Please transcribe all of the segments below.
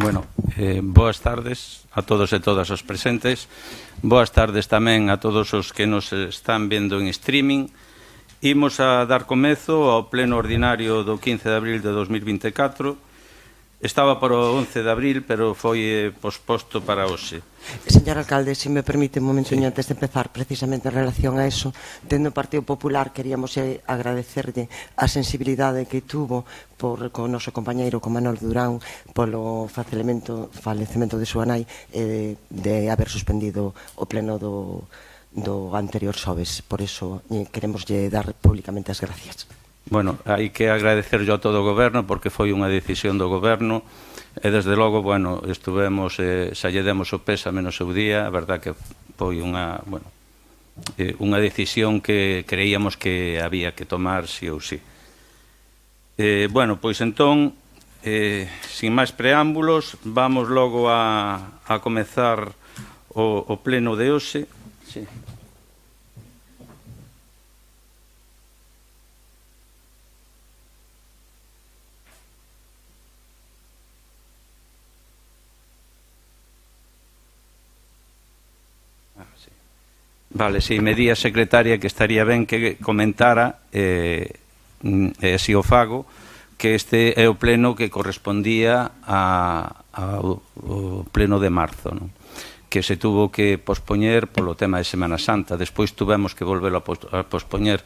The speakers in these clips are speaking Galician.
Bueno, boas tardes a todos e todas os presentes. Boas tardes tamén a todos os que nos están vendo en streaming. Imos a dar comezo ao pleno ordinario do 15 de abril de 2024. Estaba para o 11 de abril, pero foi posposto para hoxe. Señor alcalde, se me permite un momento antes de empezar, precisamente en relación a eso, tendo o Partido Popular, queríamos agradecerlle a sensibilidade que tuvo con o noso compañeiro, con Manuel Durán, polo falecemento de súa nai, de haber suspendido o pleno do anterior xoves. Por iso queremos dar públicamente as gracias. Bueno, hai que agradecer yo a todo o goberno porque foi unha decisión do goberno e desde logo, bueno, estuvemos, xa lle demos o pésame no seu día, a verdad que foi unha decisión que creíamos que había que tomar sí ou sí. Bueno, pois entón, sin máis preámbulos, vamos logo a comezar o pleno de hoxe. Sí. Vale, si me di a secretaria que estaría ben que comentara, e así o fago, que este é o pleno que correspondía ao pleno de marzo, non? Que se tuvo que pospoñer polo tema de Semana Santa. Despois tuvemos que volverlo a pospoñer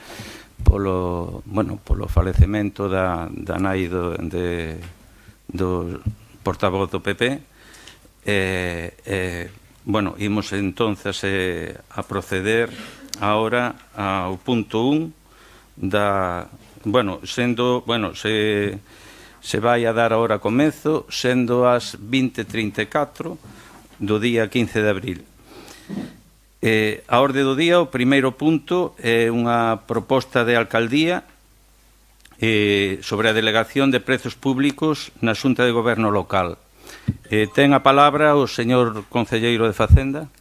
polo falecemento da nai do portavoz do PP. Bueno, imos entonces a proceder ahora ao punto 1 da... Bueno, se vai a dar ahora comezo, sendo as 20:34 do día 15 de abril. A orde do día, o primeiro punto, é unha proposta de alcaldía sobre a delegación de prezos públicos na Xunta de Goberno local. Ten a palabra o señor concelleiro de Facenda.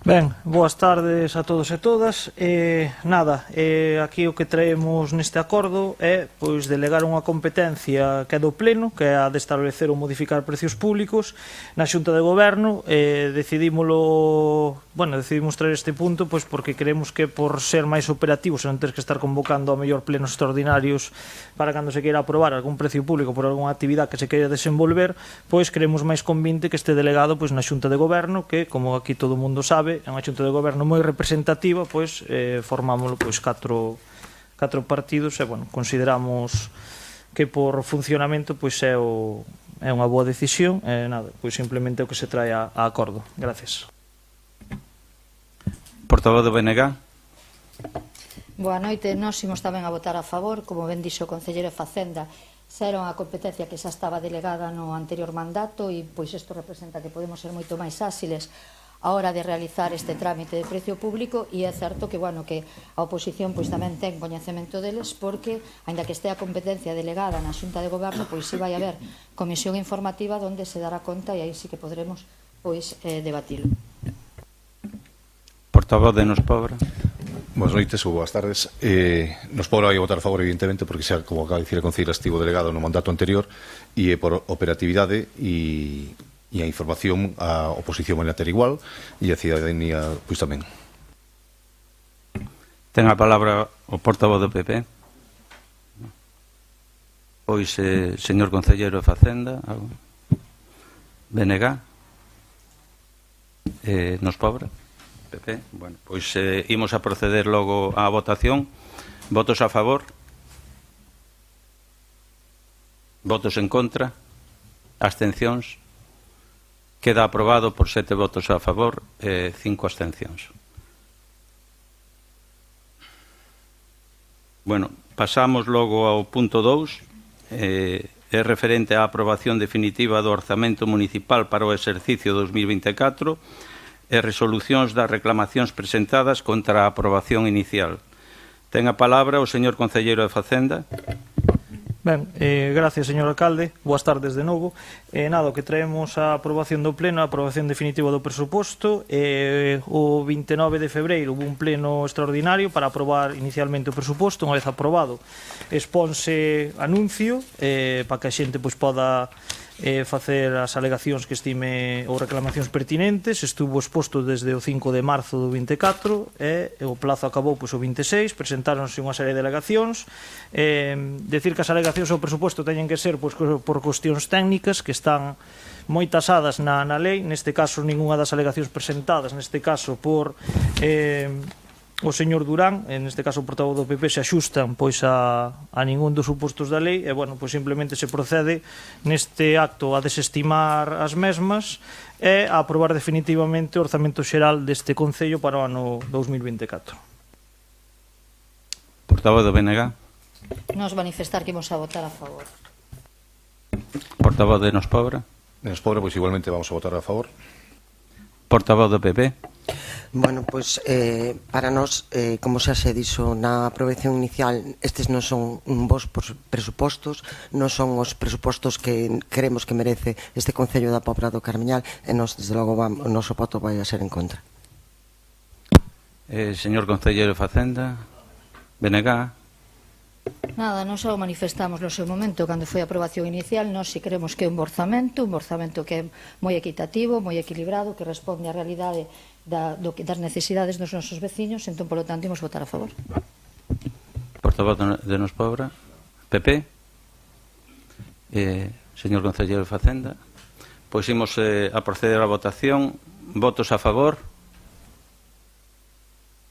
Ben, boas tardes a todos e todas. Aquí o que traemos neste acordo é delegar unha competencia que é do Pleno, que é a de establecer ou modificar precios públicos na Xunta de Goberno. Decidimos traer este punto porque creemos que por ser máis operativos e non ter que estar convocando a mellor plenos extraordinarios para cando se queira aprobar algún precio público por algunha actividade que se queira desenvolver, creemos máis convinte que este delegado na Xunta de Goberno, que, como aquí todo o mundo sabe, é unha Xunta de Goberno moi representativa, formámoslo catro partidos e, consideramos que por funcionamento é unha boa decisión e simplemente o que se trae a acordo. Gracias. Portavoz do BNG. Boa noite, nós imos tamén a votar a favor, como ben dixo o concelleiro de Facenda, xa era unha competencia que xa estaba delegada no anterior mandato e isto representa que podemos ser moito máis áxiles a hora de realizar este trámite de precio público e é certo que a oposición tamén ten coñecemento deles porque, aínda que estea a competencia delegada na Xunta de Goberno, si vai haber comisión informativa onde se dará conta e aí sí que podremos debatilo. Portavoz de Nos Pobra. Boas noites ou boas tardes. Nos Pobra vai votar a favor, evidentemente, porque xa, como acaba de dicir, a concelleira estivo delegado no mandato anterior e por operatividade e a información a oposición vai ter igual e a cidadanía tamén. Ten a palabra o portavoz do PP. Señor concelleiro de Facenda, BNG, Nos Pobra, PP. Bueno, imos a proceder logo á votación. Votos a favor? Votos en contra? Abstencións? Queda aprobado por 7 votos a favor e 5 abstencións. Bueno, pasamos logo ao punto 2. É referente á aprobación definitiva do orzamento municipal para o exercicio 2024 e resolucións das reclamacións presentadas contra a aprobación inicial. Ten a palabra o señor concelleiro de Facenda. Ben, gracias, señor alcalde. Boas tardes de novo. Nada, o que traemos a aprobación do pleno, a aprobación definitiva do presuposto. O 29 de febreiro hubo un pleno extraordinario para aprobar inicialmente o presuposto. Unha vez aprobado, expónse anuncio para que a xente poda facer as alegacións que estime ou reclamacións pertinentes. Estuvo exposto desde o 5 de marzo do 24 e o plazo acabou o 26. Presentáronse unha serie de alegacións. Decir que as alegacións ao presuposto teñen que ser por cuestións técnicas que están moi tasadas na lei. Neste caso, ninguna das alegacións presentadas, neste caso por o señor Durán, en este caso o portavoz do PP, se axustan a ningún dos supostos da lei e, simplemente se procede neste acto a desestimar as mesmas e a aprobar definitivamente o orzamento xeral deste Concello para o ano 2024. Portavoz do BNG. Nos manifestar que imos a votar a favor. Portavoz de Nos Pobra. De Nos Pobra, pois igualmente vamos a votar a favor. Portavoz do PP. Bueno, pois para nós, como xa se dixo na aprobación inicial, estes non son bons presupostos, non son os presupostos que creemos que merece este Concello da Pobra do Carmiñal e nós, desde logo, o noso voto vai a ser en contra. Señor Concelleiro de Facenda, BNG. Nada, non só manifestamos no seu momento cando foi a aprobación inicial, nós si queremos que é un orzamento que é moi equitativo, moi equilibrado, que responde á realidade das necesidades dos nosos veciños, entón, polo tanto, imos votar a favor. Portavoz de Nos Pobra, PP. Señor Concelleiro de Facenda, pois imos a proceder á votación. Votos a favor,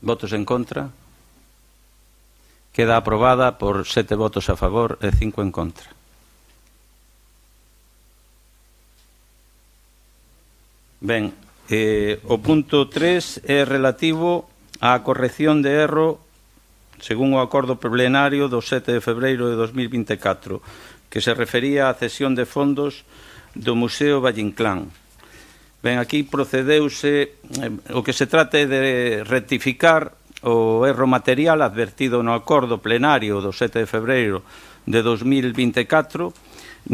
votos en contra. Queda aprobada por 7 votos a favor e 5 en contra. Ben, o punto 3 é relativo á corrección de erro según o acordo plenario do 7 de febreiro de 2024, que se refería á cesión de fondos do Museo Valle Inclán. Ben, aquí procedeuse, o que se trata é de rectificar o erro material advertido no acordo plenario do 7 de febreiro de 2024,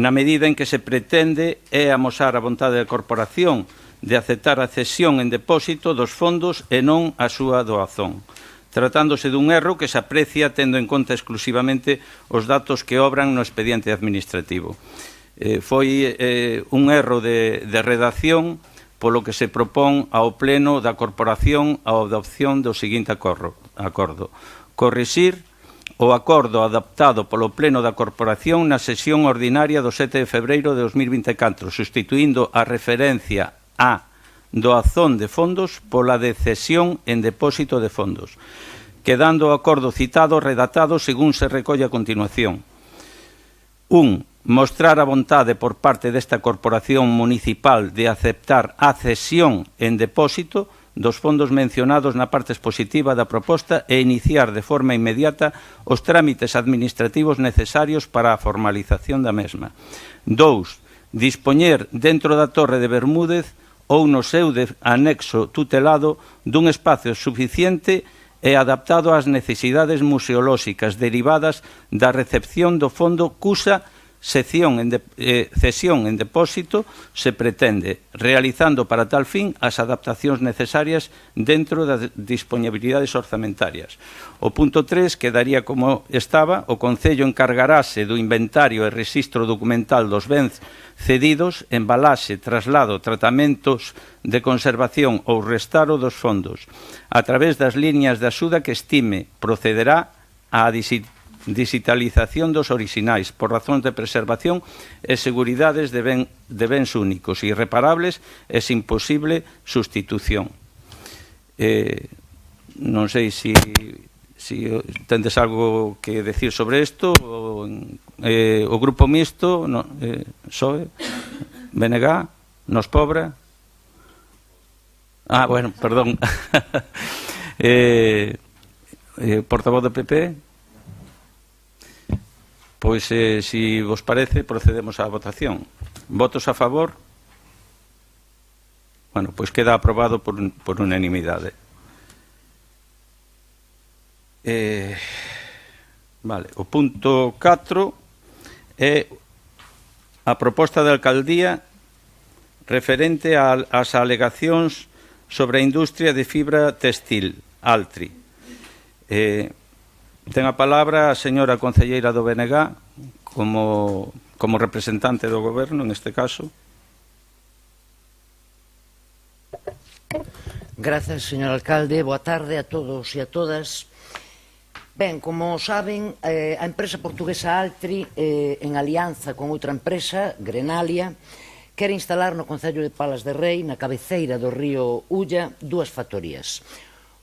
na medida en que se pretende amosar a vontade da corporación de aceptar a cesión en depósito dos fondos e non a súa doazón, tratándose dun erro que se aprecia tendo en conta exclusivamente os datos que obran no expediente administrativo. Foi un erro de redacción polo que se propón ao Pleno da Corporación a adopción do seguinte acordo. Corrixir o acordo adoptado polo Pleno da Corporación na sesión ordinaria do 7 de febreiro de 2024, sustituindo a referencia a doazón de fondos pola de cesión en depósito de fondos, quedando o acordo citado redactado según se recolle a continuación. 1. Mostrar a vontade por parte desta corporación municipal de aceptar a cesión en depósito dos fondos mencionados na parte expositiva da proposta e iniciar de forma inmediata os trámites administrativos necesarios para a formalización da mesma. 2. Dispoñer dentro da Torre de Bermúdez ou no seu anexo tutelado dun espacio suficiente e adaptado ás necesidades museolóxicas derivadas da recepción do fondo cusa cesión en depósito se pretende, realizando para tal fin as adaptacións necesarias dentro das disponibilidades orzamentarias. O punto 3 quedaría como estaba: o Concello encargarase do inventario e rexistro documental dos bens cedidos, embalaxe, traslado, tratamentos de conservación ou restauro dos fondos. A través das liñas de axuda que estime, procederá á digitalización dos orixinais por razóns de preservación e seguridades de bens únicos, irreparables e sin posible sustitución. Non sei se tendes algo que decir sobre isto. O Grupo Mixto, PSOE, BNG, Nos Pobra. Bueno, perdón. Portavoz do PP. Pois, se vos parece, procedemos á votación. Votos a favor? Bueno, pois queda aprobado por unanimidade. Vale, o punto 4 é a proposta da alcaldía referente ás alegacións sobre a industria de fibra textil, Altri. Ten a palabra a señora concelleira do BNG como representante do goberno, neste caso. Grazas, señor alcalde. Boa tarde a todos e a todas. Ben, como saben, a empresa portuguesa Altri, en alianza con outra empresa, Grenalia, quere instalar no concello de Palas de Rei, na cabeceira do río Ulla, dúas factorías.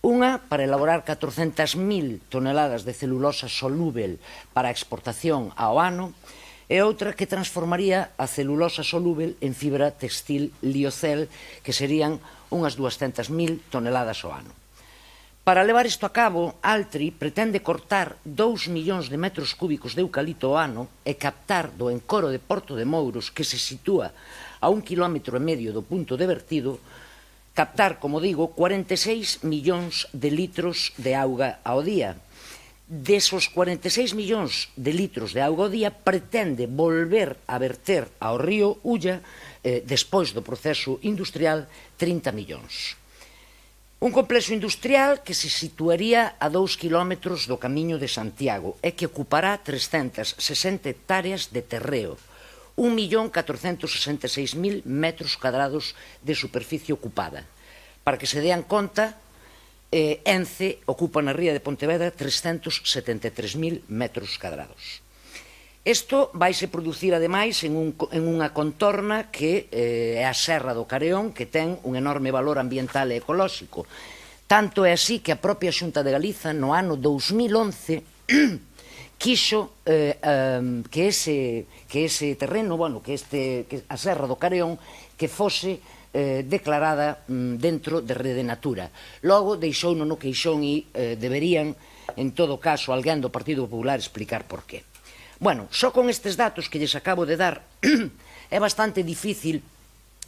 Unha para elaborar 400.000 toneladas de celulosa solúvel para a exportación ao ano e outra que transformaría a celulosa solúvel en fibra textil liocel, que serían unhas 200.000 toneladas ao ano. Para levar isto a cabo, Altri pretende cortar 2 millóns de metros cúbicos de eucalipto ao ano e captar do encoro de Porto de Mouros, que se sitúa a 1,5 km do punto de vertido, captar, como digo, 46 millóns de litros de auga ao día. Desos 46 millóns de litros de auga ao día pretende volver a verter ao río Ulla, despois do proceso industrial, 30 millóns. Un complexo industrial que se situaría a 2 kilómetros do Camiño de Santiago e que ocupará 360 hectáreas de terreo, 1.466.000 metros cadrados de superficie ocupada. Para que se dean conta, Ence ocupa na ría de Pontevedra 373.000 metros cadrados. Isto vaise producir, ademais, en unha contorna que é a Serra do Careón, que ten un enorme valor ambiental e ecolóxico. Tanto é así que a propia Xunta de Galiza, no ano 2011, quixo que ese terreno, que a Serra do Careón, que fose declarada dentro de Rede Natura. Logo, deixouno no queixón e deberían, en todo caso, alguén do Partido Popular explicar por qué. Bueno, só con estes datos que lles acabo de dar é bastante difícil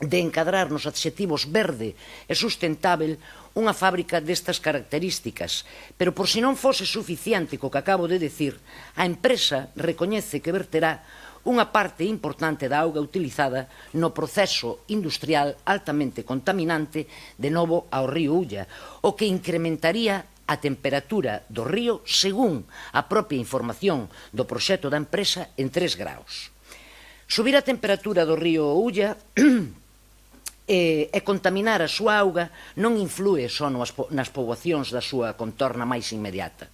de encadrar nos adxetivos verde e sustentável unha fábrica destas características, pero por si non fose suficiente co que acabo de decir, a empresa recoñece que verterá unha parte importante da auga utilizada no proceso industrial altamente contaminante de novo ao río Ulla, o que incrementaría a temperatura do río, según a propia información do proxecto da empresa, en 3 graus. Subir a temperatura do río Ulla e contaminar a súa auga non influe só nas poboacións da súa contorna máis inmediata.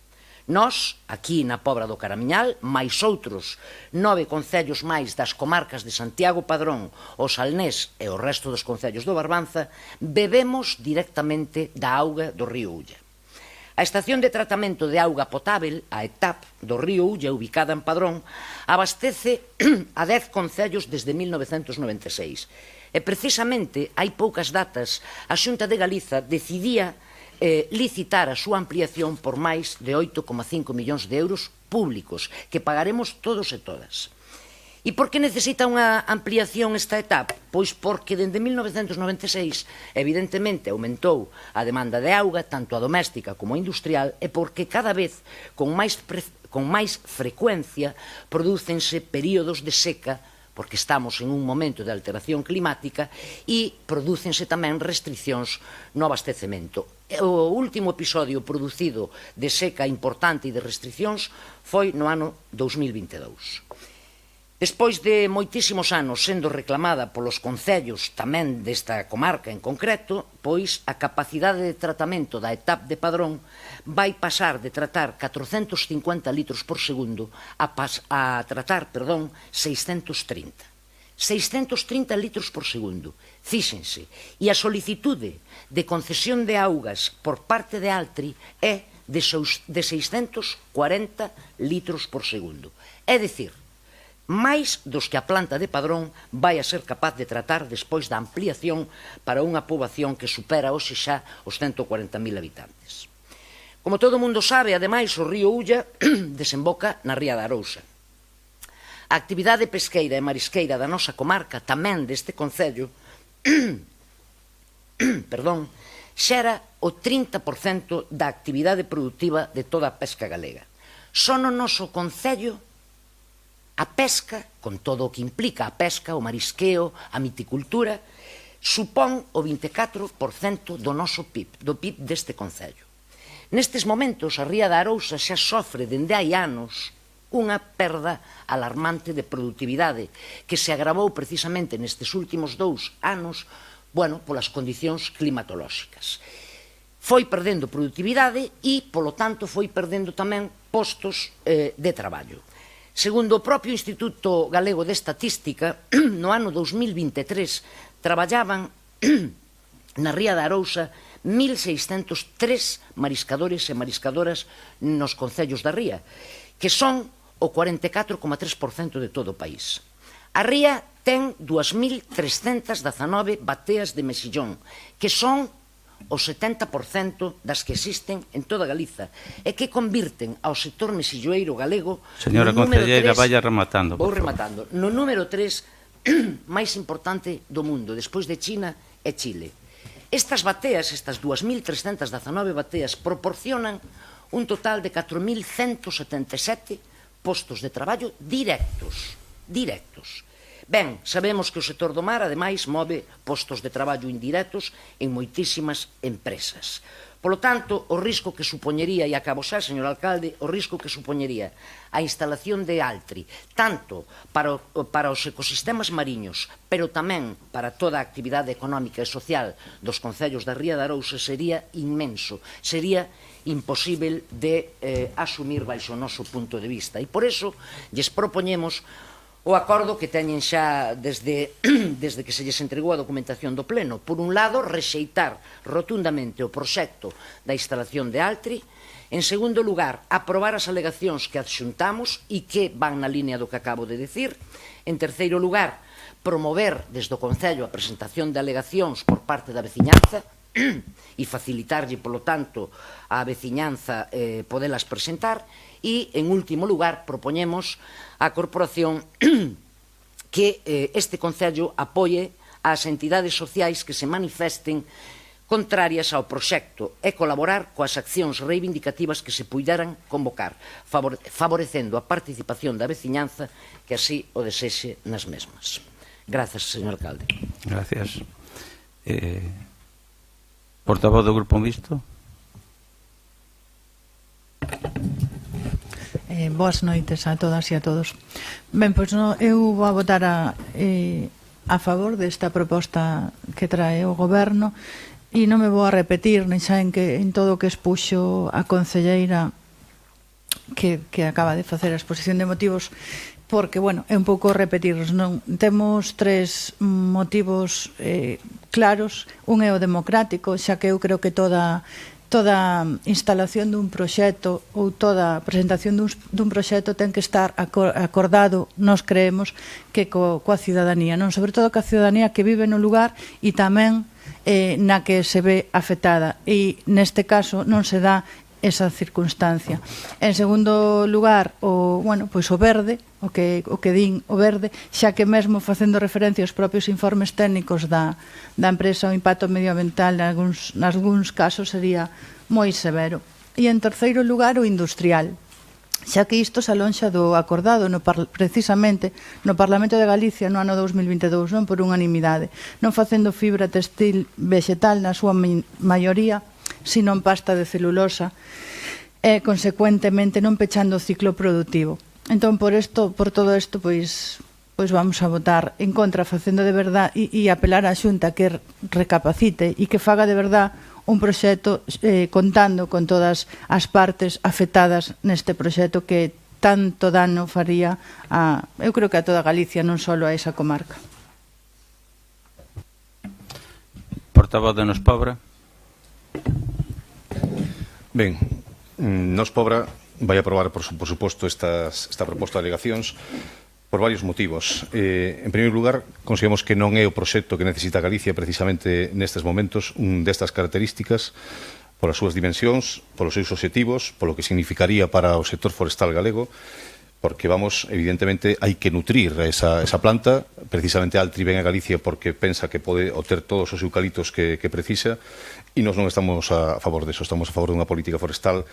Nós, aquí na Pobra do Caramiñal, máis outros 9 concellos máis das comarcas de Santiago Padrón, o Salnés e o resto dos concellos do Barbanza, bebemos directamente da auga do río Ulla. A estación de tratamento de auga potável, a ETAP, do río Ulla, ubicada en Padrón, abastece a 10 concellos desde 1996. E precisamente, hai poucas datas, a Xunta de Galiza decidía licitar a súa ampliación por máis de 8,5 millóns de euros públicos, que pagaremos todos e todas. E por que necesita unha ampliación esta etapa? Pois porque dende 1996 evidentemente aumentou a demanda de auga, tanto a doméstica como a industrial, e porque cada vez con máis frecuencia prodúcense períodos de seca, porque estamos en un momento de alteración climática, e prodúcense tamén restriccións no abastecemento. O último episodio producido de seca importante e de restriccións foi no ano 2022. Despois de moitísimos anos sendo reclamada polos concellos tamén desta comarca en concreto, pois a capacidade de tratamento da ETAP de Padrón vai pasar de tratar 450 litros por segundo a tratar 630. 630 litros por segundo. Fíxense, e a solicitude de concesión de augas por parte de Altri é de 640 litros por segundo. É dicir, máis dos que a planta de Padrón vai a ser capaz de tratar despois da ampliación para unha poboación que supera hoxe xa os 140.000 habitantes. Como todo mundo sabe, ademais, o río Ulla desemboca na ría da Arousa. A actividade pesqueira e marisqueira da nosa comarca, tamén deste concello, xera o 30% da actividade productiva de toda a pesca galega. Só no noso concello A pesca, con todo o que implica a pesca, o marisqueo, a miticultura, supón o 24% do noso PIB, do PIB deste concello. Nestes momentos, a Ría da Arousa xa sofre dende hai anos unha perda alarmante de produtividade que se agravou precisamente nestes últimos 2 anos polas condicións climatolóxicas. Foi perdendo produtividade e, polo tanto, foi perdendo tamén postos de traballo. Segundo o propio Instituto Galego de Estatística, no ano 2023 traballaban na Ría da Arousa 1.603 mariscadores e mariscadoras nos concellos da Ría, que son o 44,3% de todo o país. A Ría ten 2.319 bateas de mexillón, que son o 70% das que existen en toda Galiza e que convirten ao sector mexilloeiro galego Señora concelleira, vaya rematando. Vou rematando. No número 3 máis importante do mundo, despois de China e Chile. Estas bateas, estas 2.319 bateas, proporcionan un total de 4.177 postos de traballo directos. Ben, sabemos que o sector do mar, ademais, move postos de traballo indirectos en moitísimas empresas. Polo tanto, o risco que supoñería, e acabo xa, señor alcalde, o risco que supoñería a instalación de Altri, tanto para os ecosistemas mariños, pero tamén para toda a actividade económica e social dos concellos da Ría da Arousa sería inmenso, sería imposible de asumir baixo o noso punto de vista. E por iso, lles propoñemos o acordo que teñen xa desde que se lles entregou a documentación do Pleno. Por un lado, rexeitar rotundamente o proxecto da instalación de Altri. En segundo lugar, aprobar as alegacións que adxuntamos e que van na línea do que acabo de decir. En terceiro lugar, promover desde o Concello a presentación de alegacións por parte da veciñanza e facilitarlle, polo tanto, á veciñanza podelas presentar. E, en último lugar, propoñemos á Corporación que este Concello apoie ás entidades sociais que se manifesten contrarias ao proxecto e colaborar coas accións reivindicativas que se puideran convocar, favorecendo a participación da veciñanza que así o desexe nas mesmas. Grazas, señor alcalde. Gracias. Portavoz do Grupo Mixto. Boas noites a todas e a todos. Ben, pois eu vou a votar a favor desta proposta que trae o Goberno e non me vou a repetir nin xa en todo o que expuxo a concelleira que acaba de facer a exposición de motivos, porque, bueno, é un pouco repetirnos, non? Temos 3 motivos claros. Un é o democrático, xa que eu creo que toda instalación dun proxecto ou toda presentación dun proxecto ten que estar acordado, nós creemos, que coa cidadanía, non? Sobre todo coa cidadanía que vive no lugar e tamén na que se ve afectada, e neste caso non se dá esa circunstancia. En segundo lugar, o verde, o que din o verde, xa que mesmo facendo referencia aos propios informes técnicos da empresa, o impacto medioambiental nalgúns casos sería moi severo. E en terceiro lugar, o industrial, xa que isto se alonxa do acordado precisamente no Parlamento de Galicia no ano 2022, non por unanimidade, non facendo fibra textil vegetal na súa maioría, sino en pasta de celulosa e, consecuentemente, non pechando o ciclo productivo. Entón, por todo isto, pois vamos a votar en contra, facendo de verdad e apelar á Xunta que recapacite e que faga de verdad un proxecto contando con todas as partes afectadas neste proxecto que tanto dano faría eu creo que a toda Galicia, non só a esa comarca. Portavoz de Nos Pobra. Ben, Nos Pobra vai aprobar, por suposto, esta proposta de alegacións por varios motivos. En primeiro lugar, consideramos que non é o proxecto que necesita Galicia precisamente nestes momentos, un destas características, polas súas dimensións, polos seus obxectivos, polo que significaría para o sector forestal galego, porque evidentemente, hai que nutrir esa planta. Precisamente Altri ven a Galicia porque pensa que pode obter todos os eucaliptos que precisa, e nós non estamos a favor deso. Estamos a favor dunha política forestal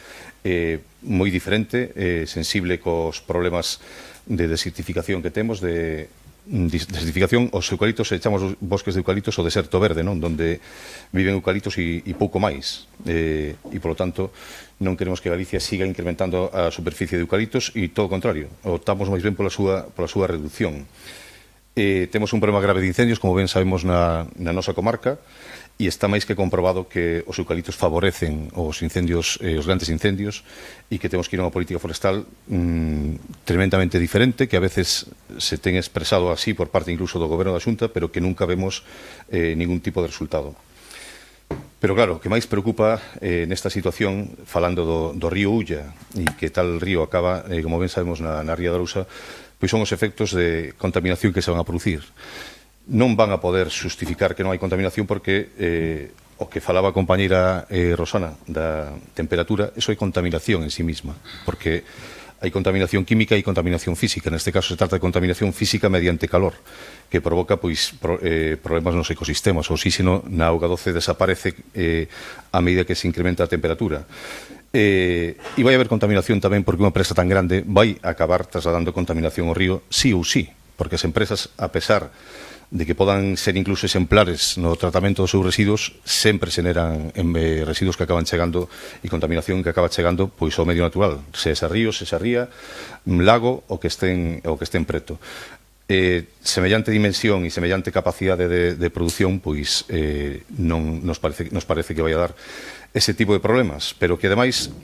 moi diferente, sensible cos problemas de desertificación que temos, de desertificación. Os eucaliptos, echamos bosques de eucaliptos o deserto verde, non? Donde viven eucaliptos e pouco máis, e polo tanto non queremos que Galicia siga incrementando a superficie de eucaliptos, e todo o contrario, optamos máis ben pola súa reducción. Temos un problema grave de incendios, como ben sabemos, na nosa comarca, e está máis que comprobado que os eucaliptos favorecen os incendios, os grandes incendios, e que temos que ir a unha política forestal tremendamente diferente, que a veces se ten expresado así por parte incluso do Goberno da Xunta, pero que nunca vemos ningún tipo de resultado. Pero claro, o que máis preocupa nesta situación, falando do río Ulla, e que tal río acaba, como ben sabemos, na Ría da Arousa, pois son os efectos de contaminación que se van a producir. Non van a poder justificar que non hai contaminación porque o que falaba a compañeira Rosana da temperatura, eso é contaminación en sí mesma, porque hai contaminación química e contaminación física. Neste caso se trata de contaminación física mediante calor, que provoca problemas nos ecosistemas. O oxígeno na auga doce desaparece a medida que se incrementa a temperatura. E vai haber contaminación tamén porque unha empresa tan grande vai acabar trasladando contaminación ao río sí ou sí, porque as empresas, a pesar de que podan ser incluso exemplares no tratamento dos seus residuos, sempre xeneran residuos que acaban chegando e contaminación que acaba chegando pois ao medio natural, se esa río, se esa ría, lago ou que estén preto. Semellante dimensión e semellante capacidade de produción, pois non nos parece que vai a dar ese tipo de problemas, pero que ademais,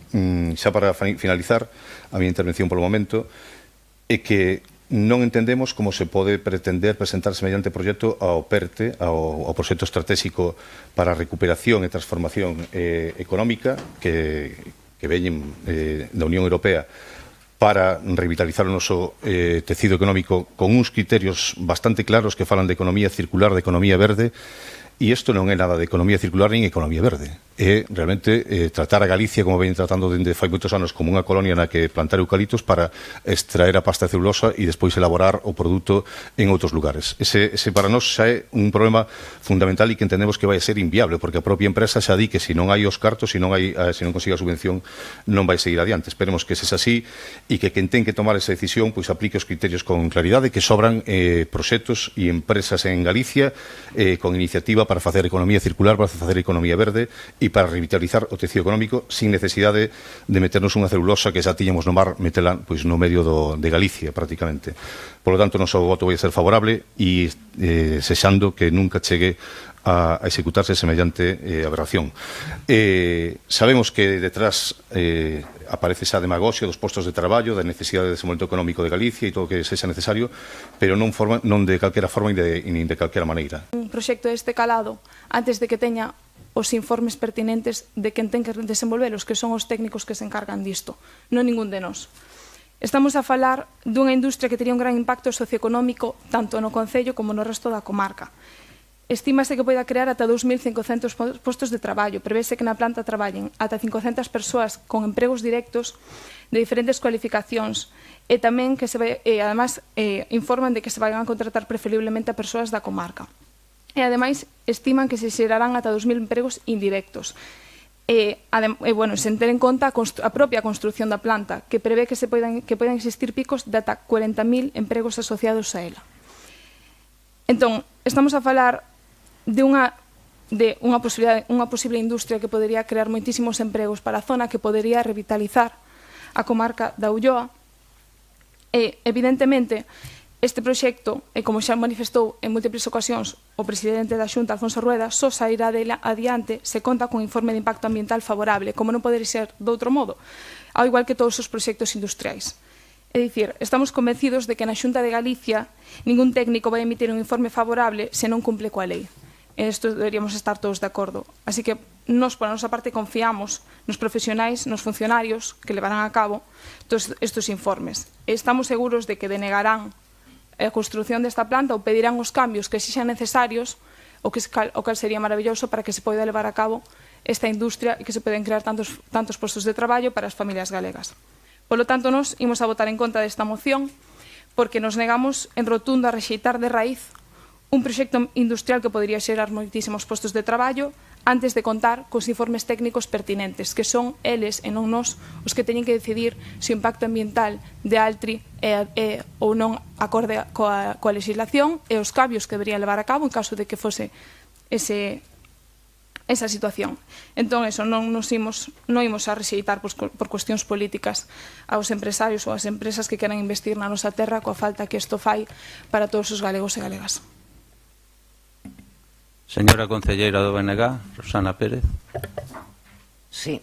xa para finalizar a miña intervención polo momento, é que non entendemos como se pode pretender presentar semellante proxecto ao PERTE, ao proxecto estratégico para a recuperación e transformación económica que veñen da Unión Europea para revitalizar o noso tecido económico con uns criterios bastante claros que falan de economía circular, de economía verde, e isto non é nada de economía circular nin economía verde. É realmente tratar a Galicia, como veñen tratando dende fai moitos anos, como unha colonia na que plantar eucaliptos para extraer a pasta de celulosa e despois elaborar o produto en outros lugares. Ese para nós xa é un problema fundamental e que entendemos que vai a ser inviable, porque a propia empresa xa di que se non hai os cartos, se non consiga a subvención, non vai seguir adiante. Esperemos que sexa así e que quen ten que tomar esa decisión pois aplique os criterios con claridade, que sobran proxectos e empresas en Galicia con iniciativa para facer economía circular, para facer economía verde e para revitalizar o tecido económico sin necesidade de meternos unha celulosa que xa tiñamos no mar, metela pois no medio de Galicia prácticamente. Por lo tanto, o noso voto vai a ser favorable e sexando que nunca chegue a executarse semellante aberración. Sabemos que detrás aparece esa demagoxia dos postos de traballo, da necesidade de desenvolvemento económico de Galicia e todo o que sexa necesario, pero non de calquera forma e de calquera maneira. Un proxecto deste calado, antes de que teña os informes pertinentes de quen ten que desenvolvelos, que son os técnicos que se encargan disto, non ningún de nós. Estamos a falar dunha industria que tería un gran impacto socioeconómico tanto no Concello como no resto da comarca. Estímase que poida crear ata 2.500 postos de traballo. Prevese que na planta traballen ata 500 persoas con empregos directos de diferentes cualificacións e tamén que además informan de que se vayan a contratar preferiblemente a persoas da comarca. E ademais estiman que se xerarán ata 2.000 empregos indirectos. Sen ter en conta a propia construción da planta, que prevé que poidan existir picos de ata 40.000 empregos asociados a ela. Entón, estamos a falar de unha posible industria que podería crear moitísimos empregos para a zona, que podería revitalizar a comarca da Ulloa. E, evidentemente, este proxecto, como xa manifestou en múltiples ocasións o presidente da Xunta, Alfonso Rueda, só sairá adiante se conta con informe de impacto ambiental favorable, como non podería ser de outro modo, ao igual que todos os proxectos industriais. É dicir, estamos convencidos de que na Xunta de Galicia ningún técnico vai emitir un informe favorable se non cumple coa lei. En isto deberíamos estar todos de acordo. Así que nós, por a nosa parte, confiamos nos profesionais, nos funcionarios que levarán a cabo todos estes informes. E estamos seguros de que denegarán a construción desta planta ou pedirán os cambios que sexan necesarios, o cal sería maravilloso para que se poida levar a cabo esta industria e que se poden crear tantos postos de traballo para as familias galegas. Polo tanto, nós imos a votar en contra desta moción porque nos negamos en rotundo a rexeitar de raíz un proxecto industrial que podría xerar moitísimos postos de traballo antes de contar cos informes técnicos pertinentes, que son eles e non nós os que teñen que decidir se o impacto ambiental de Altri é ou non acorde coa legislación e os cambios que deberían levar a cabo en caso de que fose esa situación. Entón, eso, non imos a rexeitar por cuestións políticas aos empresarios ou ás empresas que queran investir na nosa terra coa falta que isto fai para todos os galegos e galegas. Señora concelleira do BNG, Rosana Pérez. Sí,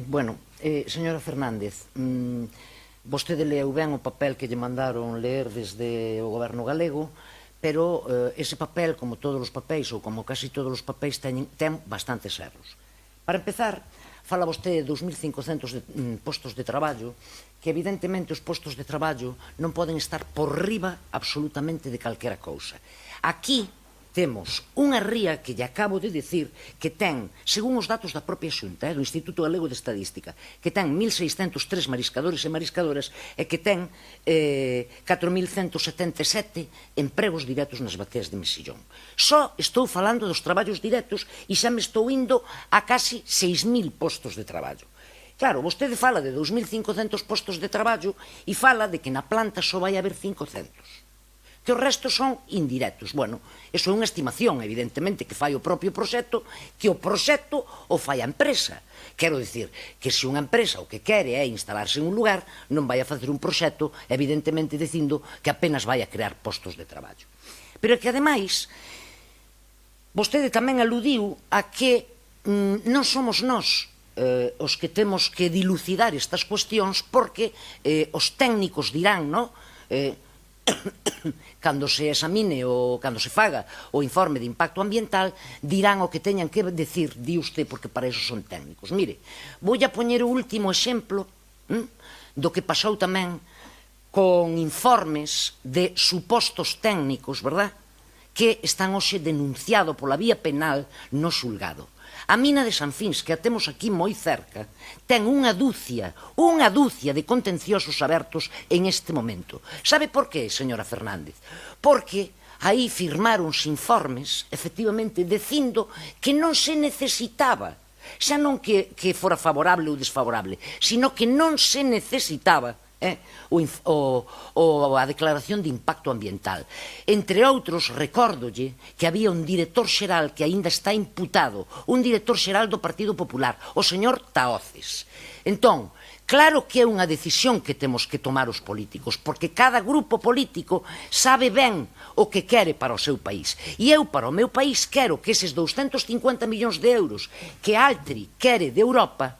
bueno, señora Fernández, vostede leu ben o papel que lle mandaron ler desde o goberno galego, pero ese papel, como todos os papéis, ou como casi todos os papéis, ten bastantes erros. Para empezar, fala vostede de 2.500 postos de traballo, que evidentemente os postos de traballo non poden estar por riba absolutamente de calquera cousa. Aquí temos unha ría que lle acabo de dicir que ten, según os datos da propia Xunta, do Instituto Galego de Estadística, que ten 1.603 mariscadores e mariscadoras e que ten 4.177 empregos directos nas bateas de Mesillón. Só estou falando dos traballos directos e xa me estou indo a casi 6.000 postos de traballo. Claro, vostede fala de 2.500 postos de traballo e fala de que na planta só vai haber 500. Que os restos son indirectos. Bueno, eso é unha estimación, evidentemente, que fai o propio proxecto, que o proxecto o fai a empresa. Quero dicir que se unha empresa o que quere é instalarse en un lugar, non vai a facer un proxecto, evidentemente, dicindo que apenas vai a crear postos de traballo. Pero que, ademais, vostede tamén aludiu a que non somos nós os que temos que dilucidar estas cuestións porque os técnicos dirán, non? Cando se examine ou cando se faga o informe de impacto ambiental, dirán o que teñan que decir, di usted, porque para eso son técnicos. Mire, vou a poñer o último exemplo do que pasou tamén con informes de supostos técnicos, verdad? Que están hoxe denunciado pola vía penal no xulgado. A mina de Sanfins, que a temos aquí moi cerca, ten unha dúcia de contenciosos abertos en este momento. Sabe por qué, señora Fernández? Porque aí firmáronse informes, efectivamente, dicindo que non se necesitaba, xa non que fora favorable ou desfavorable, sino que non se necesitaba a declaración de impacto ambiental. Entre outros, recórdolle que había un director xeral que aínda está imputado, un director xeral do Partido Popular, o señor Taoces. Entón, claro que é unha decisión que temos que tomar os políticos, porque cada grupo político sabe ben o que quere para o seu país. E eu, para o meu país, quero que eses 250 millóns de euros que Altri quere de Europa,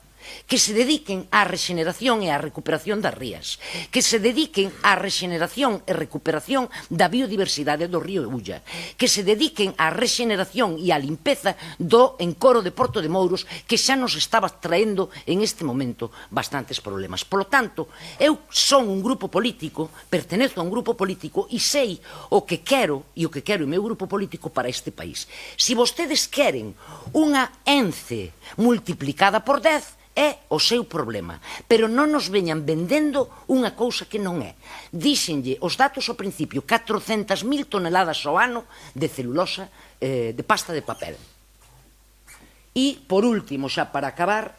que se dediquen á rexeneración e á recuperación das rías, que se dediquen á rexeneración e recuperación da biodiversidade do río Ulla, que se dediquen á rexeneración e á limpeza do encoro de Porto de Mouros, que xa nos estaba traendo en este momento bastantes problemas. Polo tanto, eu son un grupo político, pertenezo a un grupo político e sei o que quero e o que quero o meu grupo político para este país. Se vostedes queren unha ENCE multiplicada por 10, é o seu problema, pero non nos veñan vendendo unha cousa que non é. Díxenlle os datos ao principio, 400.000 toneladas ao ano de celulosa, de pasta de papel. E, por último, xa para acabar,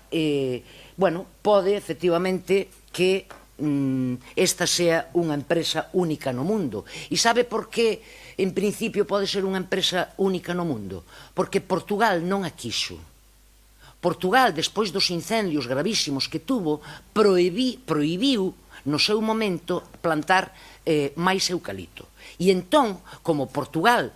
bueno, pode, efectivamente, que esta sea unha empresa única no mundo. E sabe por que, en principio, pode ser unha empresa única no mundo? Porque Portugal non a quixo. Portugal, despois dos incendios gravísimos que tuvo, prohibiu no seu momento plantar máis eucalipto. E entón, como Portugal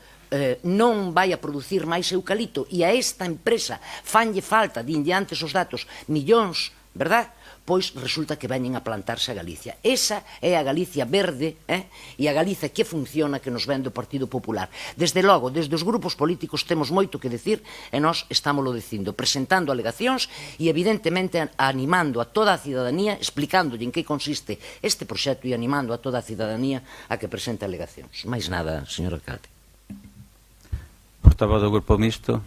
non vai a producir máis eucalipto e a esta empresa fanlle falta, dinlle antes os datos, millóns, verdad? Pois resulta que veñen a plantarse a Galicia. Esa é a Galicia verde e a Galicia que funciona, que nos vende o Partido Popular. Desde logo, desde os grupos políticos temos moito que decir e nós estámoslo dicindo, presentando alegacións e evidentemente animando a toda a cidadanía, explicándolle en que consiste este proxecto e animando a toda a cidadanía a que presente alegacións. Mais nada, señor alcalde. Portavoz do Grupo Mixto.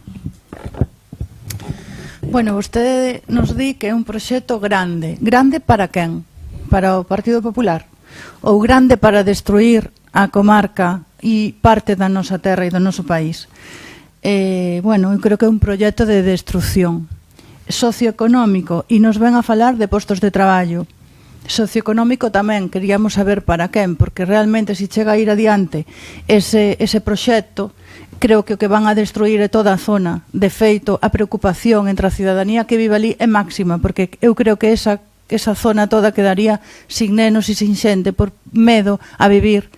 Bueno, vostede nos di que é un proxecto grande. Grande para quen? para o Partido Popular, ou grande para destruir a comarca e parte da nosa terra e do noso país. Bueno, eu creo que é un proxecto de destrucción socioeconómico, e nos ven a falar de postos de traballo. Socioeconómico tamén, queríamos saber para quen, porque realmente se chega a ir adiante ese proxecto, creo que o que van a destruir é toda a zona. De feito, a preocupación entre a cidadanía que vive ali é máxima, porque eu creo que esa zona toda quedaría sin nenos e sin xente por medo a vivir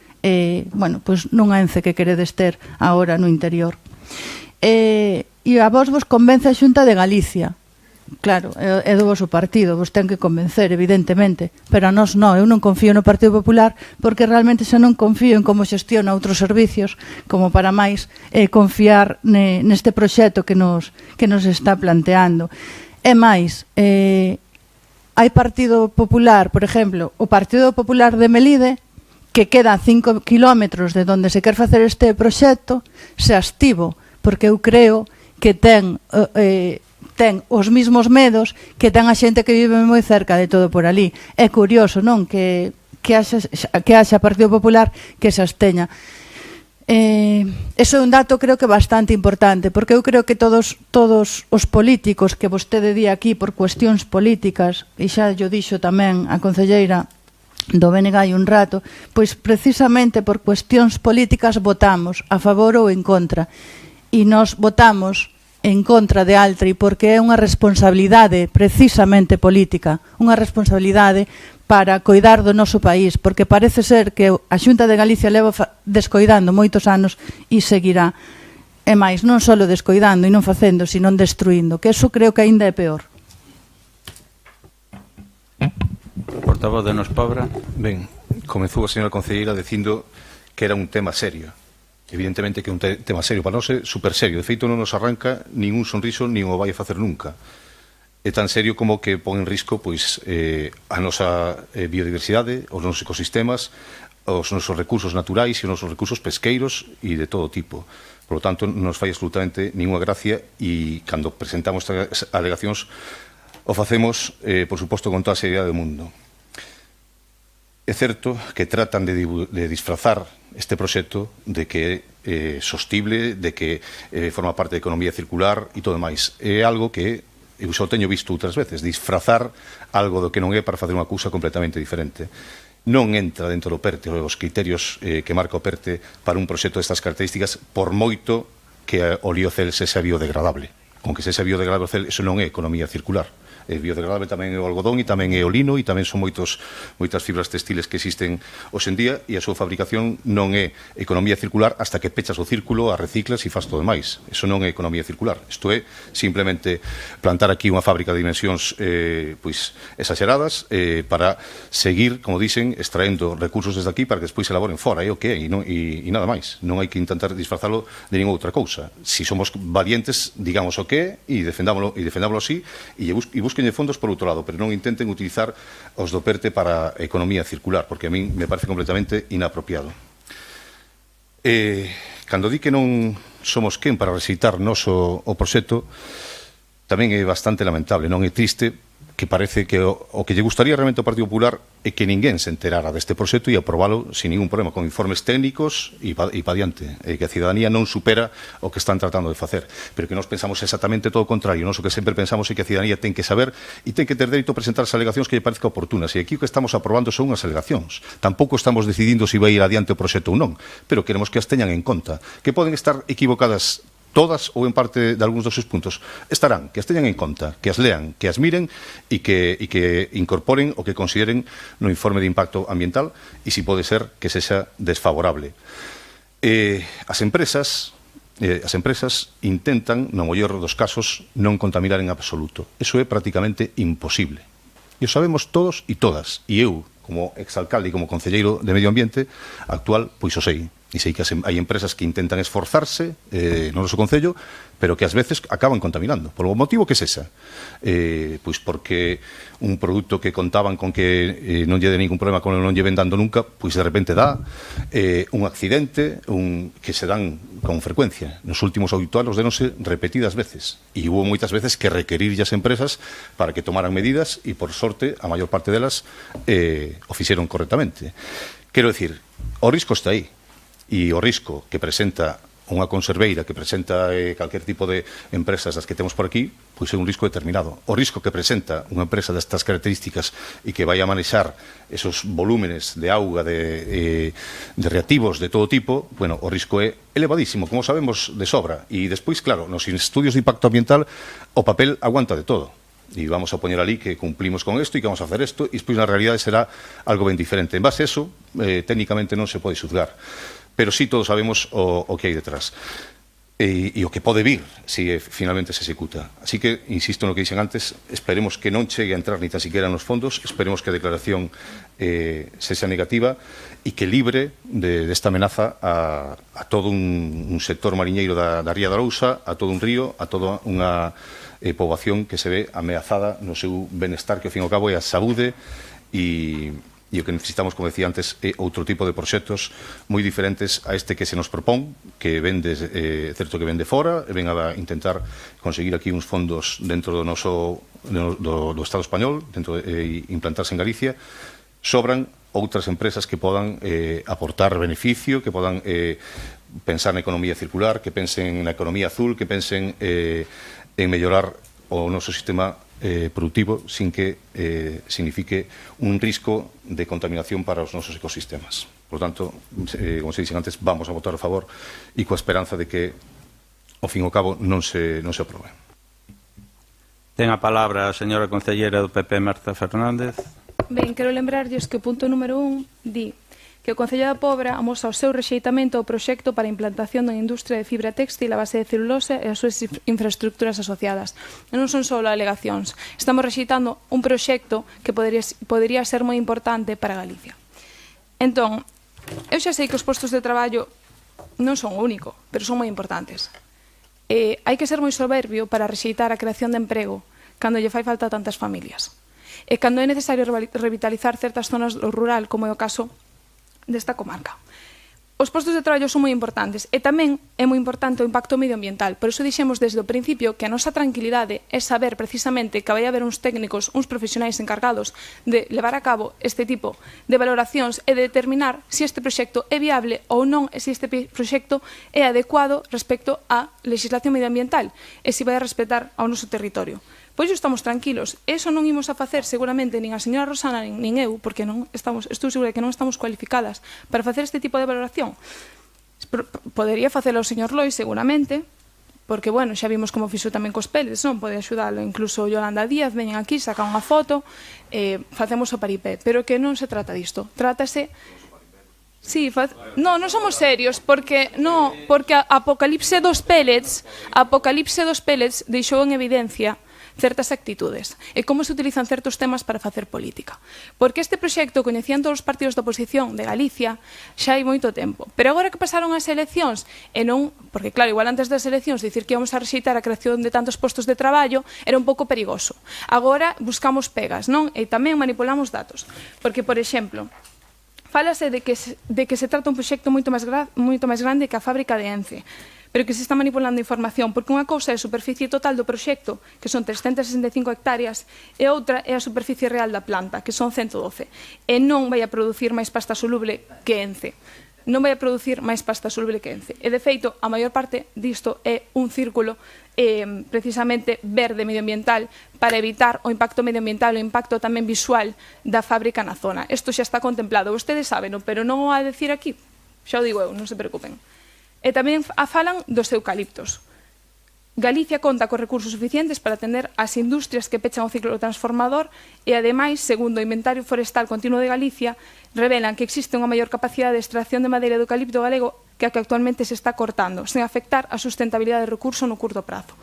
bueno, pois nunha ence que queredes ter agora no interior. E a vos convence a Xunta de Galicia. Claro, é do voso partido, vos ten que convencer, evidentemente, pero a nós non, eu non confío no Partido Popular porque realmente xa non confío en como xestiona outros servicios como para máis confiar neste proxecto que nos está planteando. É máis, hai Partido Popular, por exemplo, o Partido Popular de Melide, que queda a 5 kilómetros de onde se quer facer este proxecto, se abstivo, porque eu creo que ten os mismos medos que ten a xente que vive moi cerca de todo por ali. É curioso, non? Que haxa Partido Popular que se absteña. Eso é un dato creo que bastante importante, porque eu creo que todos os políticos que vostede di aquí por cuestións políticas, e xa yo dixo tamén a concelleira do BNG hai un rato, pois precisamente por cuestións políticas votamos a favor ou en contra, e nos votamos en contra de Altri porque é unha responsabilidade precisamente política, unha responsabilidade para coidar do noso país, porque parece ser que a Xunta de Galicia leva descoidando moitos anos e seguirá. E máis, non só descoidando e non facendo, sino destruindo, que eso creo que aínda é peor. Portavoz de Nos Pobra. Ben, comezou a señora concelleira dicindo que era un tema serio. Evidentemente que é un tema serio, para nós é super serio. De feito, non nos arranca nin un sonriso, nin o vai a facer nunca. É tan serio como que pon en risco pois, a nosa biodiversidade, os nosos ecosistemas, os nosos recursos naturais e os nosos recursos pesqueiros e de todo tipo. Por lo tanto, non nos fai absolutamente ninguna gracia e cando presentamos estas alegacións o facemos, por suposto, con toda a seriedade do mundo. É certo que tratan de disfrazar este proxecto de que é sostible, de que forma parte da economía circular e todo máis. É algo que eu xa teño visto outras veces, disfrazar algo do que non é para facer unha cousa completamente diferente. Non entra dentro do PERTE os criterios que marca o PERTE para un proxecto destas características, por moito que o liocel sexa biodegradable. Con que sexa biodegradable o cel, eso non é economía circular. Biodegradable tamén é o algodón e tamén é o lino e tamén son moitas fibras textiles que existen hoxe en día e a súa fabricación non é economía circular hasta que pechas o círculo, a reciclas e faz todo demais. Eso non é economía circular. Isto é simplemente plantar aquí unha fábrica de dimensións pois exageradas para seguir, como dicen, extraendo recursos desde aquí para que despois se elaboren fora, é o que é e nada máis. Non hai que intentar disfrazalo de ninguna outra cousa. Si somos valientes, digamos o que é e defendámoslo así e busquenlle fondos por outro lado, pero non intenten utilizar os do PERTE para a economía circular, porque a min me parece completamente inapropiado. Cando di que non somos quen para recitar noso o proxecto, tamén é bastante lamentable, non é triste, que parece que o que lle gustaría realmente ao Partido Popular é que ninguén se enterara deste proxecto e aprobalo sin ningún problema, con informes técnicos e pa diante, que a cidadanía non supera o que están tratando de facer, pero que nós pensamos exactamente todo o contrario. Nós o que sempre pensamos é que a cidadanía ten que saber e ten que ter dereito a presentar as alegacións que lle parezca oportunas, e aquí o que estamos aprobando son as alegacións. Tampouco estamos decidindo se vai ir adiante o proxecto ou non, pero queremos que as teñan en conta, que poden estar equivocadas todas ou en parte de algúns dos seus puntos, estarán, que as teñan en conta, que as lean, que as miren e que incorporen o que consideren no informe de impacto ambiental e si pode ser que sexa desfavorable. As empresas intentan, no mellor dos casos, non contaminar en absoluto. Eso é prácticamente imposible. E o sabemos todos e todas. E eu, como exalcalde e como concelleiro de Medio Ambiente actual, pois o sei. E sei que hai empresas que intentan esforzarse no noso concello pero que ás veces acaban contaminando. Por o motivo que é esa. Pois porque un produto que contaban con que non lle dé ningún problema con non lle ven dando nunca, pois de repente dá un accidente que se dan con frecuencia. Nos últimos 8 anos denose repetidas veces e hubo moitas veces que requerir as empresas para que tomaran medidas e, por sorte, a maior parte delas o fixeron correctamente. Quero dicir, o risco está aí e o risco que presenta unha conserveira, que presenta calquer tipo de empresas das que temos por aquí, pois é un risco determinado. O risco que presenta unha empresa destas características e que vai a manexar esos volúmenes de auga, de reactivos de todo tipo, bueno, o risco é elevadísimo, como sabemos de sobra. E despois, claro, nos estudios de impacto ambiental o papel aguanta de todo. E vamos a poñer ali que cumplimos con isto e que vamos a hacer isto, e despois na realidade será algo ben diferente. En base a eso, técnicamente non se pode xuzgar, pero sí todos sabemos o que hai detrás e o que pode vir se finalmente se executa. Así que, insisto no que dixen antes, esperemos que non chegue a entrar ni tan siquiera nos fondos, esperemos que a declaración sexa negativa e que libre desta amenaza a todo un sector mariñeiro da Ría da Arousa, a todo un río, a toda unha poboación que se ve ameazada no seu benestar, que ao fin e ao cabo é a saúde e o que necesitamos, como decía antes, é outro tipo de proxectos moi diferentes a este que se nos propón, que ven certo que ven de fora, e ven a intentar conseguir aquí uns fondos dentro do noso do Estado español, dentro de implantarse en Galicia. Sobran outras empresas que podan aportar beneficio, que podan pensar na economía circular, que pensen na economía azul, que pensen en mellorar o noso sistema productivo sin que signifique un risco de contaminación para os nosos ecosistemas. Por tanto, como se dixen antes, vamos a votar a favor e coa esperanza de que, ao fin e ao cabo, non se aprobe. Ten a palabra a señora concellera do PP, Marta Fernández. Ben, quero lembrarlles que o punto número 1 di que o Concello da Pobra amosa o seu rexeitamento ao proxecto para a implantación da industria de fibra téxtil a base de celulosa e as súas infraestructuras asociadas. E non son só alegacións. Estamos rexeitando un proxecto que podería ser moi importante para Galicia. Entón, eu xa sei que os postos de traballo non son o único, pero son moi importantes. Hai que ser moi soberbio para rexeitar a creación de emprego cando lle fai falta a tantas familias. E cando é necesario revitalizar certas zonas do rural, como é o caso desta comarca. Os postos de traballo son moi importantes e tamén é moi importante o impacto medioambiental. Por iso dixemos desde o principio que a nosa tranquilidade é saber precisamente que vai haber uns técnicos, uns profesionais encargados de levar a cabo este tipo de valoracións e de determinar se este proxecto é viable ou non e se este proxecto é adecuado respecto á legislación medioambiental e se vai a respetar ao noso territorio. Pois estamos tranquilos. Eso non imos a facer seguramente nin a señora Rosana nin eu, porque estou segura de que non estamos cualificadas para facer este tipo de valoración. Podería facelo o señor Lois seguramente, porque, bueno, xa vimos como fixo tamén cos pellets, non? Pode axudalo. Incluso Yolanda Díaz veñen aquí, saca unha foto, facemos o paripé. Pero que non se trata disto. Trátase... Sí, non somos serios, porque a apocalipse dos pellets deixou en evidencia certas actitudes e como se utilizan certos temas para facer política. Porque este proxecto coñecían todos os partidos da oposición de Galicia xa hai moito tempo. Pero agora que pasaron as eleccións, e non, porque claro, igual antes das eleccións dicir que íamos a rexeitar a creación de tantos postos de traballo era un pouco perigoso. Agora buscamos pegas, non? E tamén manipulamos datos. Porque, por exemplo, fálase de que se trata un proxecto moito máis grande que a fábrica de Ence, pero que se está manipulando información, porque unha cousa é a superficie total do proxecto, que son 365 hectáreas, e outra é a superficie real da planta, que son 112. E non vai a producir máis pasta soluble que Ence. Non vai a producir máis pasta soluble que Ence. E, de feito, a maior parte disto é un círculo precisamente verde medioambiental para evitar o impacto medioambiental, o impacto tamén visual da fábrica na zona. Isto xa está contemplado. Vostedes sábeno, pero non o a decir aquí. Xa o digo eu, non se preocupen. E tamén falan dos eucaliptos. Galicia conta con recursos suficientes para atender as industrias que pechan o ciclo transformador e, ademais, segundo o Inventario Forestal Continuo de Galicia, revelan que existe unha maior capacidade de extracción de madeira do eucalipto galego que a que actualmente se está cortando, sen afectar a sustentabilidade do recurso no curto prazo.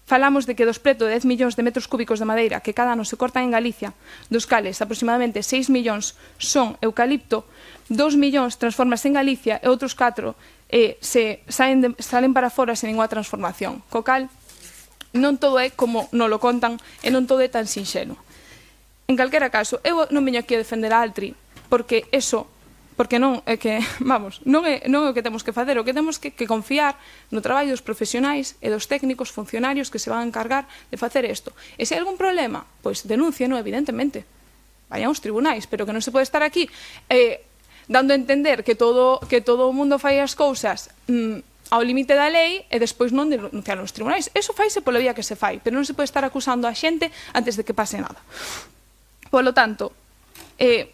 falamos de que dos preto de 10 millóns de metros cúbicos de madeira que cada ano se cortan en Galicia, dos cales aproximadamente 6 millóns son eucalipto, 2 millóns transformas en Galicia e outros 4 salen para fora sen ninguna transformación. Co cal, non todo é como nos lo contan e non todo é tan sinxelo. En calquera caso, eu non veño aquí a defender a Altri, porque non é que, vamos, non é o que temos que facer, o que temos que confiar no traballo dos profesionais e dos técnicos funcionarios que se van a encargar de facer isto. E se hai algún problema, pois denúncieno, evidentemente. Vayan aos tribunais, pero que non se pode estar aquí dando a entender que todo o mundo fai as cousas ao límite da lei e despois non denunciar nos tribunais. Eso faise pola vía que se fai, pero non se pode estar acusando a xente antes de que pase nada. Polo tanto,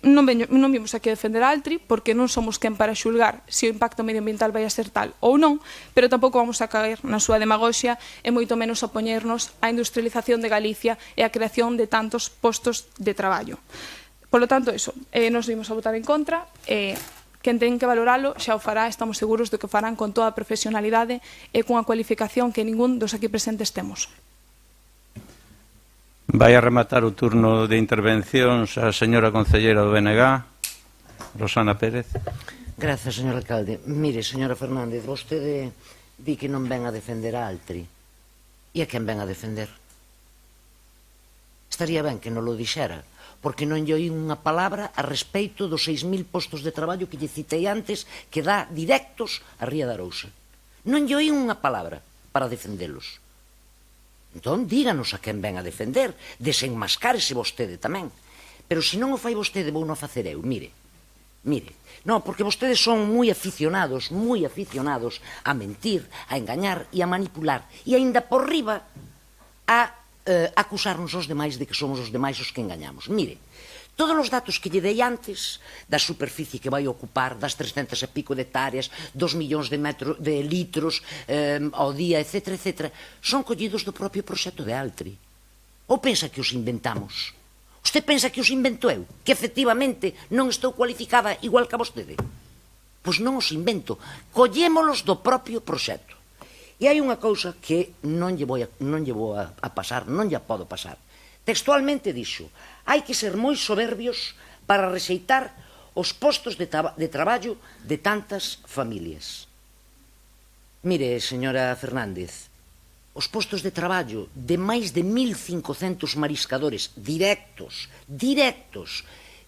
non vimos aquí a defender a Altri porque non somos quen para xulgar se o impacto medioambiental vai a ser tal ou non, pero tampouco vamos a caer na súa demagoxia e moito menos a poñernos a industrialización de Galicia e a creación de tantos postos de traballo. Polo tanto, eso, nos vimos a votar en contra, quen ten que valoralo xa o fará, estamos seguros de que o farán con toda a profesionalidade e cunha cualificación que ningún dos aquí presentes temos. Vai a rematar o turno de intervencións a señora concelleira do BNG, Rosana Pérez. Grazas, señor alcalde. Mire, señora Fernández, vostede di que non ven a defender a Altri. E a quen ven a defender? Estaría ben que non lo dixera, porque non lle oí unha palabra a respeito dos 6.000 postos de traballo que lle citei antes que dá directos a Ría de Arousa. Non lle oí unha palabra para defendelos. Entón, díganos a quen ven a defender, desenmascárese vostede tamén. Pero se non o fai vostede, vou non facer eu. Mire, non, porque vostedes son moi aficionados a mentir, a engañar e a manipular, e aínda por riba a acusarnos os demais de que somos os demais os que engañamos. Mire, todos os datos que lle dei antes da superficie que vai ocupar, das 300 e pico de hectáreas, 2 millóns de litros ao día, etc., son collidos do propio proxecto de Altri. Ou pensa que os inventamos? Usted pensa que os invento eu? Que efectivamente non estou cualificada igual que a vostede? Pois non os invento, collémolos do propio proxecto. E hai unha cousa que non lle vou a pasar, non lle podo pasar. Textualmente dixo: hai que ser moi soberbios para rexeitar os postos de traballo de tantas familias. Mire, señora Fernández, os postos de traballo de máis de 1.500 mariscadores directos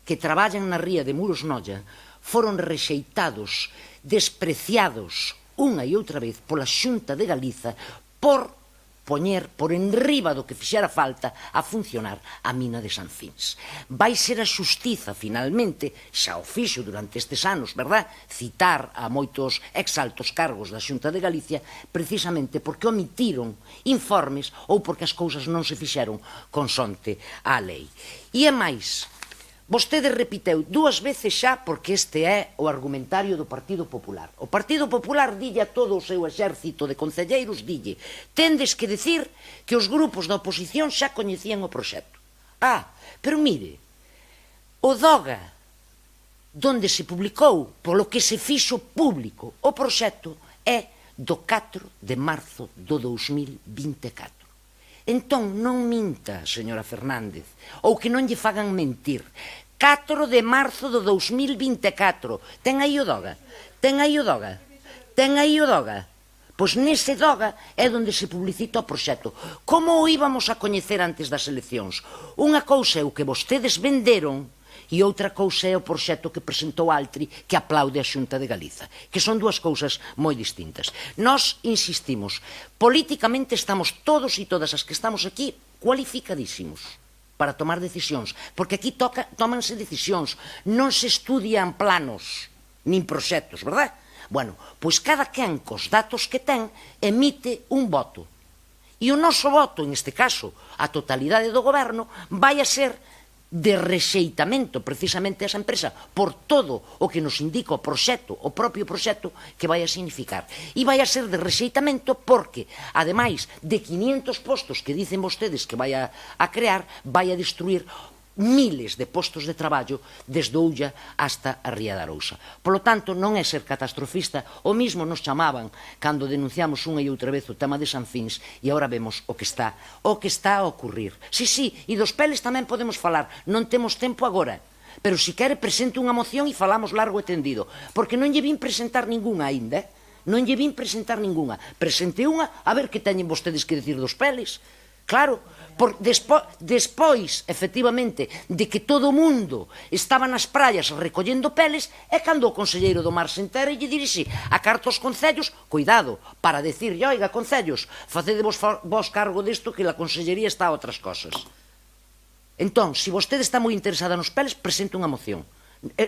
que traballan na ría de Muros Noia foron rexeitados, despreciados unha e outra vez pola Xunta de Galiza por enriba do que fixera falta a funcionar a mina de Sanfins. Vai ser a xustiza, finalmente, xa o fixo durante estes anos, verdad? Citar a moitos exaltos cargos da Xunta de Galicia precisamente porque omitiron informes ou porque as cousas non se fixeron consonte á lei. E é máis, vostede repiteu 2 veces xa, porque este é o argumentario do Partido Popular. O Partido Popular dille a todo o seu exército de concelleiros, dille: tendes que decir que os grupos da oposición xa coñecían o proxecto. Pero mire, o DOGA, donde se publicou, polo que se fixo público o proxecto, é do 4 de marzo do 2024. Entón, non minta, señora Fernández, ou que non lle fagan mentir. 4 de marzo do 2024. Ten aí o DOGA? Pois nese DOGA é onde se publicita o proxecto. Como o íbamos a coñecer antes das eleccións? Unha cousa é o que vostedes venderon e outra cousa é o proxecto que presentou Altri, que aplaude a Xunta de Galiza, que son 2 cousas moi distintas. Nós insistimos, políticamente estamos todos e todas as que estamos aquí cualificadísimos para tomar decisións, porque aquí tómanse decisións, non se estudian planos nin proxectos, verdad? Bueno, pois cada quen cos datos que ten emite un voto. E o noso voto, en este caso, a totalidade do goberno, vai a ser de rexeitamento precisamente a esa empresa por todo o que nos indica o proxecto, o propio proxecto, que vai a significar. E vai a ser de rexeitamento porque, ademais de 500 postos que dicen vostedes que vai a crear, vai a destruir miles de postos de traballo desde Ulla hasta a Ría da Arousa. Polo tanto, non é ser catastrofista, o mismo nos chamaban cando denunciamos unha e outra vez o tema de Sanfins e agora vemos o que está a ocurrir. Sí, e dos peles tamén podemos falar, non temos tempo agora, pero si quere presente unha moción e falamos largo e tendido, porque non lle vin presentar ningunha aínda, presente unha, a ver que teñen vostedes que decir dos peles. Claro, despois, efectivamente, de que todo o mundo estaba nas praias recollendo peles, é cando o conselleiro do Mar se entera e lle dirixe a carta aos concellos, cuidado, para decir, oiga, concellos, facedevos vos cargo disto que a consellería está a outras cosas. Entón, se vostede está moi interesada nos peles, presente unha moción.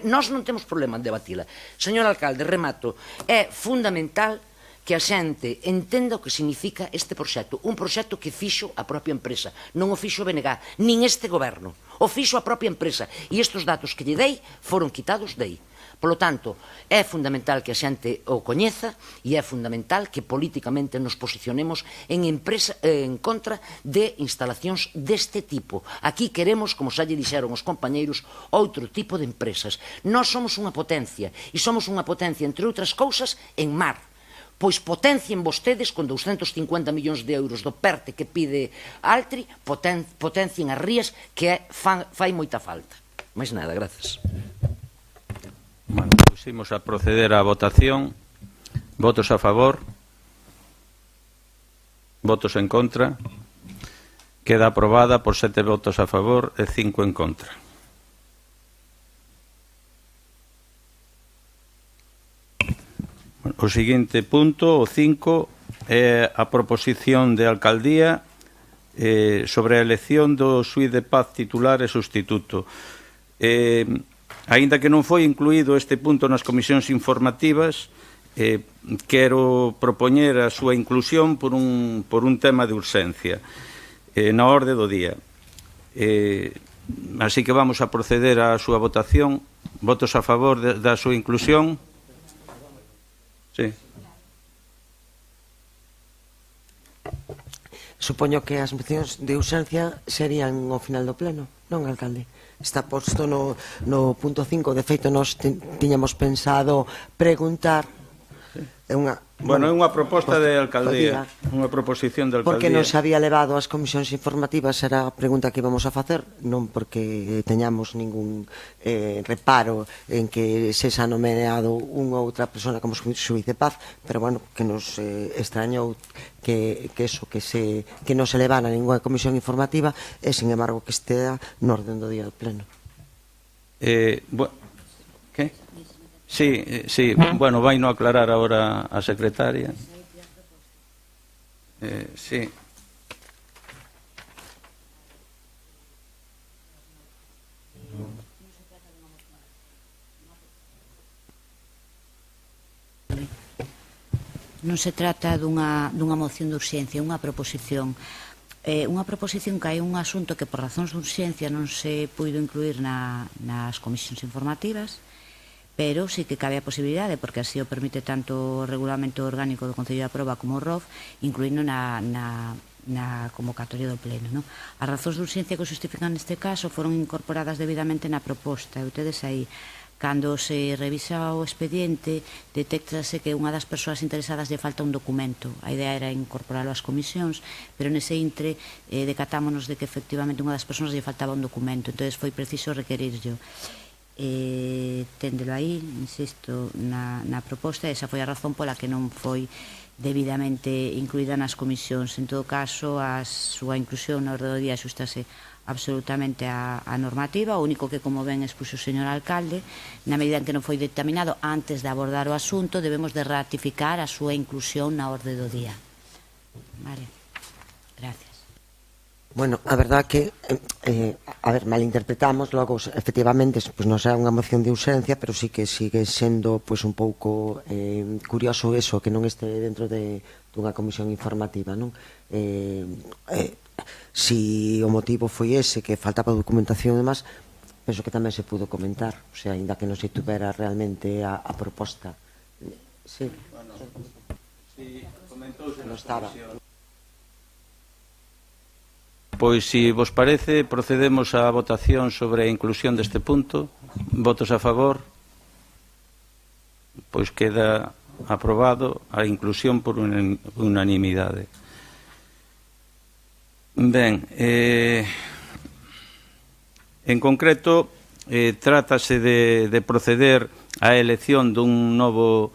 Nós non temos problema en debatila. Señor alcalde, remato, é fundamental que a xente entenda o que significa este proxecto, un proxecto que fixo a propia empresa, non o fixo o BNG, nin este goberno, o fixo a propia empresa, e estes datos que lle dei foron quitados dei. Polo tanto, é fundamental que a xente o coñeza e é fundamental que políticamente nos posicionemos en contra de instalacións deste tipo. Aquí queremos, como xa lle dixeron os compañeiros, outro tipo de empresas. Nós somos unha potencia, e somos unha potencia, entre outras cousas, en mar. Pois potencien vostedes con 250 millóns de euros do PERTE que pide Altri, potencien as rías que fai moita falta. Mais nada, grazas. Bueno, pois imos a proceder á votación. Votos a favor? Votos en contra? Queda aprobada por 7 votos a favor e 5 en contra. O seguinte punto, o 5, é a proposición de alcaldía sobre a elección do xuíz de paz titular e sustituto. Aínda que non foi incluído este punto nas comisións informativas, quero propoñer a súa inclusión por un tema de urxencia na orde do día. Así que vamos a proceder á súa votación. Votos a favor da súa inclusión? Sí. Supoño que as mocións de urxencia serían ao final do pleno, non, alcalde? Está posto no punto 5. De feito, nós tiñamos pensado preguntar. Bueno, é unha proposta de alcaldía, unha proposición de alcaldía. Porque non se había levado ás comisións informativas, era a pregunta que íbamos a facer, non porque teñamos ningún reparo en que se xa nomeado unha outra persona como xuíz de paz, pero bueno, que nos extrañou que non se levara a ninguna comisión informativa e, sin embargo, que estea no orden do día do pleno. Que? Sí, bueno, vai no aclarar agora a secretaria. Sí. Non se trata dunha moción de urxencia, unha proposición. Unha proposición que hai un asunto que por razóns de urxencia non se puido incluir nas comisións informativas, pero sí que cabe a posibilidade, porque así o permite tanto o Regulamento Orgánico do Concello de Aproba como o ROF, incluíndo na convocatoria do pleno. As razóns de urxencia que o justifican neste caso foron incorporadas debidamente na proposta, e ustedes aí, cando se revisa o expediente, detéctase que unha das persoas interesadas lle falta un documento. A idea era incorporarlo ás comisións, pero nese intre decatámonos de que efectivamente unha das persoas lle faltaba un documento, entón foi preciso requerirlo. Téndelo aí, insisto, na proposta, esa foi a razón pola que non foi debidamente incluída nas comisións. En todo caso, a súa inclusión na orde do día axustase absolutamente a normativa. O único que, como ben expuxo o señor alcalde, na medida en que non foi dictaminado antes de abordar o asunto, debemos de ratificar a súa inclusión na orde do día. Vale, gracias. Bueno, a verdad que, malinterpretamos, logo, efectivamente, non é unha moción de urxencia, pero sí que sigue sendo un pouco curioso eso, que non este dentro dunha comisión informativa, non? Si o motivo foi ese, que faltaba documentación e demás, penso que tamén se pudo comentar, o sea, ainda que non se tuvera realmente a proposta. Sí. Bueno, si comentouse non estaba. Pois, se vos parece, procedemos á votación sobre a inclusión deste punto. Votos a favor? Pois queda aprobado a inclusión por unanimidade. Ben, en concreto, trátase de proceder á elección dun novo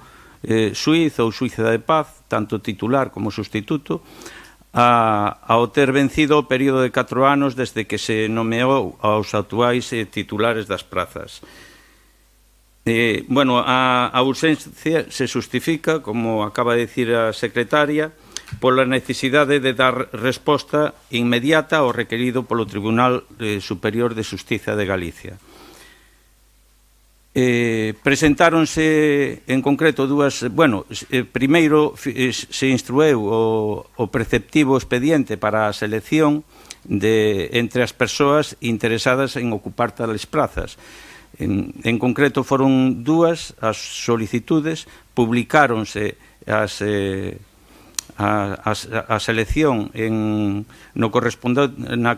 xuíz ou xuíza de paz, tanto titular como sustituto, ao ter vencido o período de 4 anos desde que se nomeou aos actuais titulares das prazas. Bueno, a urxencia se justifica, como acaba de dicir a secretaria, pola necesidade de dar resposta inmediata ao requerido polo Tribunal Superior de Xustiza de Galicia. Presentáronse en concreto dúas... Bueno, primeiro se instrueu o preceptivo expediente para a selección entre as persoas interesadas en ocupar tales prazas. En concreto foron dúas as solicitudes, publicáronse a selección na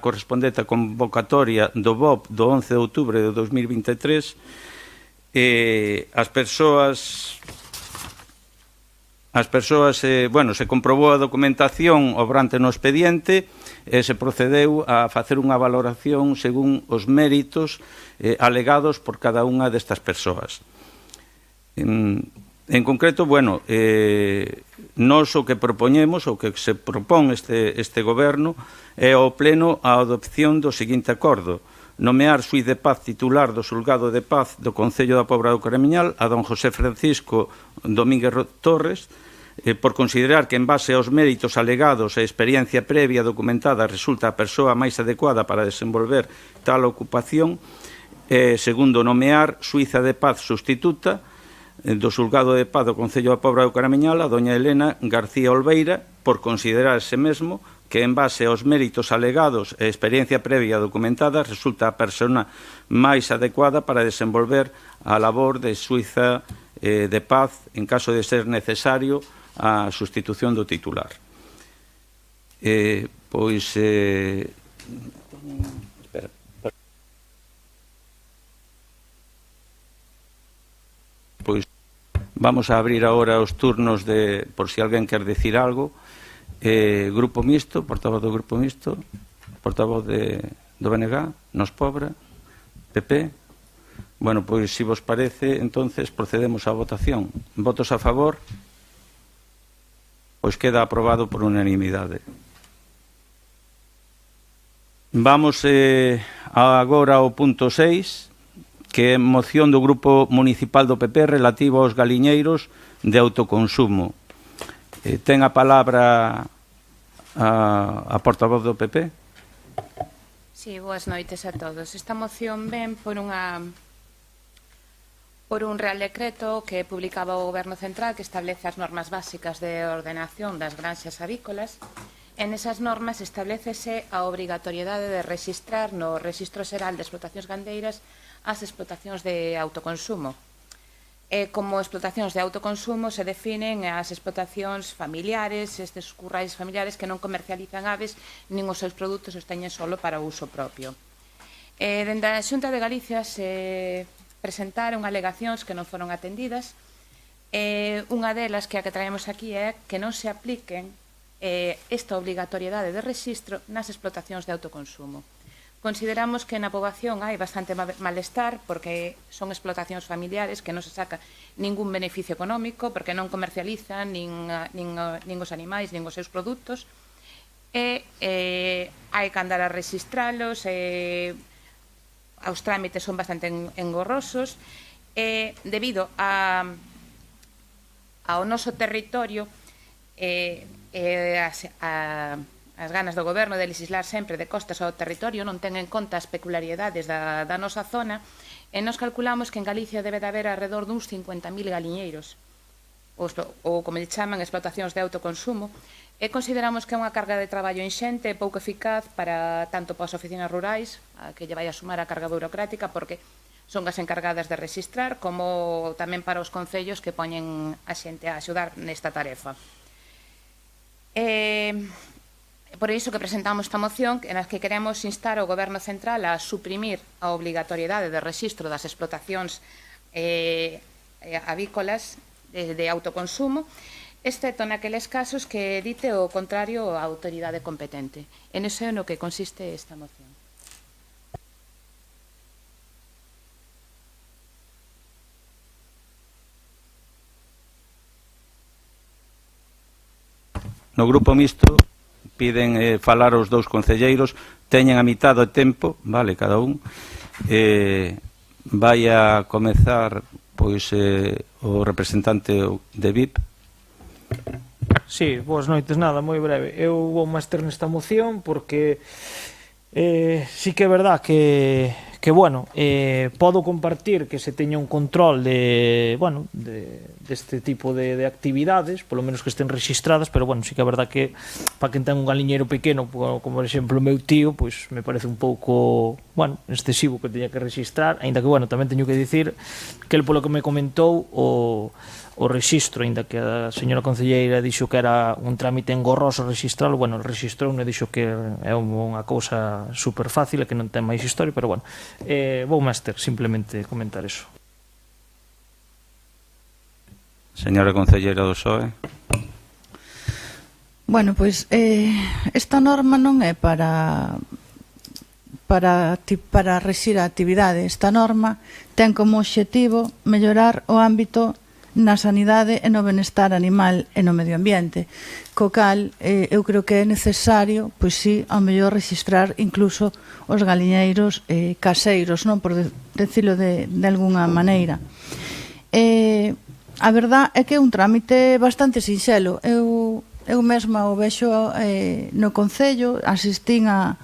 correspondente convocatoria do BOP do 11 de outubro de 2023. As persoas, bueno, se comprobou a documentación obrante no expediente e se procedeu a facer unha valoración según os méritos alegados por cada unha destas persoas. En concreto, bueno, nós o que propoñemos, o que se propón este goberno, é ao pleno a adopción do seguinte acordo: nomear xuíz de paz titular do Xulgado de Paz do Concello da Pobra do Caramiñal a don José Francisco Domínguez Torres, por considerar que en base aos méritos alegados e experiencia previa documentada resulta a persoa máis adecuada para desenvolver tal ocupación. Segundo, nomear xuíza de paz sustituta do Xulgado de Paz do Concello da Pobra do Caramiñal a doña Elena García Olveira, por considerar ese mesmo que en base aos méritos alegados e experiencia previa documentada resulta a persona máis adecuada para desenvolver a labor de xuíza de paz en caso de ser necesario a sustitución do titular. Pois... Pois vamos a abrir agora os turnos por si alguén quer decir algo. Grupo Mixto, portavoz do Grupo Mixto, portavoz do BNG, Nos Pobra, PP. Bueno, pois, se vos parece, entonces procedemos á votación. Votos a favor? Pois queda aprobado por unanimidade. Vamos agora ao punto 6, que é moción do Grupo Municipal do PP relativo aos galiñeiros de autoconsumo. Ten a palabra a portavoz do PP. Sí, boas noites a todos. Esta moción ven por un Real Decreto que publicaba o Goberno Central que establece as normas básicas de ordenación das granxas avícolas. En esas normas establecese a obrigatoriedade de registrar no Rexistro Xeral de Explotacións Gandeiras as explotacións de autoconsumo. Como explotacións de autoconsumo se definen as explotacións familiares, estes currais familiares que non comercializan aves nin os seus produtos os teñen solo para uso propio. Dende a Xunta de Galicia se presentaron alegacións que non foron atendidas. Unha delas, que a que traemos aquí, é que non se apliquen esta obrigatoriedade de rexistro nas explotacións de autoconsumo. Consideramos que na poboación hai bastante malestar porque son explotacións familiares que non se saca ningún beneficio económico porque non comercializan nin os animais nin os seus produtos e hai que andar a registralos, os trámites son bastante engorrosos e debido ao noso territorio as ganas do goberno de legislar sempre de costas ao territorio non ten en conta as peculiaridades da nosa zona e nos calculamos que en Galicia debe de haber alrededor duns 50.000 galiñeiros ou como lle chaman explotacións de autoconsumo e consideramos que é unha carga de traballo inxente e pouco eficaz tanto para as oficinas rurais que lle vai a sumar a carga burocrática porque son as encargadas de registrar como tamén para os concellos que poñen a xente a axudar nesta tarefa. por iso que presentamos esta moción en la que queremos instar ao Goberno Central a suprimir a obrigatoriedade de rexistro das explotacións avícolas de autoconsumo, excepto naqueles casos que dite o contrario á autoridade competente. En iso é no que consiste esta moción. No grupo mixto piden falar os dous concelleiros, teñen a mitad do tempo, vale, cada un. Vai a comezar pois o representante de VIP. Sí, boas noites, nada, moi breve. Eu vou máster nesta moción porque sí que é verdad que bueno, podo compartir que se teña un control deste tipo de actividades, polo menos que estén registradas, pero bueno, sí que é verdad que para quen ten un galiñeiro pequeno, como por exemplo o meu tío, pois me parece un pouco, bueno, excesivo que teña que registrar, aínda que bueno, tamén teño que dicir que el polo que me comentou o rexistro, aínda que a señora concelleira dixo que era un trámite engorroso registralo, bueno, el registrou e dixo que é unha cousa super fácil e que non ten máis historia, pero bueno, vou máster simplemente comentar eso. Señora concelleira do PSOE. Bueno, pois esta norma non é para rexir a actividade. Esta norma ten como obxectivo mellorar o ámbito na sanidade e no benestar animal e no medio ambiente, co cal eu creo que é necesario, pois sí, ao mellor registrar incluso os galiñeiros caseiros, non, por decirlo de algunha maneira. A verdad é que é un trámite bastante sinxelo. Eu mesma o vexo no Concello, asistín a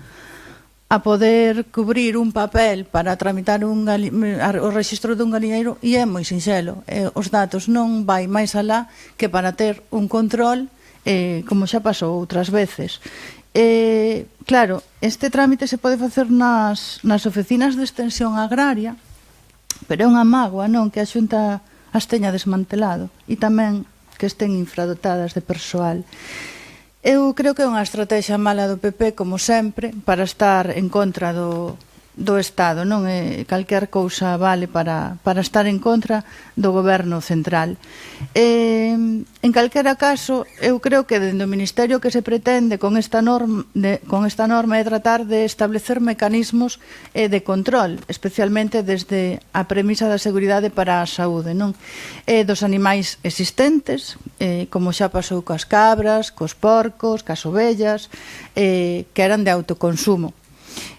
poder cubrir un papel para tramitar o rexistro dun galiñeiro e é moi sinxelo. Os datos non vai máis alá que para ter un control, como xa pasou outras veces. Claro, este trámite se pode facer nas oficinas de extensión agraria, pero é unha mágoa, non, que a Xunta as teña desmantelado e tamén que estén infradotadas de persoal. Eu creo que é unha estrategia mala do PP, como sempre, para estar en contra do Estado, non? Calquer cousa vale para estar en contra do Goberno Central. En calquera caso, eu creo que dende o Ministerio que se pretende con esta norma é tratar de establecer mecanismos de control, especialmente desde a premisa da seguridade para a saúde, non? Dos animais existentes, como xa pasou coas cabras, cos porcos, cas ovellas, que eran de autoconsumo.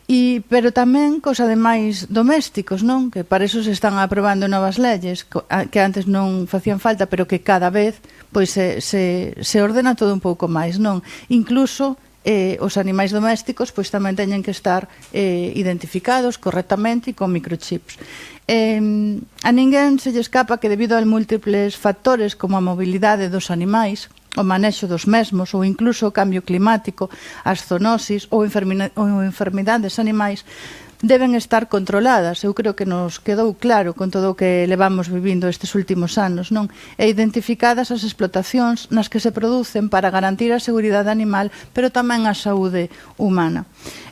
Pero tamén cos animais domésticos, non? Que para eso se están aprobando novas leyes que antes non facían falta, pero que cada vez pois se ordena todo un pouco máis, non? Incluso os animais domésticos pois tamén teñen que estar identificados correctamente e con microchips. A ninguén se lle escapa que debido a múltiples factores como a mobilidade dos animais, o manexo dos mesmos ou incluso o cambio climático, as zoonosis ou enfermidades animais deben estar controladas. Eu creo que nos quedou claro con todo o que levamos vivindo estes últimos anos, non? E identificadas as explotacións nas que se producen para garantir a seguridade animal, pero tamén a saúde humana.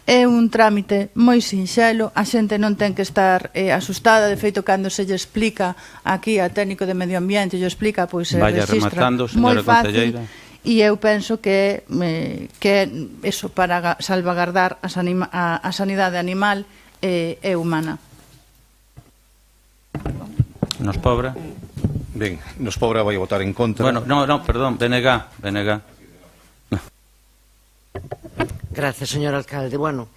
É un trámite moi sinxelo, a xente non ten que estar asustada, de feito, cando se lle explica aquí a técnico de medio ambiente, lle explica, pois se registra moi fácil, e eu penso que eso para salvagardar a sanidade animal é humana. Nos Pobra? Ben, Nos Pobra vai votar en contra. Bueno, no, perdón, BNG. Gracias, señor alcalde. Bueno,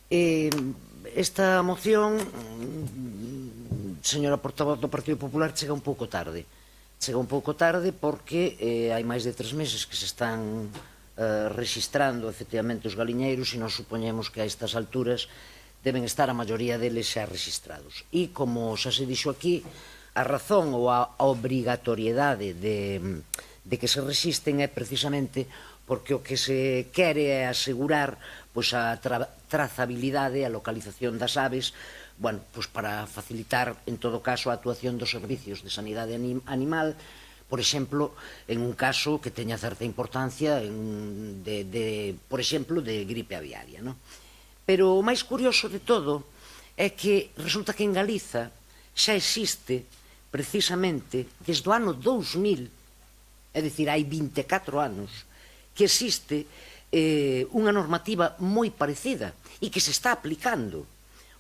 esta moción, señora portavoz do Partido Popular, chega un pouco tarde. Chega un pouco tarde porque hai máis de 3 meses que se están registrando efectivamente os galiñeiros e nós supoñemos que a estas alturas deben estar a maioría deles xa registrados. E, como xa se dixo aquí, a razón ou a obrigatoriedade de que se registren é precisamente porque o que se quere é asegurar pois, a trazabilidade e a localización das aves, bueno, pois para facilitar, en todo caso, a actuación dos servicios de sanidade animal, por exemplo, en un caso que teña certa importancia por exemplo, de gripe aviaria, non? Pero o máis curioso de todo é que resulta que en Galiza xa existe precisamente desde o ano 2000, é dicir, hai 24 anos, que existe unha normativa moi parecida e que se está aplicando.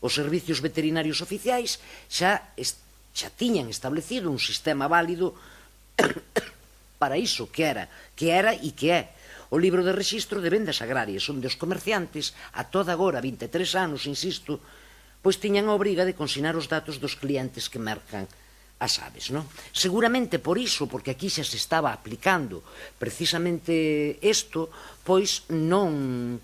Os servicios veterinarios oficiais xa tiñan establecido un sistema válido para iso, que era e que é o libro de rexistro de vendas agrarias, onde os comerciantes, a toda agora, 23 anos, insisto, pois tiñan a obriga de consignar os datos dos clientes que mercan as aves, non? Seguramente por iso, porque aquí xa se estaba aplicando precisamente isto, pois non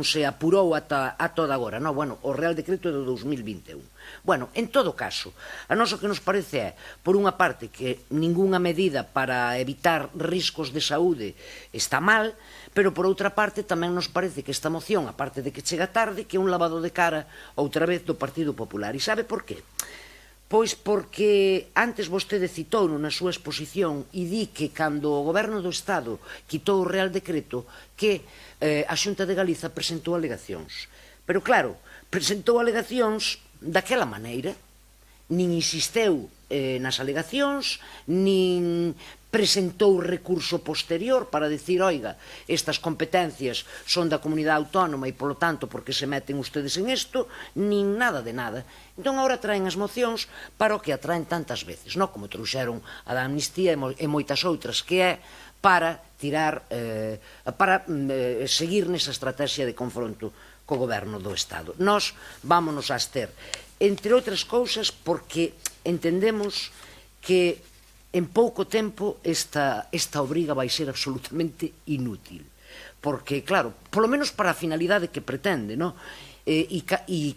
se apurou a toda agora, non? Bueno, o Real Decreto é do 2021. Bueno, en todo caso, a nós o que nos parece é, por unha parte, que ningunha medida para evitar riscos de saúde está mal, pero por outra parte tamén nos parece que esta moción, aparte de que chega tarde, que é un lavado de cara outra vez do Partido Popular. E sabe por qué? Pois porque antes vostede citou na súa exposición e di que cando o Goberno do Estado quitou o Real Decreto que a Xunta de Galiza presentou alegacións. Pero claro, presentou alegacións daquela maneira, nin insisteu nas alegacións, nin presentou recurso posterior para decir, oiga, estas competencias son da comunidade autónoma e, polo tanto, porque se meten ustedes en isto, nin nada de nada. Entón, agora traen as mocións para o que atraen tantas veces, non? Como trouxeron a da amnistía e moitas outras, que é para seguir nesa estrategia de confronto co goberno do Estado. Nós vámonos a abster, entre outras cousas, porque entendemos que en pouco tempo esta obriga vai ser absolutamente inútil. Porque, claro, polo menos para a finalidade que pretende, non? E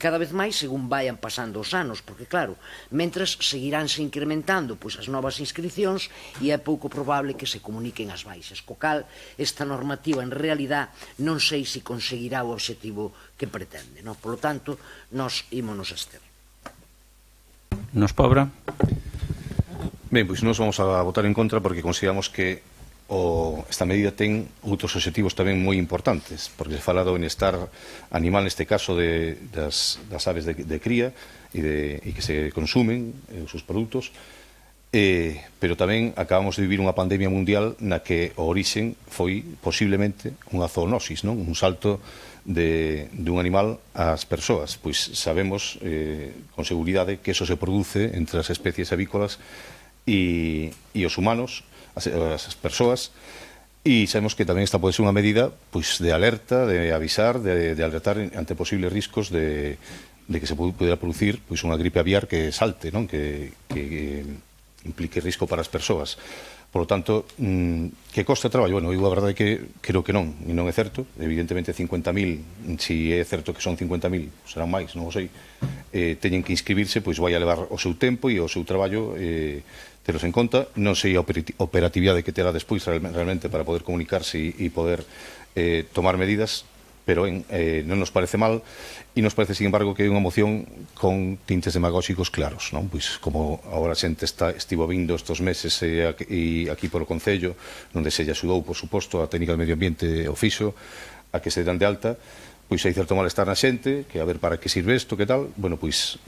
cada vez máis según vayan pasando os anos, porque, claro, mentras seguiránse incrementando as novas inscripcións e é pouco probable que se comuniquen as baixas. Co cal, esta normativa, en realidad, non sei se conseguirá o obxectivo que pretende, non? Polo tanto, nós ímonos a abster. Nos Pobra? Ben, pois nós vamos a votar en contra porque consideramos que esta medida ten outros obxectivos tamén moi importantes, porque se fala do benestar animal, neste caso das aves de cría e que se consumen os seus produtos, pero tamén acabamos de vivir unha pandemia mundial na que o orixen foi posiblemente unha zoonosis, non? Un salto dun animal ás persoas. Pois sabemos con seguridade que eso se produce entre as especies avícolas e os humanos, as persoas, e sabemos que tamén esta pode ser unha medida de alerta, de avisar, de alertar ante posibles riscos de que se pudera producir unha gripe aviar que salte, non? Que implique risco para as persoas. Por lo tanto, que costa traballo? Bueno, eu a verdade é que creo que non, e non é certo. Evidentemente 50.000, se é certo que son 50.000, serán máis, non o sei, teñen que inscribirse, pois vai a levar o seu tempo e o seu traballo telos en conta. Non sei a operatividade que terá despois realmente para poder comunicarse e poder tomar medidas, pero non nos parece mal, e nos parece, sin embargo, que é unha moción con tintes demagóxicos claros, non? Pois como agora a xente estivo vindo estes meses e aquí polo Concello, onde se lle axudou, por suposto, a técnica de medio ambiente o fixo, a que se dan de alta, pois hai certo malestar na xente, que a ver para que sirve isto, que tal, bueno, pois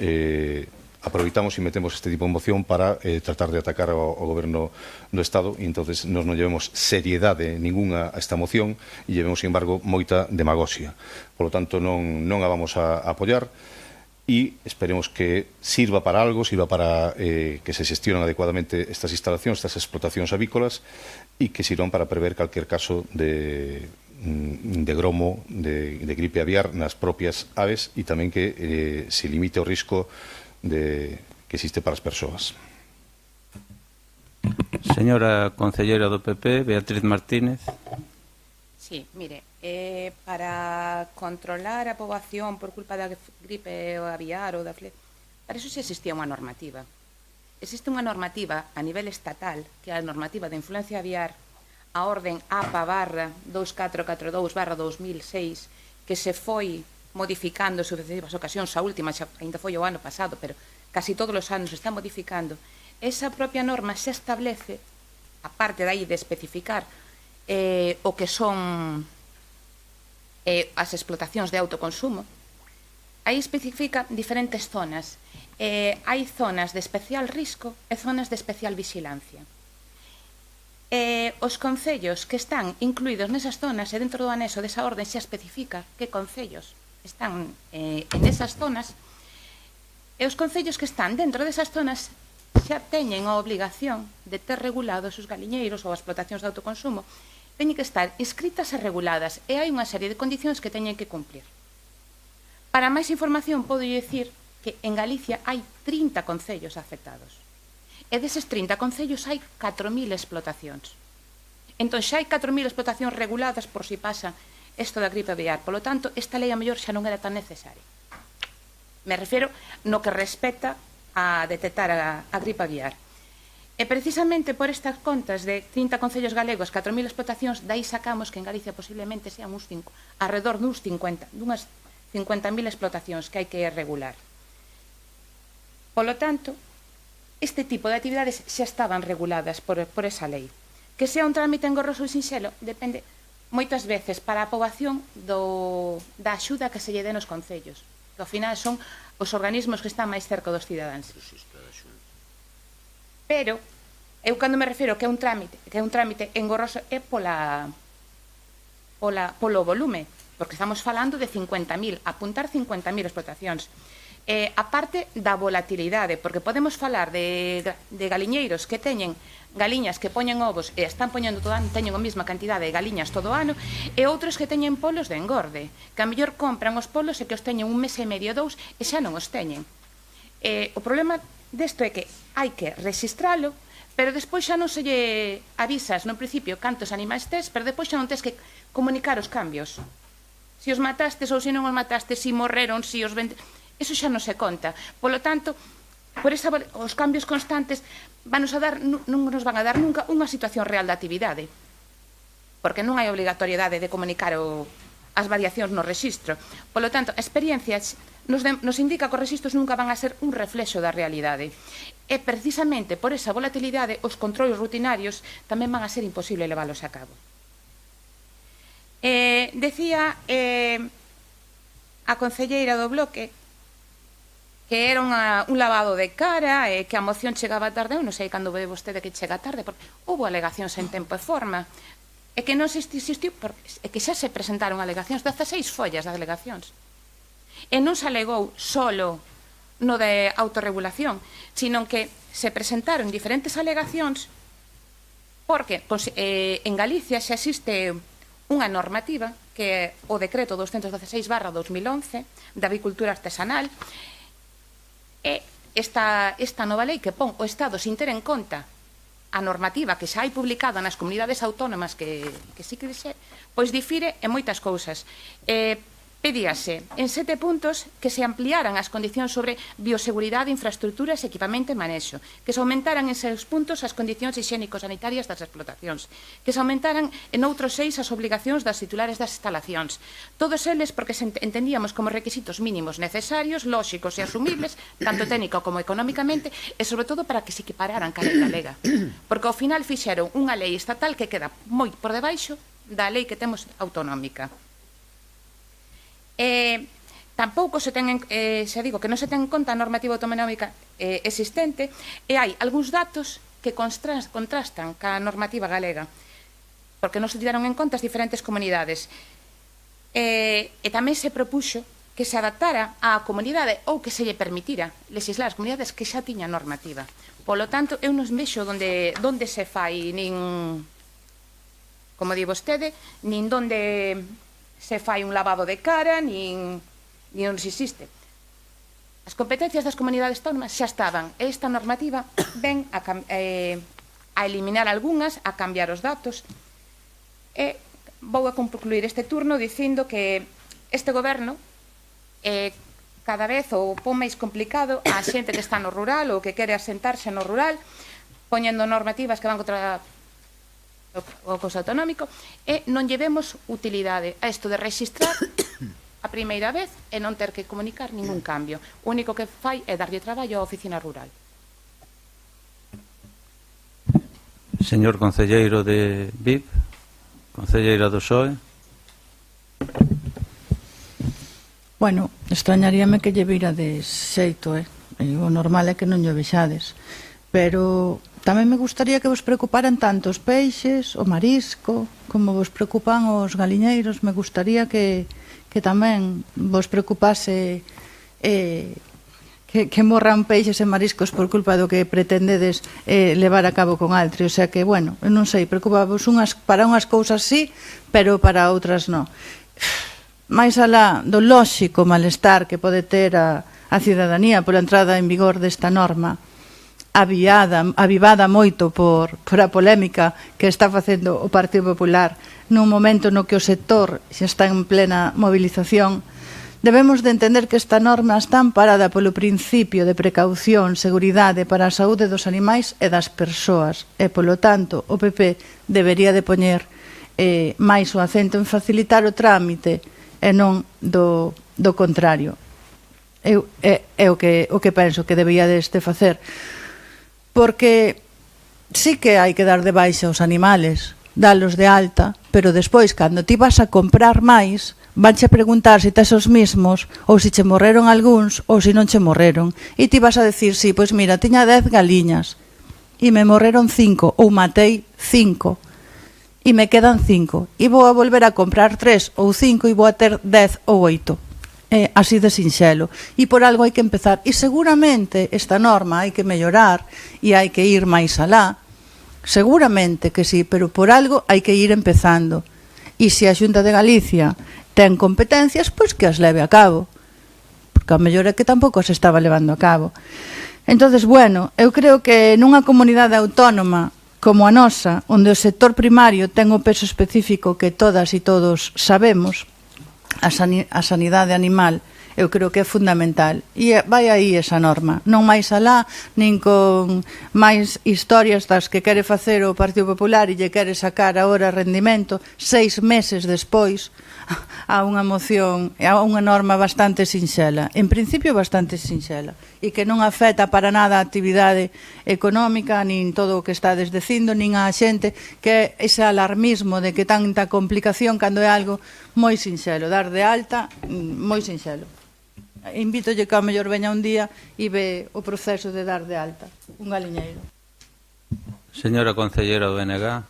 aproveitamos e metemos este tipo de moción para tratar de atacar ao goberno do Estado, e entonces nos non llevemos seriedade ninguna a esta moción e llevemos, sin embargo, moita demagoxia. Por lo tanto, non a vamos a apoiar e esperemos que sirva para algo, sirva para que se xestionen adecuadamente estas instalacións, estas explotacións avícolas, e que sirvan para prever calquer caso de gromo, de gripe aviar nas propias aves, e tamén que se limite o risco que existe para as persoas. Señora concellera do PP, Beatriz Martínez. Sí, mire, para controlar a poboación por culpa da gripe aviar ou da para eso xa existía unha normativa. Existe unha normativa a nivel estatal, que é a normativa de influencia aviar, a orden APA/2442/2006, que se foi modificando sucesivas ocasións, a última ainda foi o ano pasado, pero casi todos os anos se está modificando. Esa propia norma se establece aparte de aí de especificar o que son as explotacións de autoconsumo, aí especifica diferentes zonas. Hai zonas de especial risco e zonas de especial vigilancia. Os concellos que están incluídos nesas zonas e dentro do anexo desa orden xa especifica que concellos están en esas zonas, e os concellos que están dentro desas zonas xa teñen a obligación de ter regulados os galiñeiros ou as explotacións de autoconsumo, teñen que estar inscritas e reguladas, e hai unha serie de condicións que teñen que cumplir. Para máis información, podo dicir que en Galicia hai 30 concellos afectados. E deses 30 concellos hai 4.000 explotacións. Entón, xa hai 4.000 explotacións reguladas por si pasa isto da gripe aviar. Polo tanto, esta lei a mellor xa non era tan necesaria. Me refiero no que respecta a detectar a gripe aviar. E precisamente por estas contas de 30 concellos galegos, 4.000 explotacións, dai sacamos que en Galicia posiblemente sean alrededor dunas 50.000 explotacións que hai que regular. Polo tanto, este tipo de actividades xa estaban reguladas por esa lei. Que sea un trámite engorroso e sinxelo depende moitas veces para a aprobación da axuda que se lle den os concellos, que ao final son os organismos que están máis cerca dos cidadáns. Pero, eu cando me refiro que é un trámite engorroso é polo volume, porque estamos falando de 50.000, apuntar 50.000 explotacións. A parte da volatilidade, porque podemos falar de galiñeiros que teñen galiñas que poñen ovos e están poñendo todo ano, teñen a mesma cantidade de galiñas todo o ano, e outros que teñen polos de engorde, que a mellor compran os polos e que os teñen un mes e medio, 2, e xa non os teñen. O problema desto é que hai que registralo, pero despois xa non se lle avisas no principio cantos animais tes, pero despois xa non tes que comunicar os cambios. Si os matastes ou se non os matastes, si morreron, si os vendes... Eso xa non se conta. Polo tanto, os cambios constantes non nos van a dar nunca unha situación real de actividade, porque non hai obligatoriedade de comunicar as variacións no rexistro. Polo tanto, a experiencia nos indica que os rexistros nunca van a ser un reflexo da realidade. E precisamente por esa volatilidade, os controles rutinarios tamén van a ser imposible leválos a cabo. Decía a concelleira do Bloque que era un lavado de cara, que a moción chegaba tarde. Eu non sei cando ve vostede que chega tarde, porque houve alegacións en tempo e forma, e que non se existiu, e que xa se presentaron alegacións, 16 follas de alegacións. E non se alegou solo no de autorregulación, sino que se presentaron diferentes alegacións, porque en Galicia xa existe unha normativa, que é o decreto 216/2011 de agricultura artesanal, e esta nova lei que pon o Estado sin ter en conta a normativa que xa hai publicada nas comunidades autónomas que sí que dixe, pois difire en moitas cousas. Pedíase en 7 puntos que se ampliaran as condicións sobre bioseguridade, infraestructuras, equipamento e manexo, que se aumentaran en 6 puntos as condicións higiénico-sanitarias das explotacións, que se aumentaran en outros 6 as obligacións das titulares das instalacións. Todos eles porque entendíamos como requisitos mínimos necesarios, lóxicos e asumibles, tanto técnico como económicamente, e sobre todo para que se equipararan ca lei galega. Porque ao final fixeron unha lei estatal que queda moi por debaixo da lei que temos autonómica. Tampouco se ten, xa digo, que non se ten en conta a normativa autonómica existente, e hai algúns datos que contrastan ca normativa galega, porque non se tiveron en conta as diferentes comunidades. E tamén se propuxo que se adaptara á comunidade ou que se lle permitira legislar as comunidades que xa tiñan normativa. Polo tanto, eu non vexo onde se fai, nin, como di vostede, nin onde se fai un lavado de cara, nin non se existe. As competencias das comunidades autónomas xa estaban, e esta normativa ven a eliminar algunhas, a cambiar os datos, e vou a concluir este turno dicindo que este goberno cada vez o pon máis complicado a xente que está no rural ou que quere asentarse no rural, poñendo normativas que van contra o cousa autonómico, e non llevemos utilidade a isto de registrar a primeira vez e non ter que comunicar ningún cambio. O único que fai é darlle traballo á oficina rural. Señor concelleiro de VIP, concelleira do PSOE. Bueno, extrañaríame que lle vira de xeito, o normal é que non lle vexades, pero tamén me gustaría que vos preocuparan tanto os peixes, o marisco, como vos preocupan os galiñeiros. Me gustaría que tamén vos preocupase que morran peixes e mariscos por culpa do que pretendedes levar a cabo con Altri. O sea que, bueno, non sei, preocupavos para unhas cousas sí, pero para outras non. Mais alá do lóxico malestar que pode ter a cidadanía pola entrada en vigor desta norma, avivada moito por a polémica que está facendo o Partido Popular nun momento no que o sector xa está en plena movilización, debemos de entender que esta norma está amparada polo principio de precaución, seguridade para a saúde dos animais e das persoas, e, polo tanto, o PP debería de poñer máis o acento en facilitar o trámite e non do contrario. É o que penso que debíades de facer, porque sí que hai que dar de baixa os animales, dalos de alta, pero despois, cando ti vas a comprar máis, vanche preguntar se tes os mismos, ou se che morreron algúns, ou se non che morreron. E ti vas a decir, sí, pois mira, tiña 10 galiñas, e me morreron 5, ou matei 5, e me quedan 5, e vou a volver a comprar 3 ou 5 e vou a ter 10 ou 8. Así de sinxelo. E por algo hai que empezar. E seguramente esta norma hai que mellorar e hai que ir máis alá. Seguramente que sí, pero por algo hai que ir empezando. E se a Xunta de Galicia ten competencias, pois que as leve a cabo. Porque a mellor é que tampouco as estaba levando a cabo. Entonces, bueno, eu creo que nunha comunidade autónoma como a nosa, onde o sector primario ten o peso específico que todas e todos sabemos, a sanidade animal, eu creo que é fundamental. E vai aí esa norma, non máis alá, nin con máis historias das que quere facer o Partido Popular e lle quere sacar agora rendimento 6 meses despois a unha moción, a unha norma bastante sinxela, en principio bastante sinxela, e que non afecta para nada a actividade económica, nin todo o que estades dicindo, nin a xente, que é ese alarmismo de que tanta complicación cando é algo moi sinxelo, dar de alta, moi sinxelo. Invítolle que ao mellor veña un día e ve o proceso de dar de alta un galiñeiro. Señora concellera do BNG.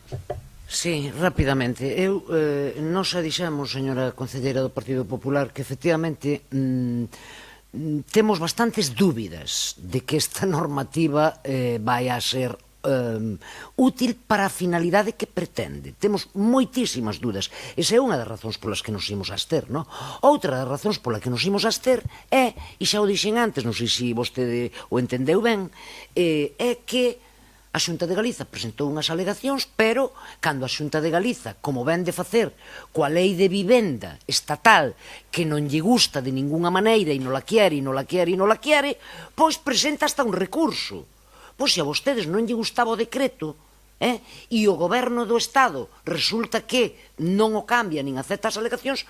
Sí, rapidamente. Nós xa dixemos, señora concelleira do Partido Popular, que efectivamente temos bastantes dúbidas de que esta normativa vai a ser útil para a finalidade que pretende. Temos moitísimas dúdas. Esa é unha das razóns polas que nos imos abster, non? Outra das razóns polas que nos imos abster é, e xa o dixen antes, non sei se vostede o entendeu ben, é que a Xunta de Galiza presentou unhas alegacións, pero cando a Xunta de Galiza, como ven de facer coa lei de vivenda estatal, que non lle gusta de ninguna maneira e non la quiere, pois presenta hasta un recurso. Pois se a vostedes non lle gustaba o decreto, e o goberno do Estado resulta que non o cambia nin acepta as alegacións,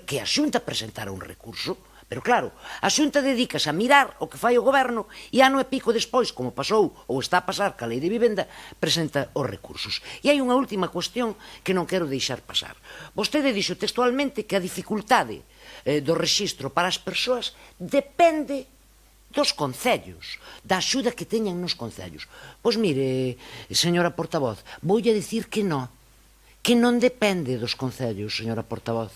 que a Xunta presentara un recurso. Pero claro, a Xunta dedícase a mirar o que fai o goberno e ano e pico despois, como pasou ou está a pasar ca lei de vivenda, presenta os recursos. E hai unha última cuestión que non quero deixar pasar. Vostede dixo textualmente que a dificultade do rexistro para as persoas depende dos concellos, da axuda que teñan nos concellos. Pois mire, señora portavoz, voulle dicir que non depende dos concellos, señora portavoz.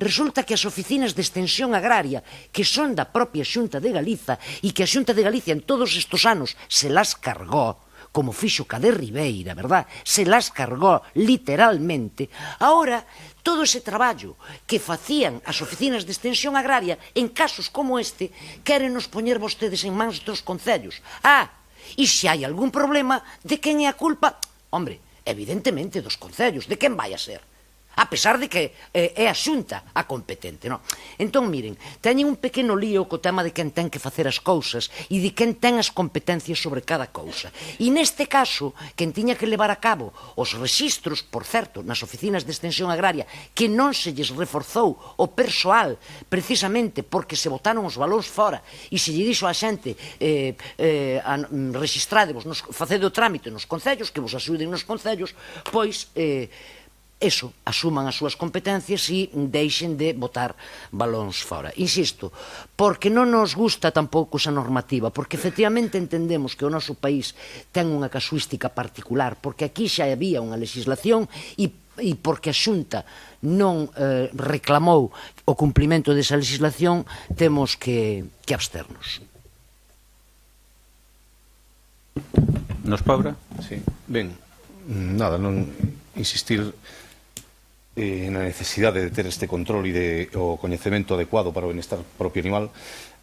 Resulta que as oficinas de extensión agraria, que son da propia Xunta de Galiza, e que a Xunta de Galicia en todos estos anos se las cargó, como fixo Cadé Ribeira, verdad? Se las cargó literalmente. Ahora, todo ese traballo que facían as oficinas de extensión agraria en casos como este, queren nos poñer vostedes en mans dos concellos. E se hai algún problema, de quen é a culpa? Hombre, evidentemente dos concellos, de quen vai a ser? a pesar de que é a Xunta a competente, non? Entón, miren, teñen un pequeno lío co tema de quen ten que facer as cousas e de quen ten as competencias sobre cada cousa. E neste caso, quen tiña que levar a cabo os rexistros, por certo, nas oficinas de extensión agraria, que non se lles reforzou o persoal precisamente porque se botaron os balóns fora e se lle dixo a xente registrádevos, facede o trámite nos concellos, que vos axuden nos concellos, pois eso, asuman as súas competencias e deixen de botar balóns fora. Insisto, porque non nos gusta tampouco esa normativa, porque efectivamente entendemos que o noso país ten unha casuística particular, porque aquí xa había unha legislación e porque a Xunta non reclamou o cumprimento desa legislación, temos que absternos. Nos Pobra? Sí. Ben, nada, non insistir na necesidade de ter este control e o coñecemento adecuado para o benestar propio animal,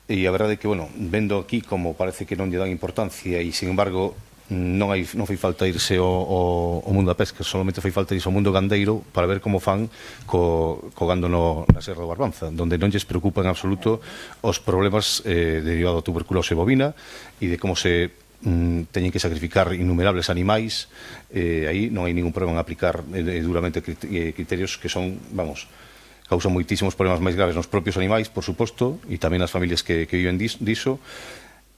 e a verdade é que, bueno, vendo aquí como parece que non lle dan importancia e, sin embargo, non foi falta irse ao mundo da pesca, solamente foi falta irse ao mundo gandeiro para ver como fan co gando na Serra do Barbanza, donde non lles preocupa en absoluto os problemas derivados da tuberculose bovina e de como se teñen que sacrificar innumerables animais. Aí non hai ningún problema en aplicar duramente criterios que son, vamos, causan moitísimos problemas máis graves nos propios animais, por suposto, e tamén nas familias que viven diso.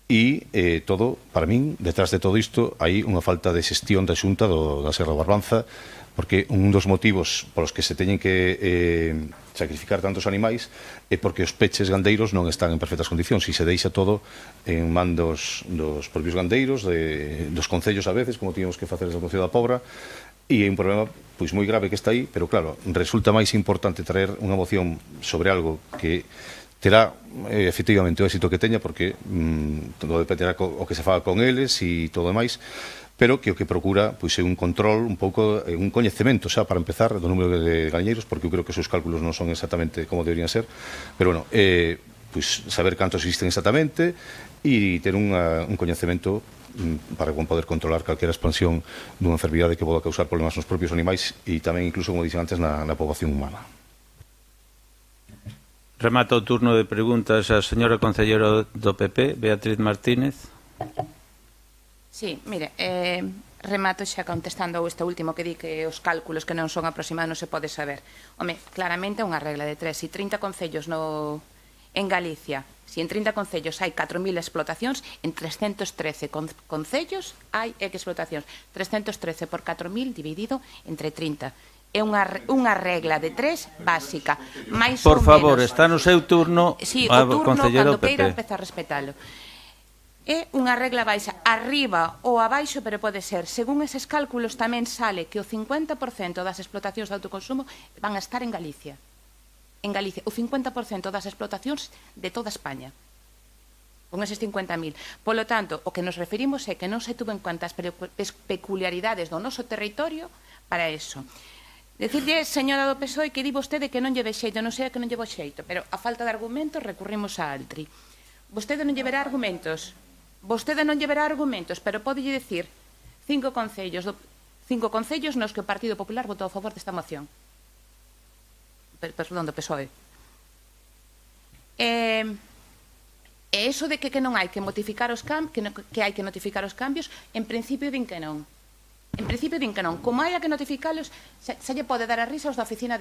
E todo, para min, detrás de todo isto, hai unha falta de xestión da Xunta da Serra do Barbanza, porque un dos motivos polos que se teñen que sacrificar tantos animais é porque os peches gandeiros non están en perfectas condicións e se deixa todo en man dos propios gandeiros, dos concellos a veces, como tínhamos que facer desde o Concello da Pobra, e é un problema pois moi grave que está aí, pero claro, resulta máis importante traer unha moción sobre algo que terá efectivamente o éxito que teña, porque todo dependerá o que se faga con eles e todo demais, pero que o que procura pois é un control, un pouco, un coñecemento xa para empezar do número de gañeiros, porque eu creo que os seus cálculos non son exactamente como deberían ser, pero bueno, pois saber cantos existen exactamente e ter un coñecemento para poder controlar calquera expansión dunha enfermidade que poda causar problemas nos propios animais e tamén incluso, como dixen antes, na poboación humana. Remata o turno de preguntas a señora concelleira do PP, Beatriz Martínez. Sí, mire, remato xa contestando este último que di que os cálculos que non son aproximados non se pode saber. Home, claramente unha regla de 3. Si 30 concellos en Galicia, si en 30 concellos hai 4.000 explotacións, en 313 concellos hai explotacións. 313 por 4.000 dividido entre 30. É unha regla de 3 básica. Por favor, está no seu turno. Sí, o turno, cando queira, empeza a respetalo. É unha regla baixa, arriba ou abaixo, pero pode ser. Según eses cálculos tamén sale que o 50% das explotacións de autoconsumo van a estar en Galicia. En Galicia, o 50% das explotacións de toda España. Con eses 50.000. Polo tanto, o que nos referimos é que non se tuvo en conta as peculiaridades do noso territorio para eso. Decirlle, señora do PSOE, que di vostede que non lleve xeito, non sei que non llevo xeito, pero a falta de argumentos recurrimos a Altri. Vostede non llevará argumentos, pero podelle decir 5 concellos nos que o Partido Popular votou a favor desta moción. Perdón, do PSOE. E eso de que non hai que notificar os cambios, en principio din que non. Como hai que notificalos, xa lle pode dar a risa os da oficina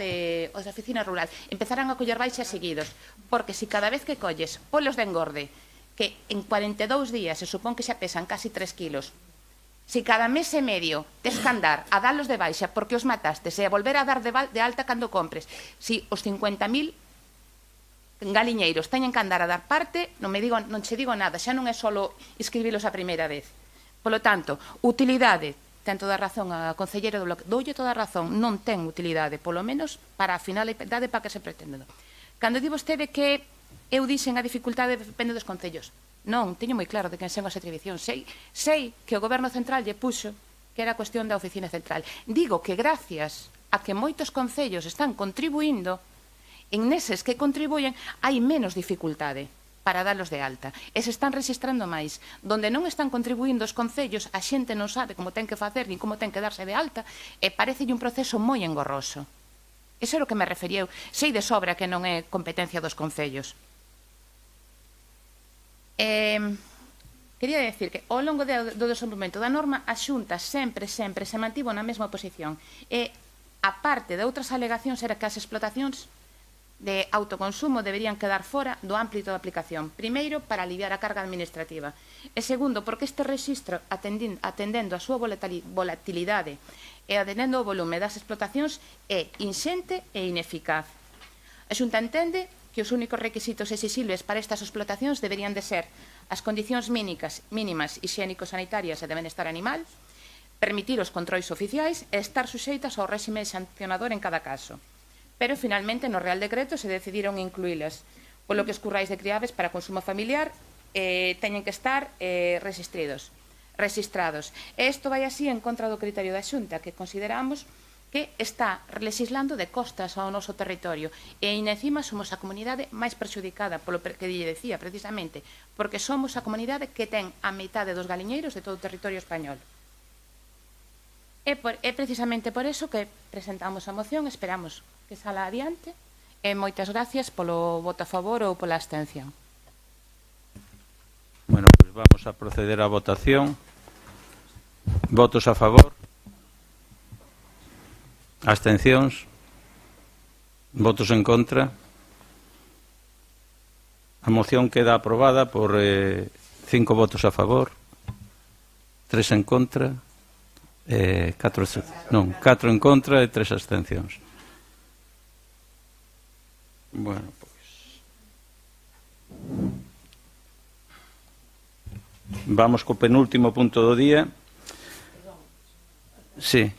rural. Empezarán a coller baixas seguidos, porque se cada vez que colles polos de engorde, que en 42 días se supón que xa pesan casi 3 kilos, se cada mes e medio tes que andar a dalos de baixa porque os mataste, e a volver a dar de alta cando compres, se os 50.000 galiñeiros teñen que andar a dar parte, non che digo nada, xa non é só inscribilos a primeira vez. Polo tanto, utilidade, ten toda a razón a concelleira do Bloque, doulle toda a razón, non ten utilidade, polo menos para a finalidade para que se pretende. Cando di vostede que eu dixen a dificultade depende dos concellos, non, teño moi claro de quen son as atribucións, sei que o Goberno Central lle puxo que era cuestión da oficina central. Digo que gracias a que moitos concellos están contribuindo, en neses que contribuyen hai menos dificultade para darlos de alta. E se están registrando máis. Donde non están contribuindo os concellos, a xente non sabe como ten que facer, nin como ten que darse de alta, e parecelle un proceso moi engorroso. Iso é o que me refería eu. Sei de sobra que non é competencia dos concellos. Quería decir que ao longo do desenvolvemento da norma a Xunta sempre se mantivo na mesma posición e a parte de outras alegacións era que as explotacións de autoconsumo deberían quedar fora do ámbito de aplicación. Primeiro, para aliviar a carga administrativa. E segundo, porque este rexistro, atendendo a súa volatilidade e atendendo ao volume das explotacións, é inxente e ineficaz. A Xunta entende que os únicos requisitos exixibles para estas explotacións deberían de ser as condicións mínimas hixiénico-sanitarias e de benestar animal, permitir os controis oficiais e estar suxeitas ao réxime sancionador en cada caso. Pero, finalmente, no Real Decreto se decidiron incluílas, polo que os currais de criaves para consumo familiar teñen que estar registrados. E isto vai así en contra do criterio da Xunta, que consideramos que está legislando de costas ao noso territorio e, encima, somos a comunidade máis perxudicada, polo que lle decía, precisamente, porque somos a comunidade que ten a metade dos galiñeiros de todo o territorio español. É precisamente por eso que presentamos a moción, esperamos que sala adiante, e moitas gracias polo voto a favor ou pola abstención. Bueno, pues vamos a proceder á votación. Votos a favor? Abstencións? Votos en contra? A moción queda aprobada por 5 votos a favor, 3 en contra, 4 en contra e 3 abstencións. Bueno, pois vamos co penúltimo punto do día. Sí.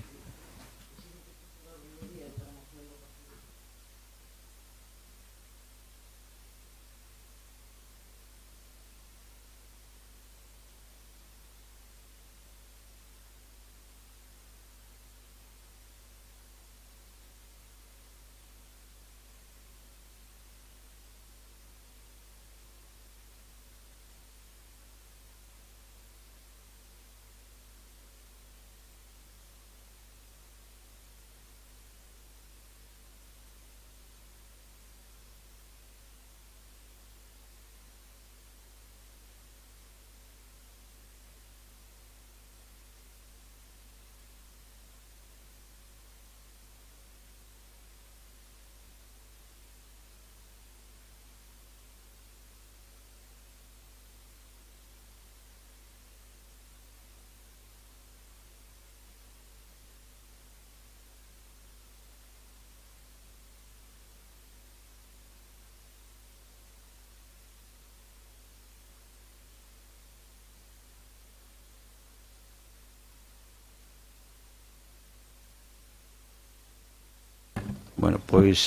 Bueno, pois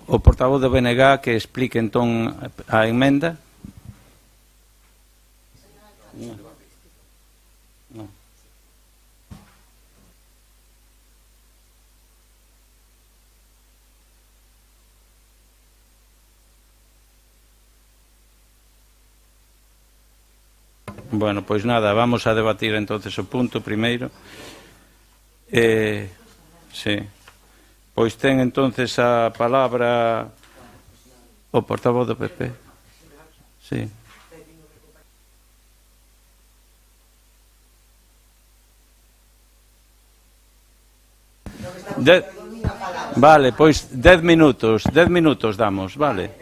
o portavoz do BNG que explique entón a emenda. Non. Bueno, pois nada, vamos a debatir entonces o punto primeiro. Sí. Pois ten entonces a palabra o portavoz do PP. Sí. Vale, pois 10 minutos damos, vale.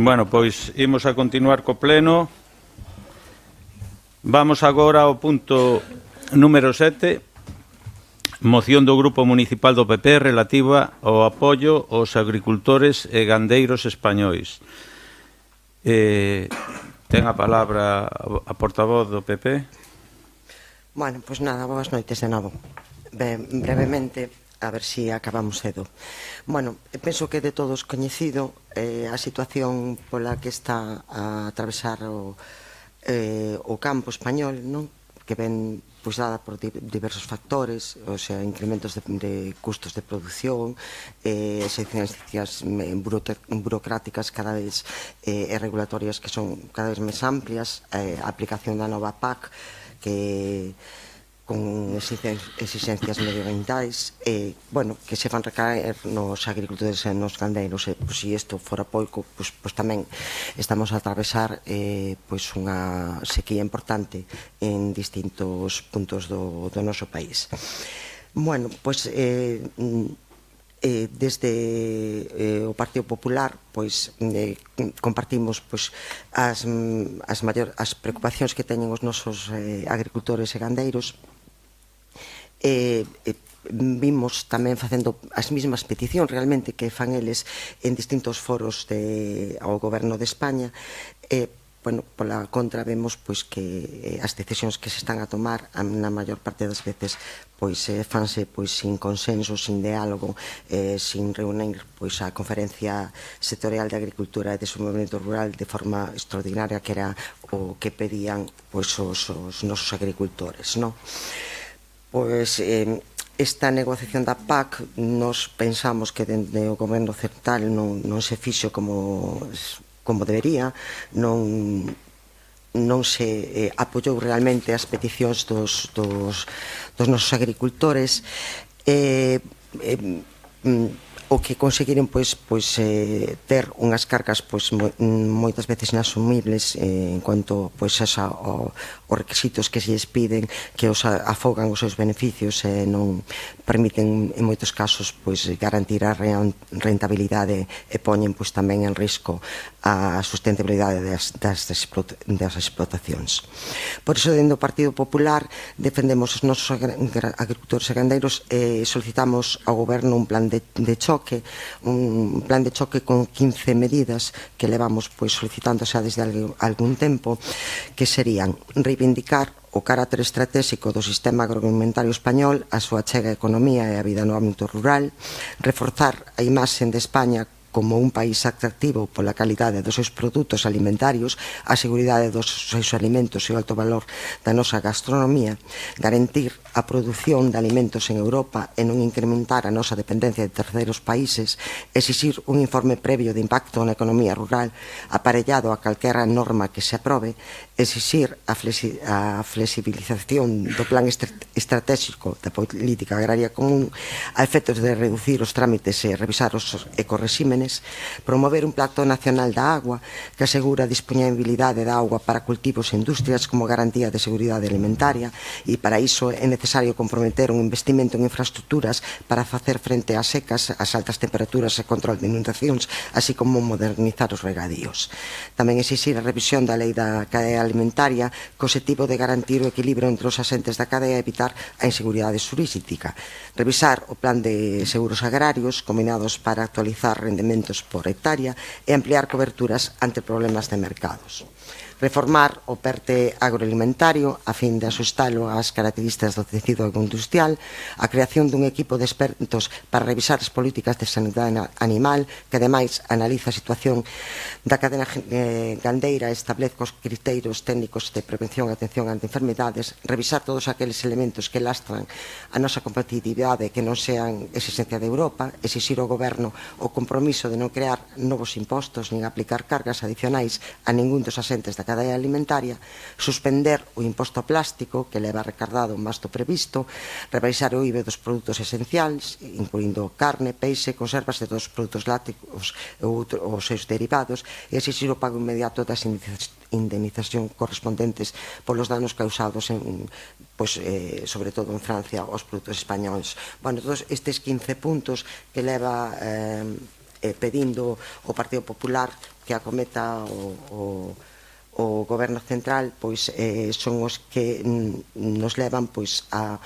Bueno, pois imos a continuar co pleno. Vamos agora ao punto número 7, moción do Grupo Municipal do PP relativa ao apoio aos agricultores e gandeiros españois. Ten a palabra a portavoz do PP. Bueno, pois nada, boas noites de novo. Brevemente, a ver si acabamos cedo. Bueno, penso que de todos coñecido a situación pola que está a atravesar o campo español, non? Que ven pois dada por diversos factores, o sea, incrementos de custos de produción, exigencias burocráticas cada vez e regulatorias que son cada vez máis amplias, a aplicación da nova PAC que con exigencias medioambientais bueno, que se van recaer nos agricultores e nos gandeiros pois, se isto fora pouco pois tamén estamos a atravesar pois unha sequía importante en distintos puntos do noso país. Bueno, pois desde o Partido Popular pois compartimos pois as preocupacións que teñen os nosos agricultores e gandeiros. Vimos tamén facendo as mesmas peticións realmente que fan eles en distintos foros ao goberno de España. Bueno, pola contra vemos pois que as decisións que se están a tomar na maior parte das veces pois fanse pois sin consenso, sin diálogo, sin reunir pois a Conferencia Sectorial de Agricultura e Desenvolvemento Rural de forma extraordinaria, que era o que pedían pois os nosos agricultores, non? Pois esta negociación da PAC nos pensamos que dende o goberno central non se fixo como debería, non se apoiou realmente as peticións dos nosos agricultores. O que conseguiron pois ter unhas cargas pois moitas veces inasumibles en cuanto pois os requisitos que se lles piden, que os afogan os seus beneficios e non permiten en moitos casos pois garantir a rentabilidade e poñen pois tamén en risco a sustentabilidade das explotacións. Por iso, dentro do Partido Popular defendemos os nosos agricultores e gandeiros e solicitamos ao goberno un plan de choque con 15 medidas que levamos pois solicitando xa desde algún tempo, que serían reivindicar o carácter estratégico do sistema agroalimentario español, a súa chega á economía e a vida no ámbito rural, reforzar a imaxe de España como un país atractivo pola calidade dos seus produtos alimentarios, a seguridade dos seus alimentos e o alto valor da nosa gastronomía, garantir a produción de alimentos en Europa e non incrementar a nosa dependencia de terceiros países, exixir un informe previo de impacto na economía rural aparellado a calquera norma que se aprobe, exixir a flexibilización do plan estratégico da política agraria común a efectos de reducir os trámites e revisar os ecorregímenes, promover un pacto nacional da agua que asegura a disponibilidade da agua para cultivos e industrias como garantía de seguridade alimentaria, e para iso é necesario comprometer un investimento en infraestructuras para facer frente ás secas, ás altas temperaturas e control de inundacións, así como modernizar os regadíos. Tamén exixir a revisión da lei da cadea alimentaria co objetivo de garantir o equilibrio entre os asentes da cadea e evitar a inseguridade xurídica. Revisar o plan de seguros agrarios combinados para actualizar rendementos por hectárea e ampliar coberturas ante problemas de mercados. Reformar o PERTE agroalimentario a fin de axustalo ás características do tecido agroindustrial, a creación dun equipo de expertos para revisar as políticas de sanidade animal, que ademais analiza a situación da cadena gandeira e establezca os critérios técnicos de prevención e atención ante enfermedades, revisar todos aqueles elementos que lastran a nosa competitividade que non sean exigencia de Europa, exixir ao goberno o compromiso de non crear novos impostos nin aplicar cargas adicionais a ningún dos asentes da cadea alimentaria, suspender o imposto plástico que leva recardado máis do previsto, rebaixar o IVA dos produtos esenciais, incluindo carne, peixe, conservas e dos produtos lácticos ou os seus derivados, e exixir o pago inmediato das indemnizacións correspondentes polos danos causados sobre todo en Francia aos produtos españoles. Bueno, todos estes 15 puntos que leva pedindo o Partido Popular que acometa o Goberno Central, pois son os que nos levan pois a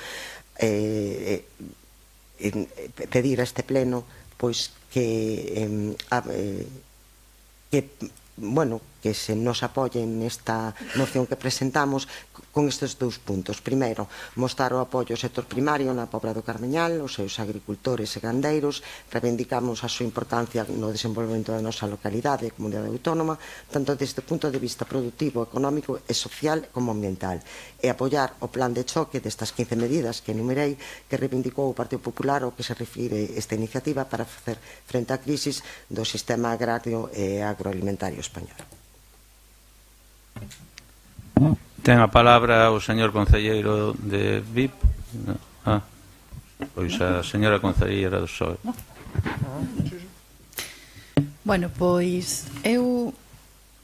pedir a este pleno pois que se nos apoyen nesta moción que presentamos con estes dous puntos. Primeiro, mostrar o apoio ao sector primario na Pobra do Carmeñal, os seus agricultores e gandeiros. Reivindicamos a súa importancia no desenvolvemento da nosa localidade e comunidade autónoma, tanto desde o punto de vista productivo, económico e social como ambiental. E apoiar o plan de choque destas 15 medidas que enumerei que reivindicou o Partido Popular ao que se refire esta iniciativa para facer frente á crisis do sistema agrario e agroalimentario español. Ten a palabra o señor concelleiro de VIP. Pois a señora concelleira do PSOE. Bueno, pois eu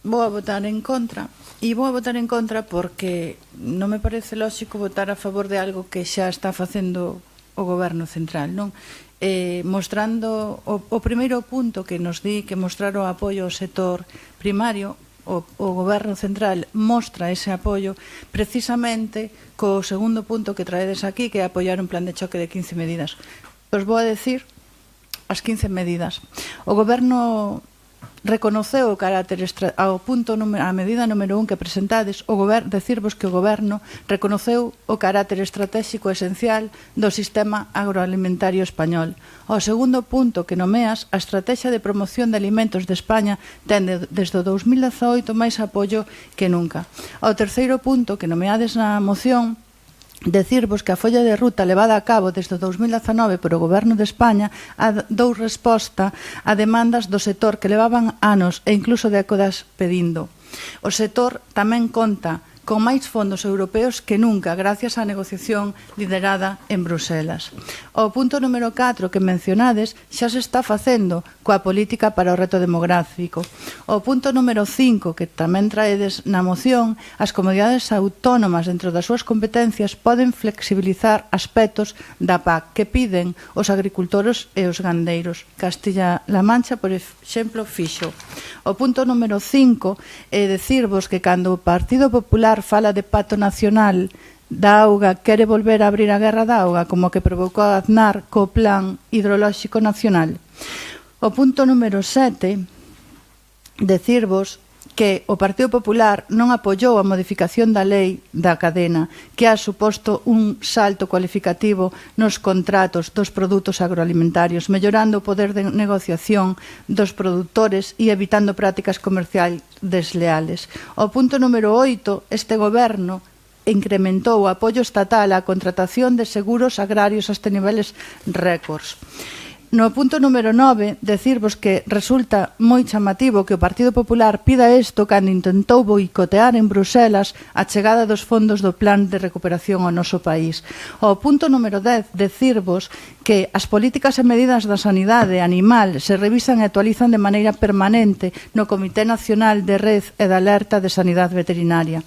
vou a votar en contra. E vou a votar en contra porque non me parece lóxico votar a favor de algo que xa está facendo o Goberno Central, non? Mostrando o primeiro punto que nos di que mostrar o apoio ao sector primario, o Goberno Central mostra ese apoio precisamente co segundo punto que traedes aquí, que é apoiar un plan de choque de 15 medidas. Os vou a decir as 15 medidas. O Goberno reconoceu o carácter a medida número 1 que presentades, decirvos que o Goberno reconoceu o carácter estratégico esencial do sistema agroalimentario español. O segundo punto que nomeas, a Estrategia de Promoción de Alimentos de España ten desde o 2018 máis apoio que nunca. O terceiro punto que nomeades na moción, decirvos que a folla de ruta levada a cabo desde o 2019 por o Goberno de España dou resposta a demandas do sector que levaban anos e incluso décadas pedindo. O sector tamén conta con máis fondos europeos que nunca, gracias á negociación liderada en Bruselas. O punto número 4 que mencionades xa se está facendo coa política para o reto demográfico. O punto número 5 que tamén traedes na moción, as comunidades autónomas dentro das súas competencias poden flexibilizar aspectos da PAC que piden os agricultores e os gandeiros. Castilla-La Mancha, por exemplo, fixo. O punto número 5 é decirvos que cando o Partido Popular fala de pacto nacional da auga, quere volver a abrir a guerra da auga, como que provocou a Aznar co plan hidrolóxico nacional. O punto número 7, decirvos que o Partido Popular non apoiou a modificación da lei da cadena, que ha suposto un salto cualificativo nos contratos dos produtos agroalimentarios, mellorando o poder de negociación dos produtores e evitando prácticas comerciais desleales. O punto número 8, este goberno incrementou o apoio estatal á contratación de seguros agrarios hasta niveles récords. No punto número 9, decirvos que resulta moi chamativo que o Partido Popular pida isto cando intentou boicotear en Bruselas a chegada dos fondos do Plan de Recuperación ao noso país. O punto número 10, decirvos que as políticas e medidas da sanidade animal se revisan e actualizan de maneira permanente no Comité Nacional de Red e de Alerta de Sanidade Veterinaria.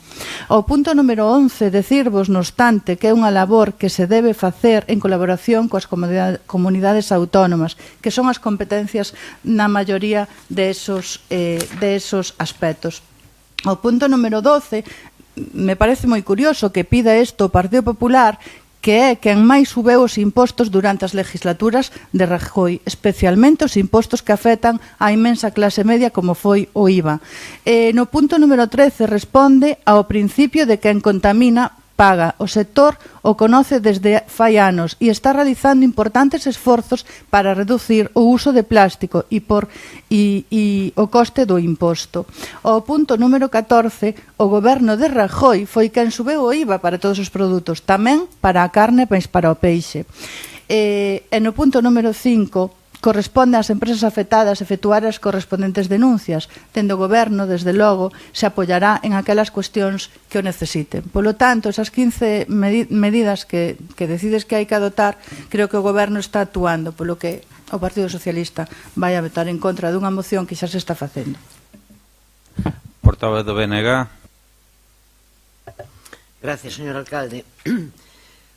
O punto número 11, decirvos, no obstante, que é unha labor que se debe facer en colaboración coas comunidades autónomas, que son as competencias na maioría de esos aspectos. O punto número 12, me parece moi curioso que pida isto o Partido Popular, que é quen máis subeu os impostos durante as legislaturas de Rajoy, especialmente os impostos que afectan á inmensa clase media como foi o IVA. No punto número 13 responde ao principio de quen contamina paga. O sector o conoce desde fai anos e está realizando importantes esforzos para reducir o uso de plástico e o coste do imposto. O punto número 14, o goberno de Rajoy foi quen subeu o IVA para todos os produtos, tamén para a carne e para o peixe. E no punto número 5, corresponde ás empresas afectadas efectuar as correspondentes denuncias, tendo o goberno, desde logo, se apoiará en aquelas cuestións que o necesiten. Polo tanto, esas 15 medidas que decides que hai que adoptar, creo que o goberno está actuando, polo que o Partido Socialista vai a votar en contra dunha moción que xa se está facendo. Portavoz do BNG. Gracias, señor alcalde.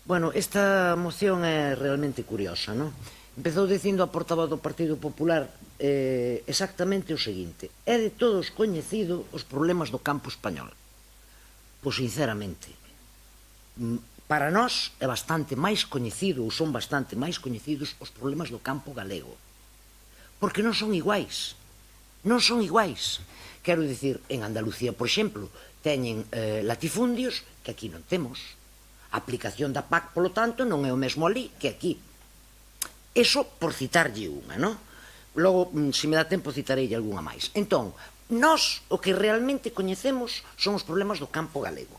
Bueno, esta moción é realmente curiosa, non? Empezou dicindo a portavoz do Partido Popular exactamente o seguinte: é de todos coñecido os problemas do campo español. Pois, sinceramente, para nós é bastante máis coñecido, ou son bastante máis coñecidos, os problemas do campo galego. Porque non son iguais. Non son iguais. Quero dicir, en Andalucía, por exemplo, teñen latifundios que aquí non temos. A aplicación da PAC, polo tanto, non é o mesmo ali que aquí. Eso por citarlle unha, non? Logo, se me dá tempo, citarei algunha máis. Entón, nós o que realmente coñecemos son os problemas do campo galego,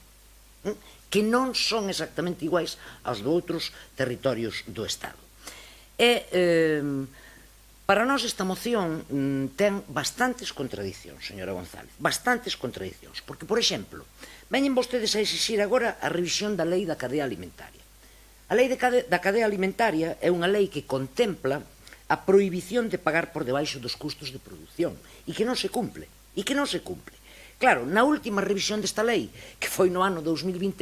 que non son exactamente iguais aos de outros territorios do Estado. E, para nós, esta moción ten bastantes contradicións, señora González, bastantes contradicións, porque, por exemplo, veñen vostedes a exixir agora a revisión da lei da cadea alimentaria. A lei da cadea alimentaria é unha lei que contempla a prohibición de pagar por debaixo dos custos de produción e que non se cumple, Claro, na última revisión desta lei, que foi no ano 2021,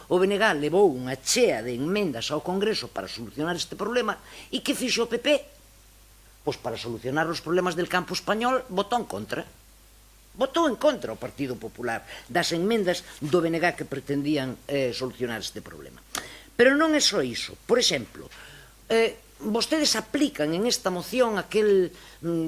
o BNG levou unha chea de enmendas ao Congreso para solucionar este problema e que fixo o PP? Pois para solucionar os problemas del campo español votou en contra. Votou en contra o Partido Popular das enmendas do BNG que pretendían solucionar este problema. Pero non é só iso. Por exemplo, vostedes aplican en esta moción aquel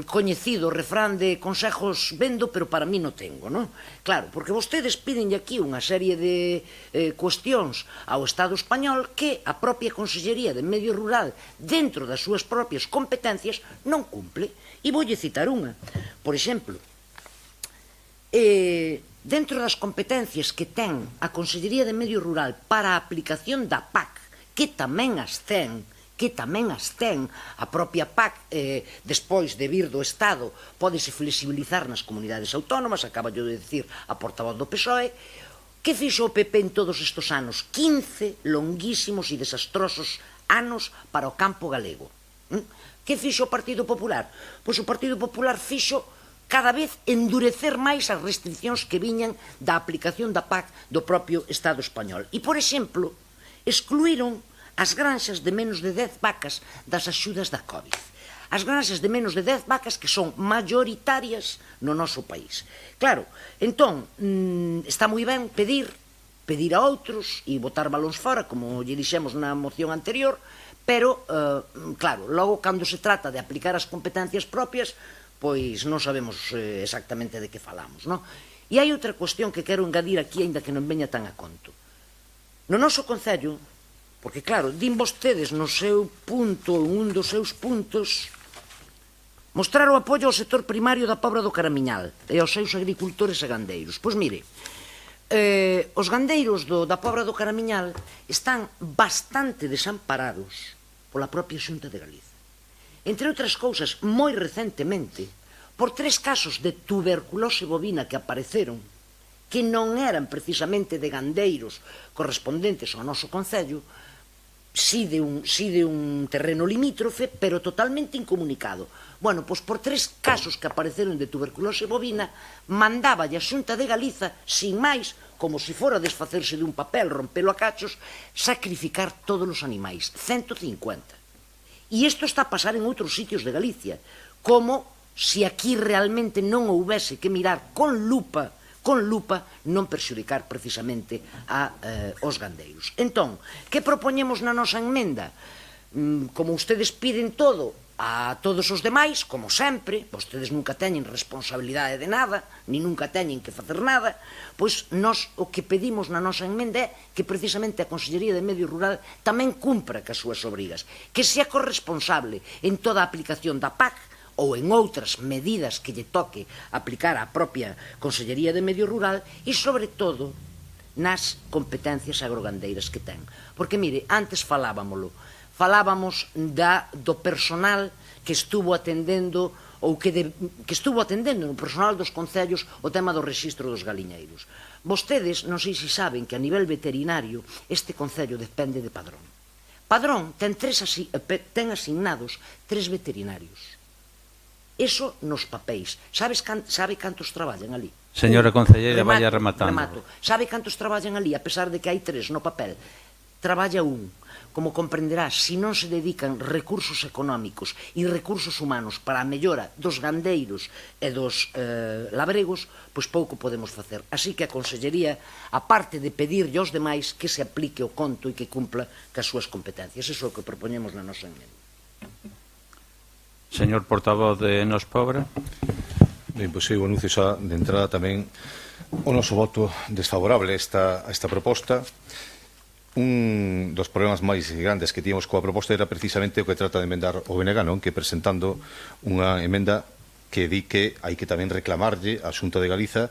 coñecido refrán de consejos vendo, pero para mí non tengo, non? Claro, porque vostedes piden aquí unha serie de cuestións ao Estado español que a propia Consellería de Medio Rural, dentro das súas propias competencias, non cumple. E voulle citar unha. Por exemplo, dentro das competencias que ten a Consellería de Medio Rural para a aplicación da PAC, que tamén as ten, a propia PAC, despois de vir do Estado, pódese flexibilizar nas comunidades autónomas, acaba de dicir a portavoz do PSOE. Que fixo o PP en todos estes anos? 15 longuísimos e desastrosos anos para o campo galego. Que fixo o Partido Popular? Pois o Partido Popular fixo cada vez endurecer máis as restriccións que viñan da aplicación da PAC do propio Estado español. E, por exemplo, excluíron as granxas de menos de 10 vacas das axudas da COVID. As granxas de menos de 10 vacas que son maioritarias no noso país. Claro, entón, está moi ben pedir a outros e botar balóns fora, como lle dixemos na moción anterior, pero, claro, logo, cando se trata de aplicar as competencias propias, pois non sabemos exactamente de que falamos, non? E hai outra cuestión que quero engadir aquí, aínda que non veña tan a conto. No noso concello, porque claro, din vostedes no seu punto, un dos seus puntos, mostrar o apoio ao sector primario da Pobra do Caramiñal e aos seus agricultores e gandeiros. Pois mire, os gandeiros da Pobra do Caramiñal están bastante desamparados pola propia Xunta de Galicia. Entre outras cousas, moi recentemente, por 3 casos de tuberculose bovina que apareceron, que non eran precisamente de gandeiros correspondentes ao noso concello, sí de un terreno limítrofe, pero totalmente incomunicado. Bueno, pois por 3 casos que apareceron de tuberculose bovina, mandaba a Xunta de Galiza, sin máis, como se fora desfacerse dun papel, rompelo a cachos, sacrificar todos os animais, 150. E isto está a pasar en outros sitios de Galicia, como se aquí realmente non houbese que mirar con lupa non perxudicar precisamente aos gandeiros. Entón, que propoñemos na nosa enmenda? Como ustedes piden todo a todos os demais, como sempre, vostedes nunca teñen responsabilidade de nada, ni nunca teñen que facer nada, pois nós o que pedimos na nosa enmenda é que precisamente a Consellería de Medio Rural tamén cumpra cas súas obrigas, que sea corresponsable en toda a aplicación da PAC ou en outras medidas que lle toque aplicar á propia Consellería de Medio Rural e, sobre todo, nas competencias agrogandeiras que ten. Porque, mire, antes falábamos do personal que estuvo atendendo ou que estuvo atendendo no personal dos concellos o tema do rexistro dos galiñeiros. Vostedes, non sei se saben que a nivel veterinario este concello depende de Padrón. Padrón ten asignados 3 veterinarios. Eso nos papéis. Sabe cantos traballan ali? Señora concelleira, vaya rematando. Sabe cantos traballan ali, a pesar de que hai 3 no papel? traballa un. Como comprenderás, se non se dedican recursos económicos e recursos humanos para a mellora dos gandeiros e dos labregos, pois pouco podemos facer. Así que a Consellería, aparte de pedirlle aos demais que se aplique o conto e que cumpla cas súas competencias. Iso é o que propoñemos na nosa emenda. Señor portavoz de Nos Pobra. Ben, pois eu anuncio xa de entrada tamén o noso voto desfavorable a esta proposta. Un dos problemas máis grandes que tíamos coa proposta era precisamente o que trata de emendar o BNG, non? Que presentando unha emenda que di que hai que tamén reclamarlle a Xunta de Galiza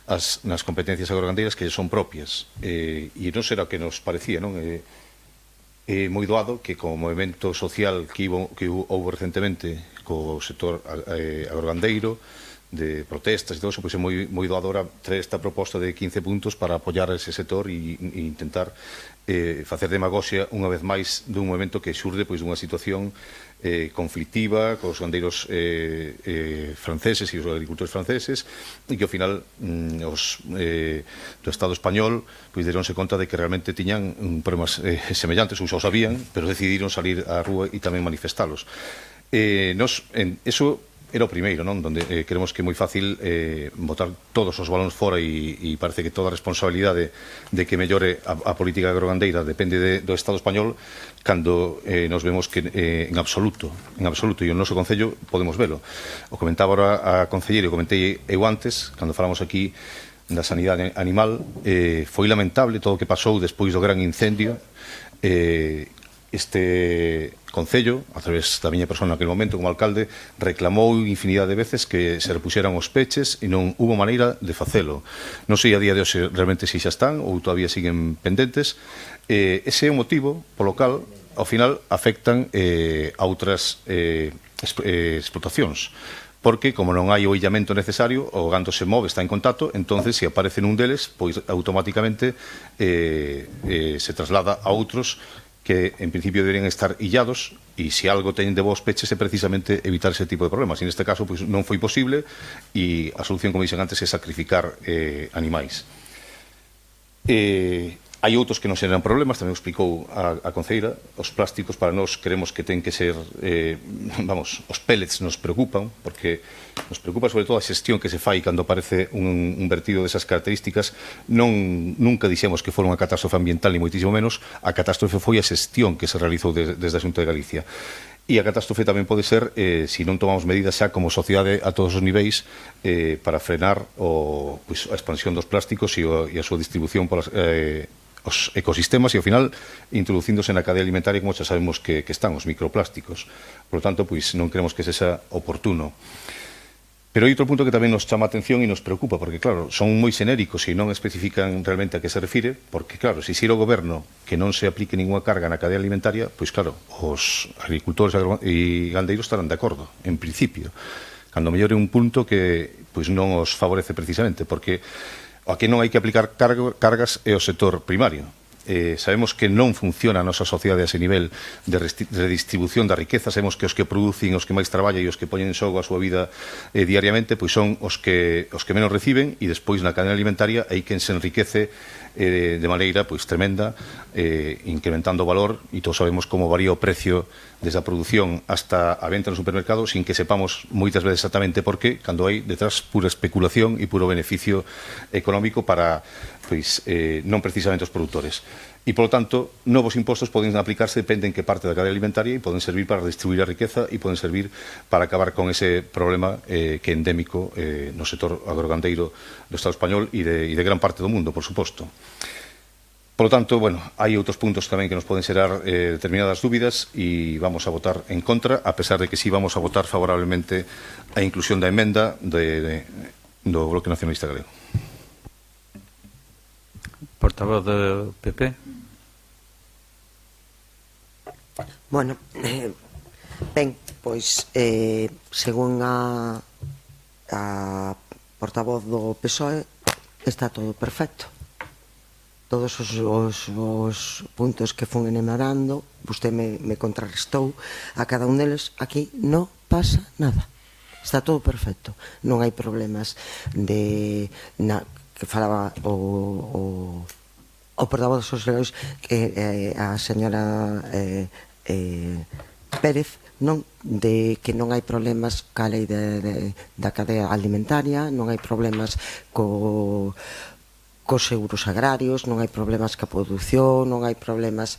nas competencias agrogandeiras que son propias. E non será o que nos parecía, non? É moi doado que como movimento social que houve recentemente co sector agrogandeiro, de protestas e todo eso, pois é moi doado ahora traer esta proposta de 15 puntos para apoiar ese sector e intentar facer demagoxia unha vez máis dun momento que xurde pois dunha situación conflictiva cos gandeiros franceses e os agricultores franceses e que ao final do Estado español pois deronse conta de que realmente tiñan problemas semellantes, ou xa o sabían, pero decidiron salir á rúa e tamén manifestalos. Eso era o primeiro, non? Donde creemos que é moi fácil botar todos os balóns fora e parece que toda a responsabilidade de que mellore a política agrogandeira depende do Estado español, cando nos vemos que en absoluto, e o noso Concello podemos velo. O comentaba ahora a concelleira, o comentei eu antes, cando falamos aquí da sanidade animal, foi lamentable todo o que pasou despois do gran incendio. Este Concello, a través da miña persona naquele momento como alcalde, reclamou infinidade de veces que se repuxeran os peches e non hubo maneira de facelo. Non sei a día de hoxe realmente se xa están ou todavía siguen pendentes. Ese é o motivo polo cal, ao final, afectan a outras explotacións. Porque, como non hai o illamento necesario, o gando se move, está en contacto, entonces, se aparece nun deles, pois automáticamente se traslada a outros que en principio deberían estar illados e se algo teñen de vos peches é precisamente evitar ese tipo de problemas. E neste caso pois, non foi posible e a solución, como dixen antes, é sacrificar animais. Hai outros que non xeran problemas, tamén explicou a conceira. Os plásticos para nós queremos que ten que ser os pellets nos preocupan, porque nos preocupa sobre todo a xestión que se fai cando aparece un vertido desas características. Nunca dixemos que fora unha catástrofe ambiental, ni moitísimo menos. A catástrofe foi a xestión que se realizou desde a Xunta de Galicia. E a catástrofe tamén pode ser se non tomamos medidas xa como sociedade a todos os niveis para frenar a expansión dos plásticos e a súa distribución polas os ecosistemas e, ao final, introducíndose na cadea alimentaria como xa sabemos que están os microplásticos. Por lo tanto, pois non creemos que sexa oportuno. Pero hai outro punto que tamén nos chama a atención e nos preocupa, porque, claro, son moi xenéricos e non especifican realmente a que se refire, porque, claro, se xira o goberno que non se aplique ninguna carga na cadea alimentaria, pois, claro, os agricultores e gandeiros estarán de acordo, en principio. Cando mellor é un punto que pois non os favorece precisamente, porque a que non hai que aplicar cargas é o sector primario. Sabemos que non funciona a nosa sociedade a ese nivel de redistribución da riqueza. Sabemos que os que producen, os que máis traballan e os que poñen en xogo a súa vida diariamente, pois son os que menos reciben, e despois na cadena alimentaria hai quen se enriquece de maneira pois tremenda, incrementando o valor, e todos sabemos como varía o precio desde a produción hasta a venta no supermercado, sin que sepamos moitas veces exactamente por qué, cando hai detrás pura especulación e puro beneficio económico para non precisamente os produtores. E, polo tanto, novos impostos poden aplicarse, depende en que parte da cadea alimentaria, e poden servir para distribuir a riqueza e poden servir para acabar con ese problema que é endémico no sector agrogandeiro do Estado español e de gran parte do mundo, por suposto. Por lo tanto, bueno, hai outros puntos tamén que nos poden xerar determinadas dúbidas e vamos a votar en contra, a pesar de que sí vamos a votar favorablemente a inclusión da emenda do Bloque Nacionalista Galego. Portavoz do PP. Bueno, ben, pois, según a portavoz do PSOE, está todo perfecto. Todos os puntos que fun enumerando, vostede me contrarrestou a cada un deles. Aquí non pasa nada. Está todo perfecto. Non hai problemas que falaba o o portavoz dos socialistas, a señora Pérez, non, de que non hai problemas ca lei da cadea alimentaria, non hai problemas cos seguros agrarios, non hai problemas ca produción, non hai problemas,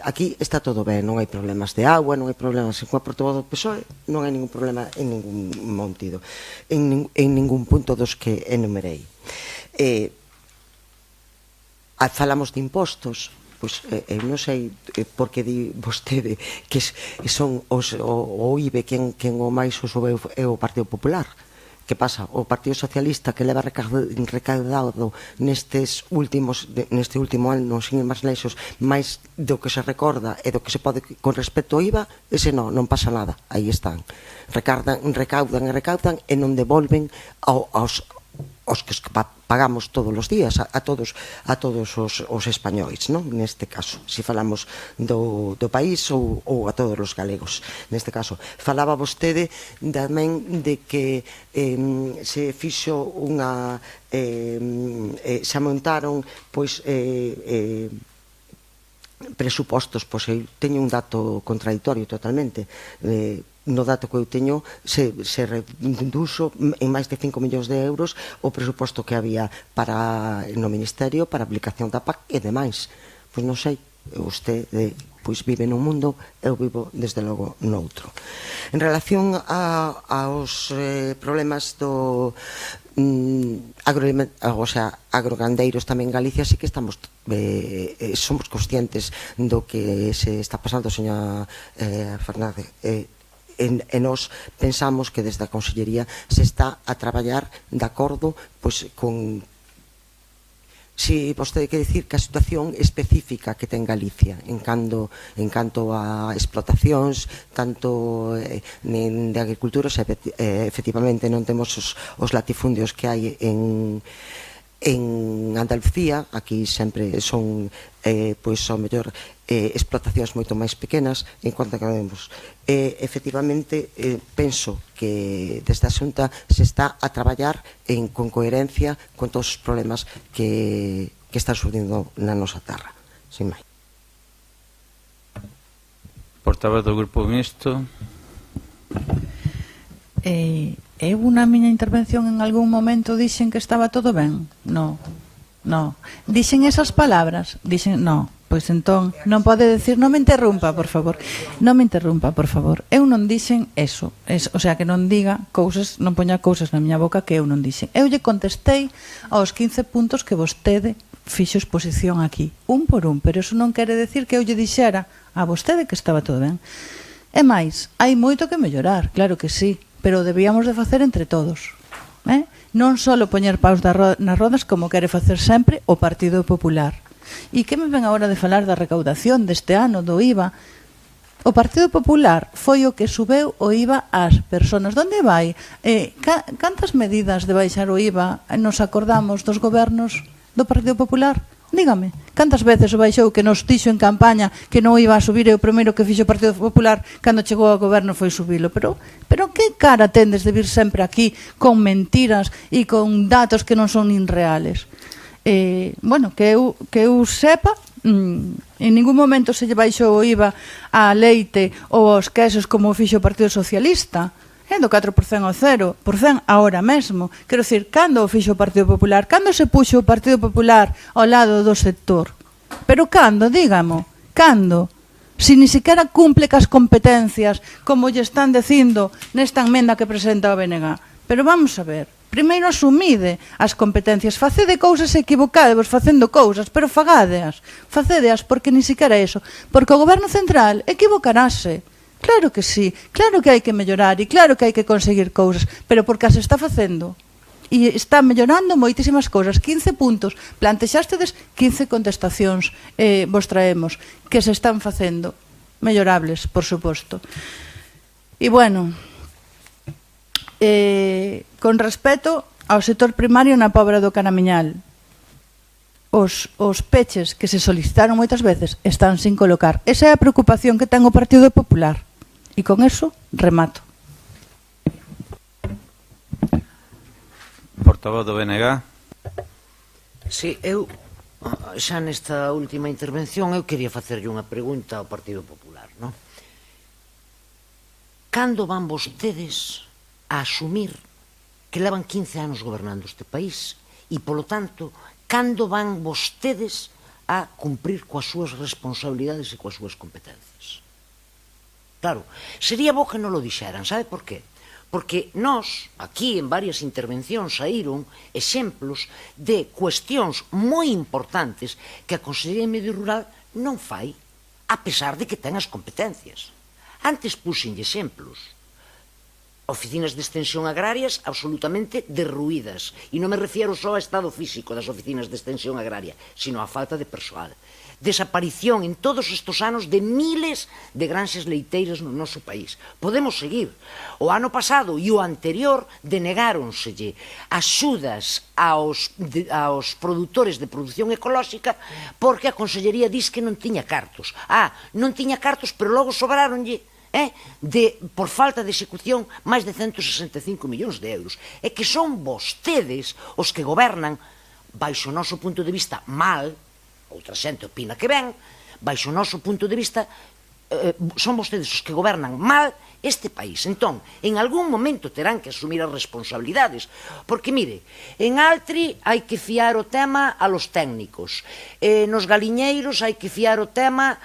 aquí está todo ben, non hai problemas de agua, non hai problemas coa portavoz do PSOE, non hai ningún problema en ningún montido, en ningún punto dos que enumerei. Falamos de impostos, pois eu non sei por que di vostede que son o IBE quen o máis o sobe é o Partido Popular. Que pasa? O Partido Socialista, que leva recaudado neste último ano, sin ir máis leixos, máis do que se recorda e do que se pode con respecto ao IVA, ese non pasa nada, aí están. Recaudan e non devolven aos que pagamos todos os días, a todos os españois, non? Neste caso, se falamos do país ou a todos os galegos. Neste caso, falaba vostede tamén de que se fixo unha se montaron presupostos, pois eu teño un dato contradictorio totalmente. No dato que eu teño se reduxo en máis de 5 millóns de euros o presuposto que había no Ministerio para a aplicación da PAC e demais. Pois non sei, vostede vive nun mundo, eu vivo desde logo noutro. En relación aos problemas do agrogandeiros tamén en Galicia, sí que somos conscientes do que se está pasando, señora Fernández. E nós pensamos que desde a Consellería se está a traballar de acordo con, si vostede quere dicir, que a situación específica que ten Galicia en canto a explotacións tanto de agricultura, efectivamente non temos os latifundios que hai en Andalucía. Aquí sempre son ao mellor explotacións moito máis pequenas en cuanto que vemos. Efectivamente, penso que desde a Xunta se está a traballar con coherencia con todos os problemas que están surdindo na nosa terra, sin máis. Portavoz do Grupo Mixto. Eu na miña intervención en algún momento dixen que estaba todo ben? No. Dixen esas palabras? Dixen, no. Pois entón, non pode decir, non me interrumpa, por favor. Non me interrumpa, por favor. Eu non dixen eso. O sea, que non diga cousas, non poña cousas na miña boca que eu non dixen. Eu lle contestei aos 15 puntos que vostede fixo exposición aquí, un por un, pero eso non quere decir que eu lle dixera a vostede que estaba todo ben. E máis, hai moito que mellorar, claro que sí, pero debíamos de facer entre todos. Non só poñer paus nas rodas como quere facer sempre o Partido Popular. E que me ven agora de falar da recaudación deste ano do IVA? O Partido Popular foi o que subeu o IVA ás persoas. Donde vai? Cantas medidas de baixar o IVA nos acordamos dos gobernos do Partido Popular? Dígame, cantas veces o baixou que nos dixo en campaña que non iba a subir e o primeiro que fixo o Partido Popular cando chegou ao goberno foi subilo? Pero que cara tendes de vir sempre aquí con mentiras e con datos que non son nin reales? Bueno, que eu sepa, en ningún momento se lle baixou o IVA á leite ou aos quesos como fixo o Partido Socialista, do 4% ao 0% agora mesmo. Quero dicir, cando o fixo o Partido Popular? Cando se puxo o Partido Popular ao lado do sector? Pero cando, dígamo, cando? Si ni siquiera cumple cas competencias como lle están dicindo nesta enmenda que presenta o BNG. Pero vamos a ver, primeiro asumide as competencias, facede cousas equivocadevos facendo cousas, pero fagádeas porque ni siquiera eso, porque o Goberno Central equivocarase. Claro que sí, claro que hai que mellorar e claro que hai que conseguir cousas, pero porque as está facendo. E está mellorando moitísimas cousas. 15 puntos, plantexástedes 15 contestacións vos traemos que se están facendo, mellorables, por suposto. E bueno, con respecto ao sector primario na Pobra do Canamiñal, os peches que se solicitaron moitas veces están sin colocar. Esa é a preocupación que ten o Partido Popular. E con eso remato. Portavoz do BNG. Si, eu Xa nesta última intervención eu quería facerlle unha pregunta ao Partido Popular, non? Cando van vostedes a asumir que levan 15 anos gobernando este país e, polo tanto, cando van vostedes a cumprir coas súas responsabilidades e coas súas competencias? Claro, sería bo que non lo dixeran, sabe por qué? Porque nós, aquí en varias intervencións saíron exemplos de cuestións moi importantes que a Consellería de Medio Rural non fai, a pesar de que ten as competencias. Antes puxenlle exemplos. Oficinas de extensión agrarias absolutamente derruídas. E non me refiero só ao estado físico das oficinas de extensión agraria, sino á falta de persoal. Desaparición en todos estes anos de miles de granxas leiteiras no noso país. Podemos seguir. O ano pasado e o anterior denegáronselle axudas aos produtores de produción ecolóxica porque a Consellería diz que non tiña cartos. Non tiña cartos, pero logo sobraronlle por falta de execución máis de 165 millóns de euros. É que son vostedes os que gobernan, baixo o noso punto de vista, mal. Outra xente opina que ben, baixo o noso punto de vista, son vostedes os que gobernan mal este país. Entón, en algún momento terán que asumir as responsabilidades, porque, mire, en Altri hai que fiar o tema a los técnicos, nos galiñeiros hai que fiar o tema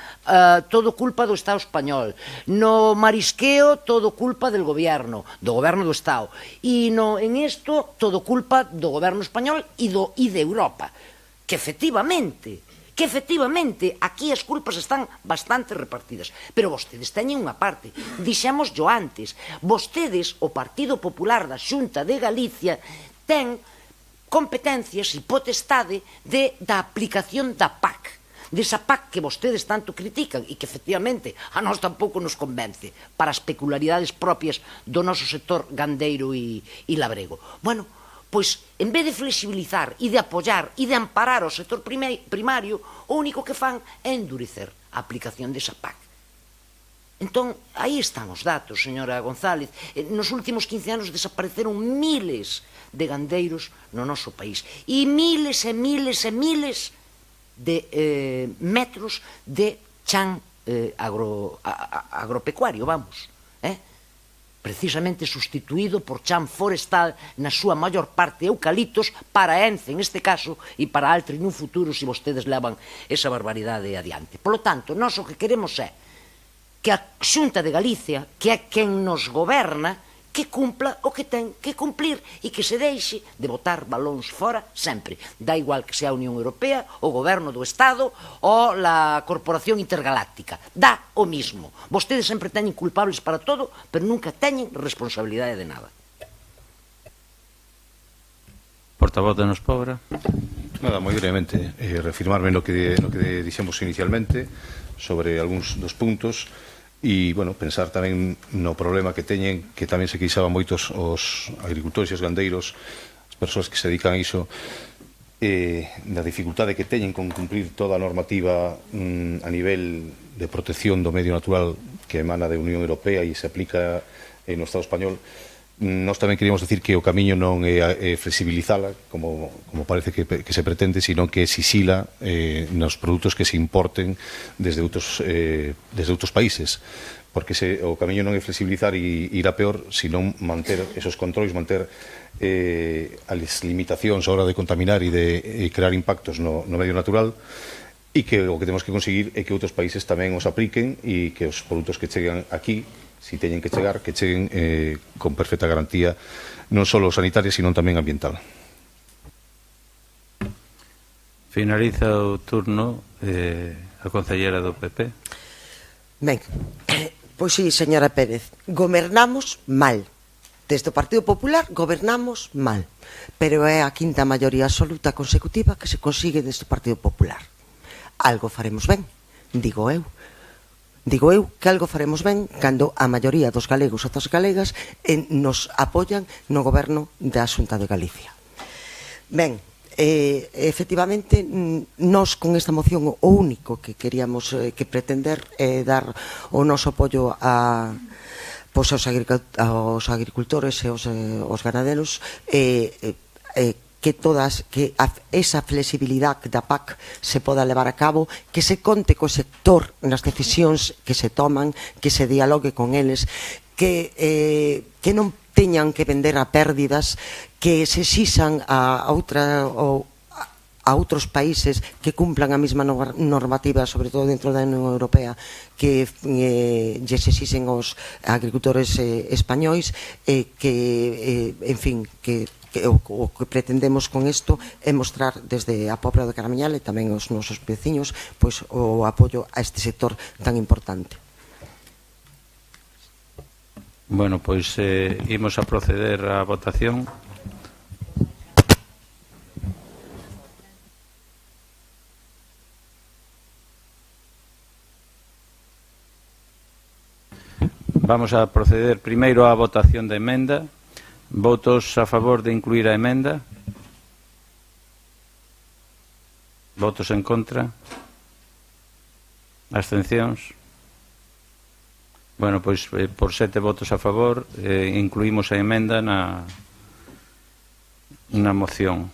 todo culpa do Estado español, no marisqueo todo culpa del goberno do Estado, e en isto todo culpa do goberno español e de Europa, que efectivamente aquí as culpas están bastante repartidas, pero vostedes teñen unha parte. Dixémoslo antes, vostedes, o Partido Popular da Xunta de Galicia, ten competencias e potestade da aplicación da PAC, desa PAC que vostedes tanto critican e que efectivamente a nós tampouco nos convence para as peculiaridades propias do noso sector gandeiro e labrego. Bueno, pois, en vez de flexibilizar e de apoiar e de amparar o sector primario, o único que fan é endurecer a aplicación desa PAC. Entón, aí están os datos, señora González. Nos últimos 15 anos desapareceron miles de gandeiros no noso país e miles e miles e miles de metros de chan agropecuario, vamos, precisamente sustituído por chan forestal, na súa maior parte eucaliptos, para Ence, neste caso, e para Altri nun futuro, se vostedes levan esa barbaridade adiante. Por lo tanto, nós o que queremos é que a Xunta de Galicia, que é quen nos goberna, que cumpla o que ten que cumplir e que se deixe de botar balóns fora sempre. Da igual que sea a Unión Europea, o Goberno do Estado ou a Corporación Intergaláctica. Da o mismo. Vostedes sempre teñen culpables para todo, pero nunca teñen responsabilidade de nada. Portavoz de Nos Pobra. Nada, moi brevemente, reafirmarme no que dixemos inicialmente sobre algúns dos puntos. E, bueno, pensar tamén no problema que teñen, que tamén se queixaban moitos os agricultores e os gandeiros, as persoas que se dedican a iso, da dificultade que teñen con cumprir toda a normativa a nivel de protección do medio natural que emana da Unión Europea e se aplica no Estado español. Nós tamén queríamos decir que o camiño non é flexibilizala, como parece que se pretende, sino que exixila nos produtos que se importen desde outros países, porque o camiño non é flexibilizar e ir a peor, sino manter esos controles, manter as limitacións a hora de contaminar e de crear impactos no medio natural, e que o que temos que conseguir é que outros países tamén os apliquen e que os produtos que chegan aquí, si teñen que chegar, que cheguen con perfecta garantía non só sanitaria, sino tamén ambiental. Finaliza o turno a concellera do PP. Ben, pois sí, señora Pérez, gobernamos mal. Desde o Partido Popular gobernamos mal, pero é a quinta maioría absoluta consecutiva que se consigue desde o Partido Popular. Algo faremos ben, digo eu. Digo eu que algo faremos ben cando a maioría dos galegos e das galegas nos apoian no goberno da Xunta de Galicia. Ben, efectivamente, nós con esta moción o único que queríamos que pretender é dar o noso apoio aos agricultores e aos ganaderos que esa flexibilidade da PAC se poda levar a cabo, que se conte co sector nas decisións que se toman, que se dialogue con eles, que non teñan que vender a pérdidas, que se exixan a outros países que cumplan a mesma normativa, sobre todo dentro da Unión Europea, que lles exixen os agricultores españois, en fin, que o que pretendemos con isto é mostrar desde a Pobra do Caramiñal e tamén os nosos veciños pois o apoio a este sector tan importante. Bueno, pois imos a proceder á votación. Vamos a proceder primeiro á votación da emenda. Votos a favor de incluir a emenda? Votos en contra? Abstencións? Bueno, pois por 7 votos a favor incluímos a emenda na moción.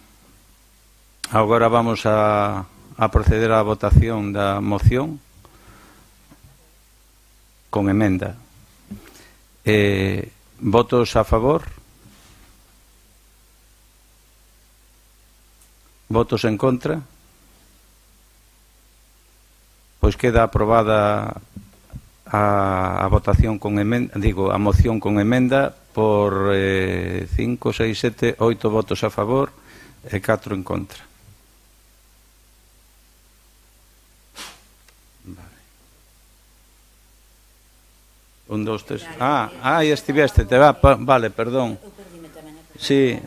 Agora vamos a proceder á votación da moción con emenda. Votos a favor? Votos en contra? Pois queda aprobada a votación con emenda, a moción con emenda por 5, 6, 7, 8 votos a favor e 4 en contra. Vale. 1, 2, 3. Estiveste, vale, perdón. Sí,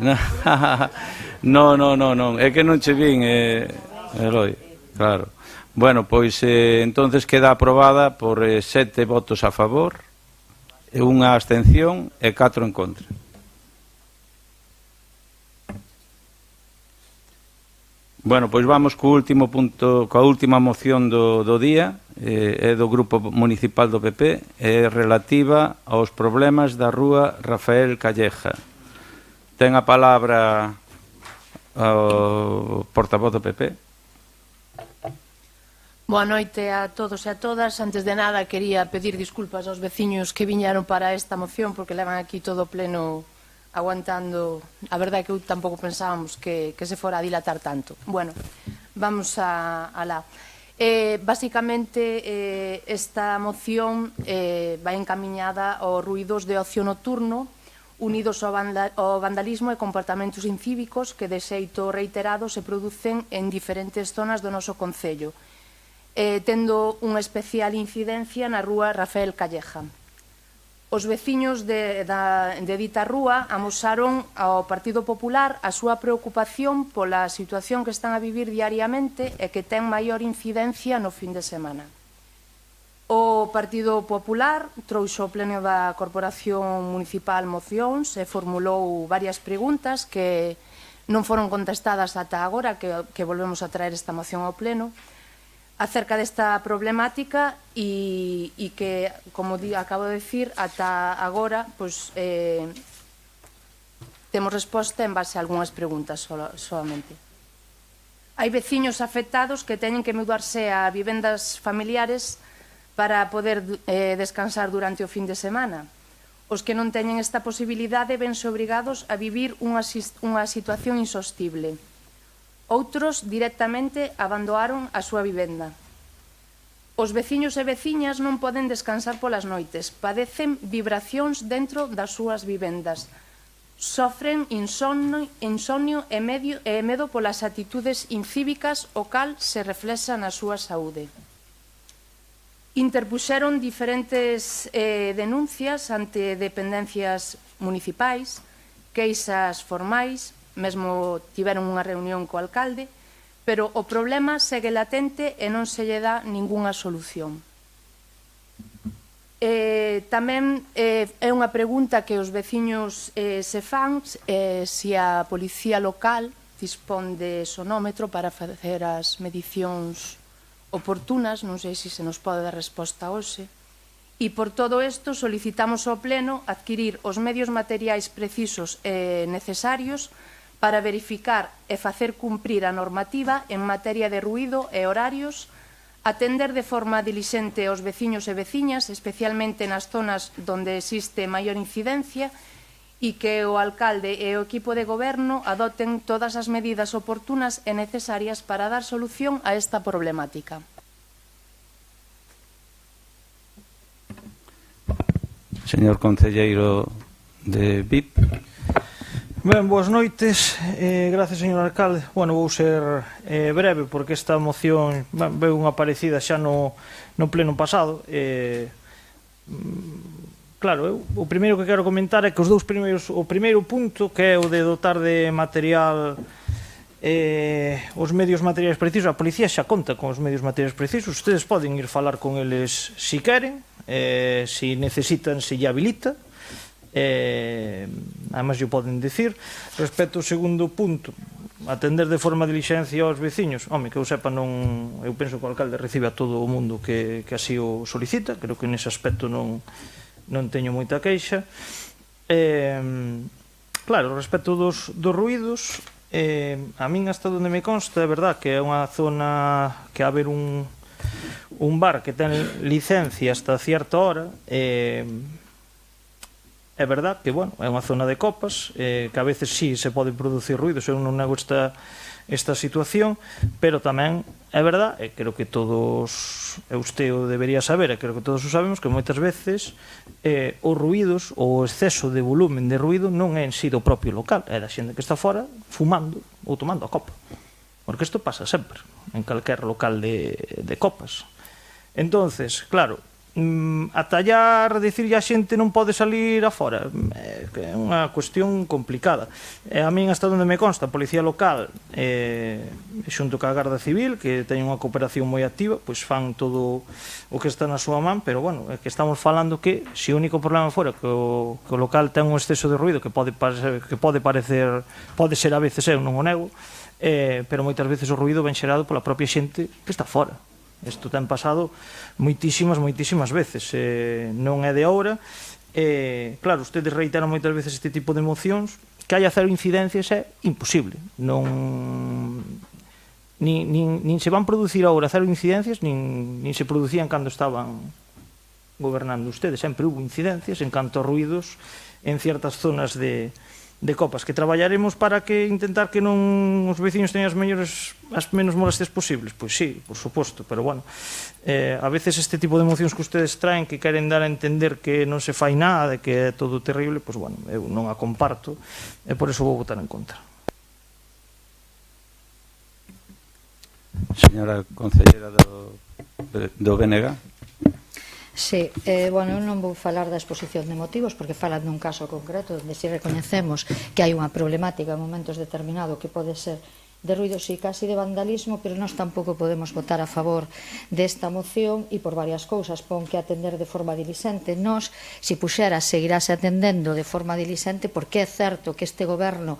non, é que non che vin, Eloi, claro. Bueno, pois entonces queda aprobada por 7 votos a favor, unha abstención e 4 en contra. Bueno, pois vamos co último punto, coa última moción do día, é do Grupo Municipal do PP, é relativa aos problemas da rúa Rafael Calleja. Ten a palabra o portavoz do PP. Boa noite a todos e a todas. Antes de nada, quería pedir disculpas aos veciños que viñeron para esta moción, porque levan aquí todo o pleno aguantando. A verdade é que eu tampouco pensábamos que se fora a dilatar tanto. Bueno, vamos a lá. Básicamente, esta moción vai encamiñada aos ruídos de ocio nocturno unidos ao vandalismo e comportamentos incívicos que de xeito reiterado se producen en diferentes zonas do noso concello, tendo unha especial incidencia na rúa Rafael Calleja. Os veciños de dita rúa amosaron ao Partido Popular a súa preocupación pola situación que están a vivir diariamente e que ten maior incidencia no fin de semana. O Partido Popular trouxo ao pleno da Corporación Municipal mocións e formulou varias preguntas que non foron contestadas ata agora, que volvemos a traer esta moción ao pleno, acerca desta problemática e que, como acabo de decir, ata agora temos resposta en base a algunhas preguntas solamente. Hai veciños afectados que teñen que mudarse a vivendas familiares para poder descansar durante o fin de semana. Os que non teñen esta posibilidade vense obrigados a vivir unha situación insostible. Outros directamente abandonaron a súa vivenda. Os veciños e veciñas non poden descansar polas noites, padecen vibracións dentro das súas vivendas, sofren insomnio e medo polas actitudes incívicas, o cal se reflexa na súa saúde. Interpuxeron diferentes denuncias ante dependencias municipais, queixas formais, mesmo tiveron unha reunión co alcalde, pero o problema segue latente e non se lle dá ningunha solución. Tamén é unha pregunta que os veciños se fan se a policía local dispón de sonómetro para facer as medicións oportunas. Non sei se nos pode dar resposta hoxe. E por todo isto solicitamos ao pleno adquirir os medios materiais precisos e necesarios para verificar e facer cumprir a normativa en materia de ruído e horarios, atender de forma dilixente aos veciños e veciñas, especialmente nas zonas onde existe maior incidencia, e que o alcalde e o equipo de goberno adoten todas as medidas oportunas e necesarias para dar solución a esta problemática. Señor concelleiro de VIP. Ben, boas noites, gracias, señor alcalde. Bueno, vou ser breve, porque esta moción veu unha parecida xa no pleno pasado. Claro, o primeiro que quero comentar é que os dous primeiros, o primeiro punto, que é o de dotar de material os medios materiais precisos, a policía xa conta con os medios materiais precisos, ustedes poden ir falar con eles si queren, si necesitan, se lle habilita, además lle poden decir. Respecto ao segundo punto, atender de forma de diligencia aos veciños, home, que eu sepa, non, eu penso que o alcalde recibe a todo o mundo que así o solicita, creo que nese aspecto non teño moita queixa. Claro, respecto dos ruídos, a min hasta onde me consta, é verdad que é unha zona que a haber un bar que ten licencia hasta cierta hora, é verdad que, bueno, é unha zona de copas, que a veces sí se pode producir ruidos, eu non nego esta situación, pero tamén é verdad, e creo que todos, usted o debería saber, e creo que todos o sabemos, que moitas veces os ruídos, o exceso de volumen de ruido non é en sí do propio local, é da xente que está fora fumando ou tomando a copa, porque isto pasa sempre en calquer local de copas. Entonces, claro, atallar, dicirlle a xente non pode salir afora, é unha cuestión complicada. A min, hasta onde me consta, a Policía Local, xunto ca Garda Civil, que teñen unha cooperación moi activa, pois fan todo o que está na súa man, pero, bueno, é que estamos falando que, se o único problema fora que o local ten un exceso de ruido que pode parecer, pode ser a veces, eu non o nego, pero moitas veces o ruido ven xerado pola propia xente que está fora. Isto ten pasado moitísimas veces, non é de agora. Claro, ustedes reiteran moitas veces este tipo de mocións, que haya cero incidencias é imposible. Nin se van producir agora cero incidencias, nin se producían cando estaban gobernando ustedes. Sempre hubo incidencias en canto a ruidos en ciertas zonas de copas, que traballaremos para que intentar que non os veciños teñan as menos molestias posibles. Pois sí, por suposto, pero bueno, a veces este tipo de mocións que ustedes traen, que queren dar a entender que non se fai nada, de que é todo terrible, pois bueno, eu non a comparto, e por eso vou votar en contra. Señora concelleira do BNG. Sí, bueno, eu non vou falar da exposición de motivos porque falan dun caso concreto onde si recoñecemos que hai unha problemática en momentos determinados que pode ser de ruidos e casi de vandalismo, pero nós tampouco podemos votar a favor desta moción e por varias cousas. Pon que atender de forma dilixente. Nós, se puxera, seguirase atendendo de forma dilixente, porque é certo que este goberno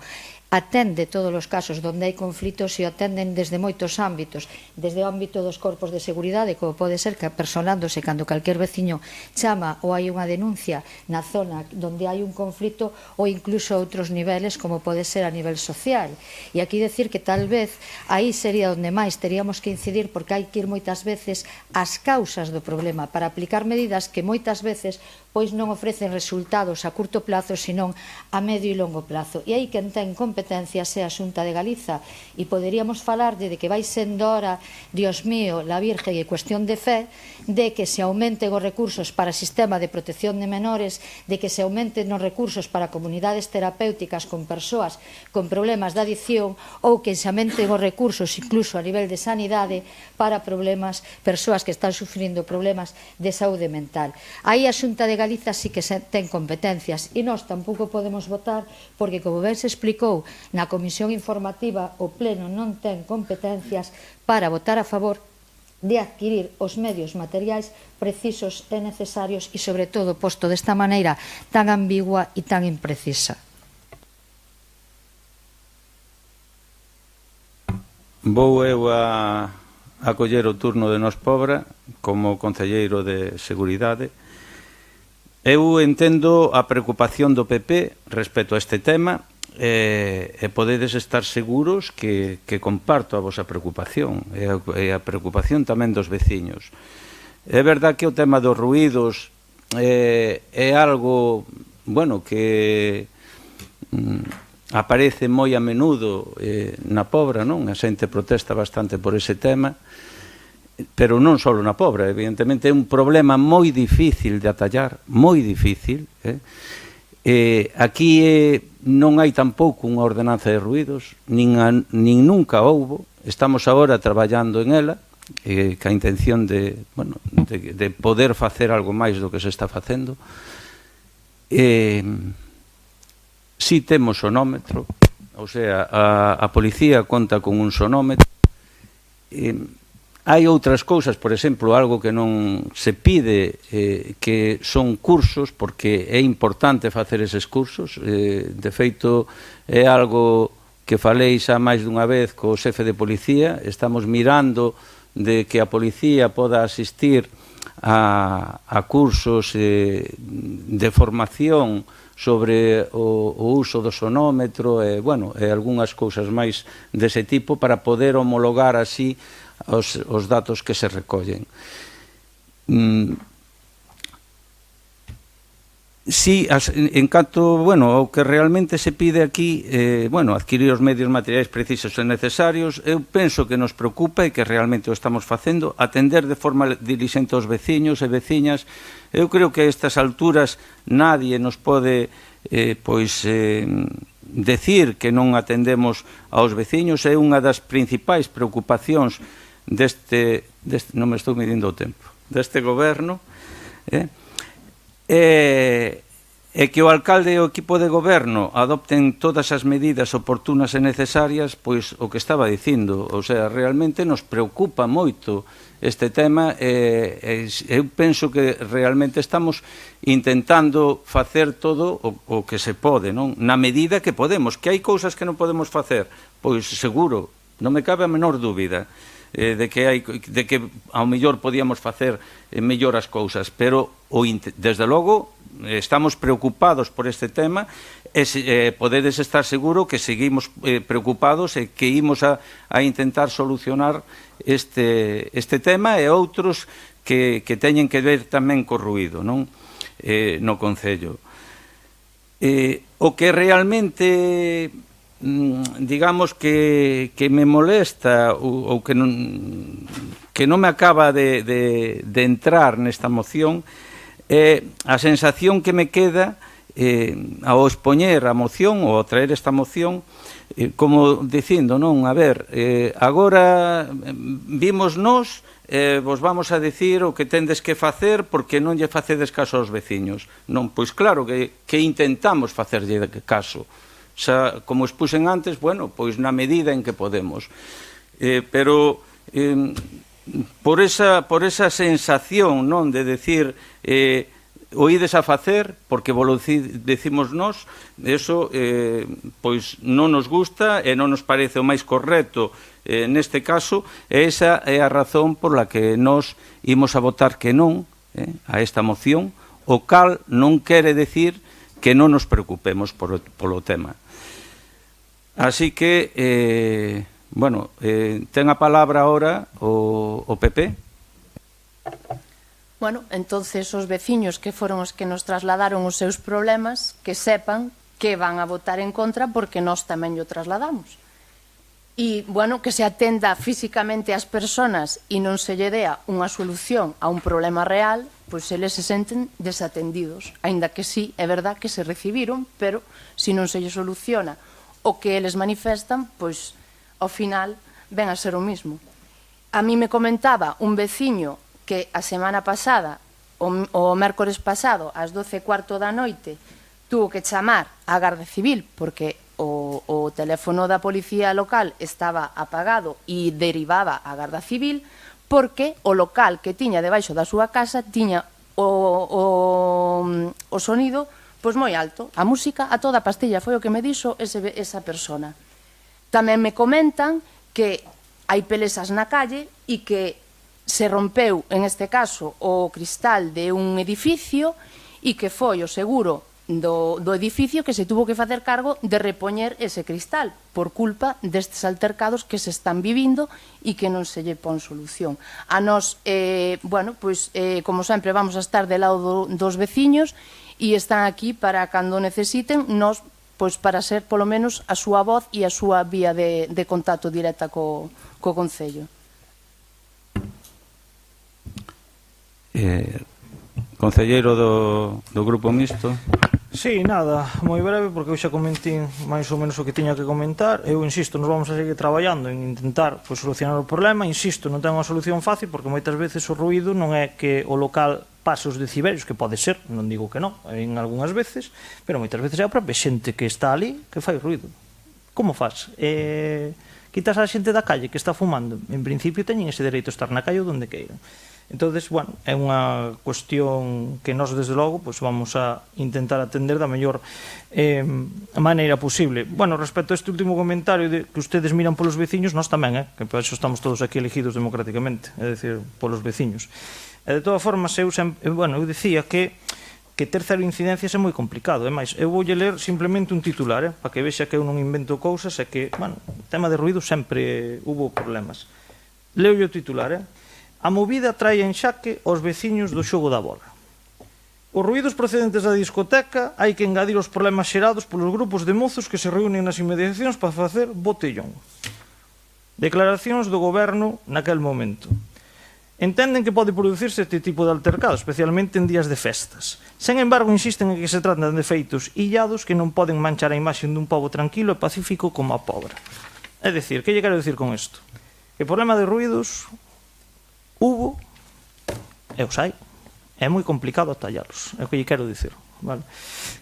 atende todos os casos onde hai conflitos e atenden desde moitos ámbitos, desde o ámbito dos corpos de seguridade, como pode ser que personándose cando calquer veciño chama ou hai unha denuncia na zona onde hai un conflito, ou incluso a outros niveles, como pode ser a nivel social. E aquí decir que tal vez aí sería onde máis teríamos que incidir, porque hai que ir moitas veces ás causas do problema para aplicar medidas que moitas veces pois non ofrecen resultados a curto plazo, senón a medio e longo plazo. E aí quen ten competencias é a Xunta de Galiza, e poderíamos falar de que vai sendo hora, Dios mío, la Virgen e cuestión de fe, de que se aumenten os recursos para o sistema de protección de menores, de que se aumenten os recursos para comunidades terapéuticas con persoas con problemas de adicción, ou que se aumenten os recursos incluso a nivel de sanidade para persoas que están sufrindo problemas de saúde mental. Aí a Xunta de Galiza sí que ten competencias e nós tampouco podemos votar porque, como ben se explicou na comisión informativa, o Pleno non ten competencias para votar a favor de adquirir os medios materiais precisos e necesarios e, sobre todo, posto desta maneira tan ambigua e tan imprecisa. Vou eu a coller o turno de Nos Pobra como concelleiro de Seguridade. Eu entendo a preocupación do PP respecto a este tema. e podedes estar seguros que comparto a vosa preocupación e a preocupación tamén dos veciños. É verdad que o tema dos ruídos é algo, bueno, que aparece moi a menudo na Pobra, non? A xente protesta bastante por ese tema, pero non só na Pobra, evidentemente é un problema moi difícil de atallar, moi difícil. Aquí non hai tampouco unha ordenanza de ruídos, nin nunca houbo, estamos agora traballando en ela, ca intención de poder facer algo máis do que se está facendo. Si temos sonómetro, ou sea, a policía conta con un sonómetro. Hai outras cousas, por exemplo, algo que non se pide, que son cursos, porque é importante facer eses cursos. De feito, é algo que falei xa máis dunha vez co xefe de policía. Estamos mirando de que a policía poda asistir a cursos de formación sobre o uso do sonómetro e algunhas cousas máis dese tipo para poder homologar así os datos que se recollen. Si, en canto, o que realmente se pide aquí, adquirir os medios materiais precisos e necesarios, eu penso que nos preocupa e que realmente o estamos facendo, atender de forma dilixente aos veciños e veciñas. Eu creo que a estas alturas nadie nos pode decir que non atendemos aos veciños. É unha das principais preocupacións non me estou midindo o tempo, deste goberno, e que o alcalde e o equipo de goberno adopten todas as medidas oportunas e necesarias, pois o que estaba dicindo, ou sea, realmente nos preocupa moito este tema. Eu penso que realmente estamos intentando facer todo o que se pode, non? Na medida que podemos. Que hai cousas que non podemos facer? Pois seguro, non me cabe a menor dúbida de que ao mellor podíamos facer mellor as cousas, pero desde logo estamos preocupados por este tema e podedes estar seguro que seguimos preocupados e que imos a intentar solucionar este tema e outros que teñen que ver tamén co ruído, non? No Concello. O que realmente, digamos, que me molesta ou que non me acaba de entrar nesta moción é a sensación que me queda ao expoñer a moción ou ao traer esta moción, como dicindo, non, a ver, agora vimos nós, vos vamos a decir o que tendes que facer porque non lle facedes caso aos veciños. Non, pois claro que intentamos facerlle caso. Xa, como expuxen antes, pois na medida en que podemos. Pero por esa sensación, non, de decir oídes a facer, porque vos decimos nós, eso pois non nos gusta e non nos parece o máis correcto neste caso, e esa é a razón por la que nós imos a votar que non a esta moción, o cal non quere decir que non nos preocupemos polo tema. Así que, ten a palabra ahora o PP. Entonces os veciños que foron os que nos trasladaron os seus problemas, que sepan que van a votar en contra porque nós tamén o trasladamos. E, que se atenda físicamente ás persoas e non se lle dea unha solución a un problema real, pois eles se senten desatendidos. Aínda que sí, é verdad que se recibiron, pero se non se lle soluciona o que eles manifestan, pois, ao final, ven a ser o mismo. A mí me comentaba un veciño que a semana pasada, o mércores pasado, ás 12:15 da noite, tuvo que chamar á Garda Civil porque o teléfono da policía local estaba apagado e derivaba á Garda Civil porque o local que tiña debaixo da súa casa tiña o sonido pois moi alto, a música a toda pastilla, foi o que me dixo esa persona. Tamén me comentan que hai pelesas na calle e que se rompeu, en este caso, o cristal de un edificio e que foi o seguro do edificio que se tuvo que facer cargo de repoñer ese cristal por culpa destes altercados que se están vivindo e que non se lle pon solución. A nós, como sempre, vamos a estar del lado dos veciños e están aquí para cando necesiten, nós, para ser, polo menos, a súa voz e a súa vía de contacto directa co Concello. Concelleiro do Grupo Mixto. Sí, nada, moi breve, porque eu xa comentín máis ou menos o que tiña que comentar. Eu insisto, nos vamos a seguir traballando en intentar solucionar o problema. Insisto, non ten unha solución fácil, porque moitas veces o ruído non é que o local pase os decibelios, que pode ser, non digo que non, en algunhas veces, pero moitas veces é a propia xente que está ali que fai ruído. Como faz? Quitas a xente da calle que está fumando? En principio teñen ese dereito a estar na calle ou donde queiran. Entonces, bueno, é unha cuestión que nós, desde logo, vamos a intentar atender da mellor maneira posible. Bueno, respecto a este último comentario de que ustedes miran polos veciños, nós tamén, que por eso estamos todos aquí elegidos democráticamente, é dicir, polos veciños. E de todas formas, eu dicía que ter cero incidencias é moi complicado. É máis, eu voulle ler simplemente un titular, para que vexa que eu non invento cousas e que, bueno, o tema de ruído sempre hubo problemas. Leo o titular, A movida trae en xaque aos veciños do xogo da bola. Os ruídos procedentes da discoteca hai que engadir os problemas xerados polos grupos de mozos que se reúnen nas inmediacións para facer botellón. Declaracións do goberno naquel momento. Entenden que pode producirse este tipo de altercado, especialmente en días de festas. Sen embargo, insisten en que se tratan de feitos illados que non poden manchar a imaxe dun pobo tranquilo e pacífico como a Pobra. É dicir, que lle quero dicir con isto? Que o problema de ruídos hubo e os hai. É moi complicado atallalos, é o que lle quero dicir. Vale?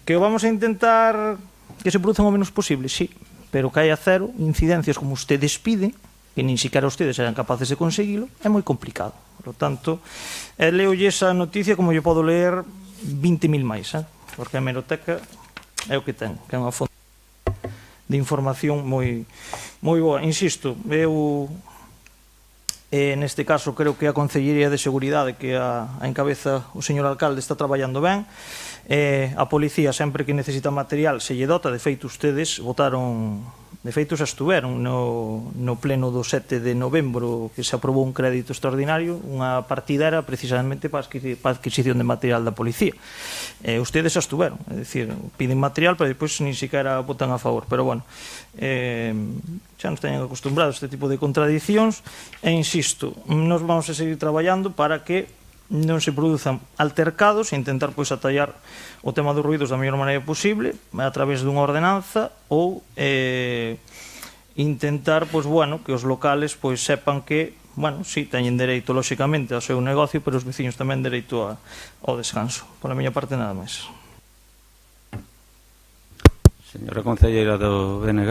Que o vamos a intentar que se produzan o menos posible, sí, pero que haya cero incidencias como ustedes piden, que nin siquiera ustedes sean capaces de conseguilo, é moi complicado. Por lo tanto, leolle esa noticia como lle podo leer 20.000 máis, porque a hemeroteca é o que ten, que é unha fonte de información moi boa. Insisto, eu neste caso creo que a Concellería de Seguridade que a encabeza o señor alcalde está traballando ben. A policía sempre que necesita material se lle dota. De feito, ustedes votaron, de feito xa estuveron no pleno do 7 de novembro que se aprobou un crédito extraordinario, unha partida era precisamente para a adquisición de material da policía. Ustedes xa estuveron, é dicir, piden material pero depois nin siquiera votan a favor, pero bueno, xa nos teñen acostumbrados a este tipo de contradicións e insisto, nos vamos a seguir traballando para que non se produzan altercados e intentar atallar o tema dos ruídos da mellor maneira posible a través dunha ordenanza ou intentar que os locales sepan que, si teñen dereito lóxicamente ao seu negocio, pero os veciños tamén dereito ao descanso. Por a miña parte nada máis. Señora Concelleira do BNG.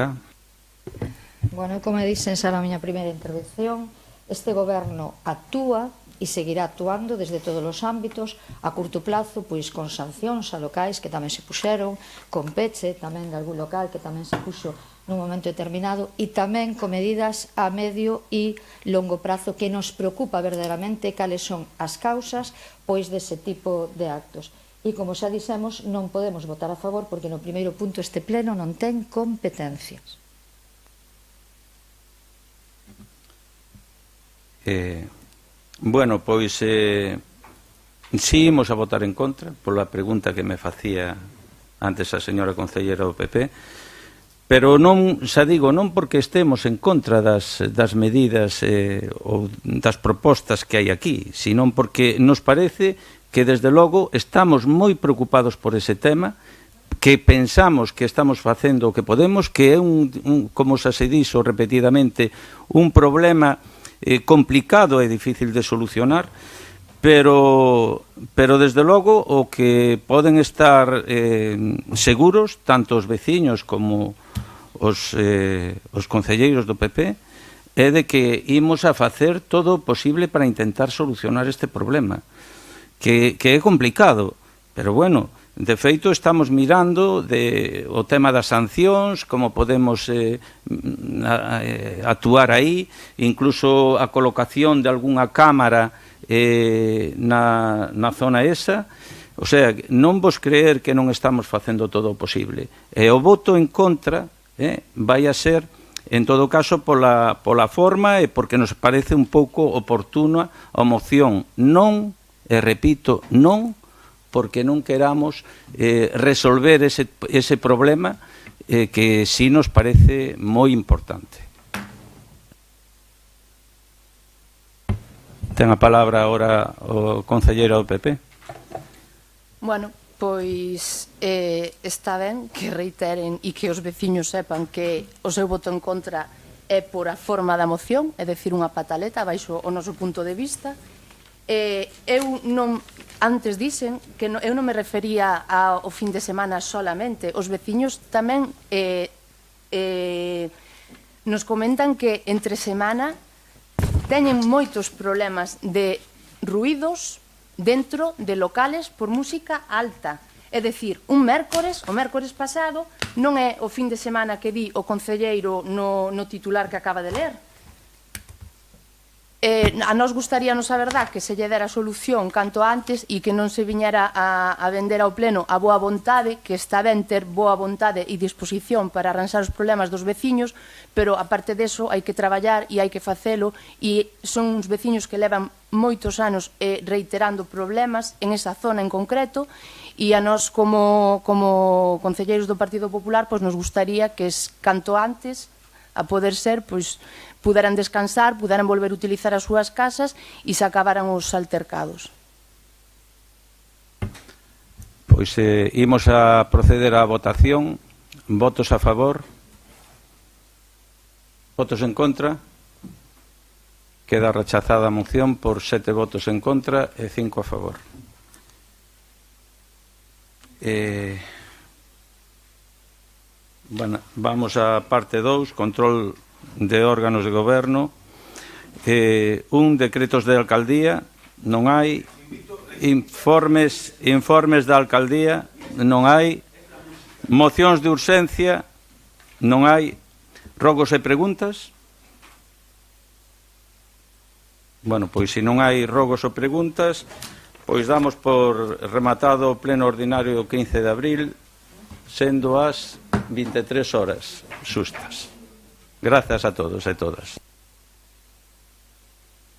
Como dixen xa na miña primeira intervención, este goberno actúa e seguirá actuando desde todos os ámbitos, a curto plazo, con sancións a locais que tamén se puxeron, con peche tamén de algún local que tamén se puxo nun momento determinado, e tamén con medidas a medio e longo prazo que nos preocupa verdadeiramente cales son as causas dese tipo de actos. E como xa dixemos, non podemos votar a favor porque no primeiro punto este pleno non ten competencias. Bueno, pois si imos a votar en contra pola pregunta que me facía antes a señora concelleira do PP, pero non, xa digo, non porque estemos en contra das medidas ou das propostas que hai aquí, senón porque nos parece que desde logo estamos moi preocupados por ese tema, que pensamos que estamos facendo o que podemos, que é como xa se dixo repetidamente, un problema complicado e difícil de solucionar, pero desde logo o que poden estar seguros tanto os veciños como os concelleiros do PP é de que imos a facer todo o posible para intentar solucionar este problema que é complicado, pero bueno, de feito estamos mirando o tema das sancións, como podemos actuar aí, incluso a colocación de algunha cámara na zona esa, O sea, non vos creer que non estamos facendo todo o posible. E o voto en contra vai a ser, en todo caso, pola forma e porque nos parece un pouco oportuna a moción. Non, e repito, non, porque non queramos resolver ese problema que sí nos parece moi importante. Ten a palabra agora o concelleiro do PP. Bueno, pois está ben que reiteren e que os veciños sepan que o seu voto en contra é por a forma da moción, é dicir, unha pataleta baixo o noso punto de vista. Eu non, antes dicen que eu non me refería ao fin de semana solamente. Os veciños tamén nos comentan que entre semana teñen moitos problemas de ruídos dentro de locales por música alta. É dicir, o mércores pasado, non é o fin de semana que di o concelleiro no titular que acaba de ler. A nós gustaríanos, a verdad, que se lle dera solución canto antes e que non se viñera a vender ao pleno a boa vontade, que está ben ter boa vontade e disposición para arranxar os problemas dos veciños, pero aparte deso hai que traballar e hai que facelo, e son uns veciños que levan moitos anos reiterando problemas en esa zona en concreto, e a nós como concelleiros do Partido Popular nos gustaría que canto antes, a poder ser, puderan descansar, puderan volver a utilizar as súas casas e se acabaran os altercados. Pois imos a proceder á votación. Votos a favor? Votos en contra? Queda rechazada a moción por 7 votos en contra e 5 a favor. Bueno, vamos á parte 2, control de órganos de goberno. Un, decretos de alcaldía, non hai. Informes da alcaldía, non hai. Mocións de urxencia, non hai. Rogos e preguntas. Bueno, pois se non hai rogos ou preguntas, pois damos por rematado o pleno ordinario do 15 de abril, sendo as 23 horas xustas. Grazas a todos e todas.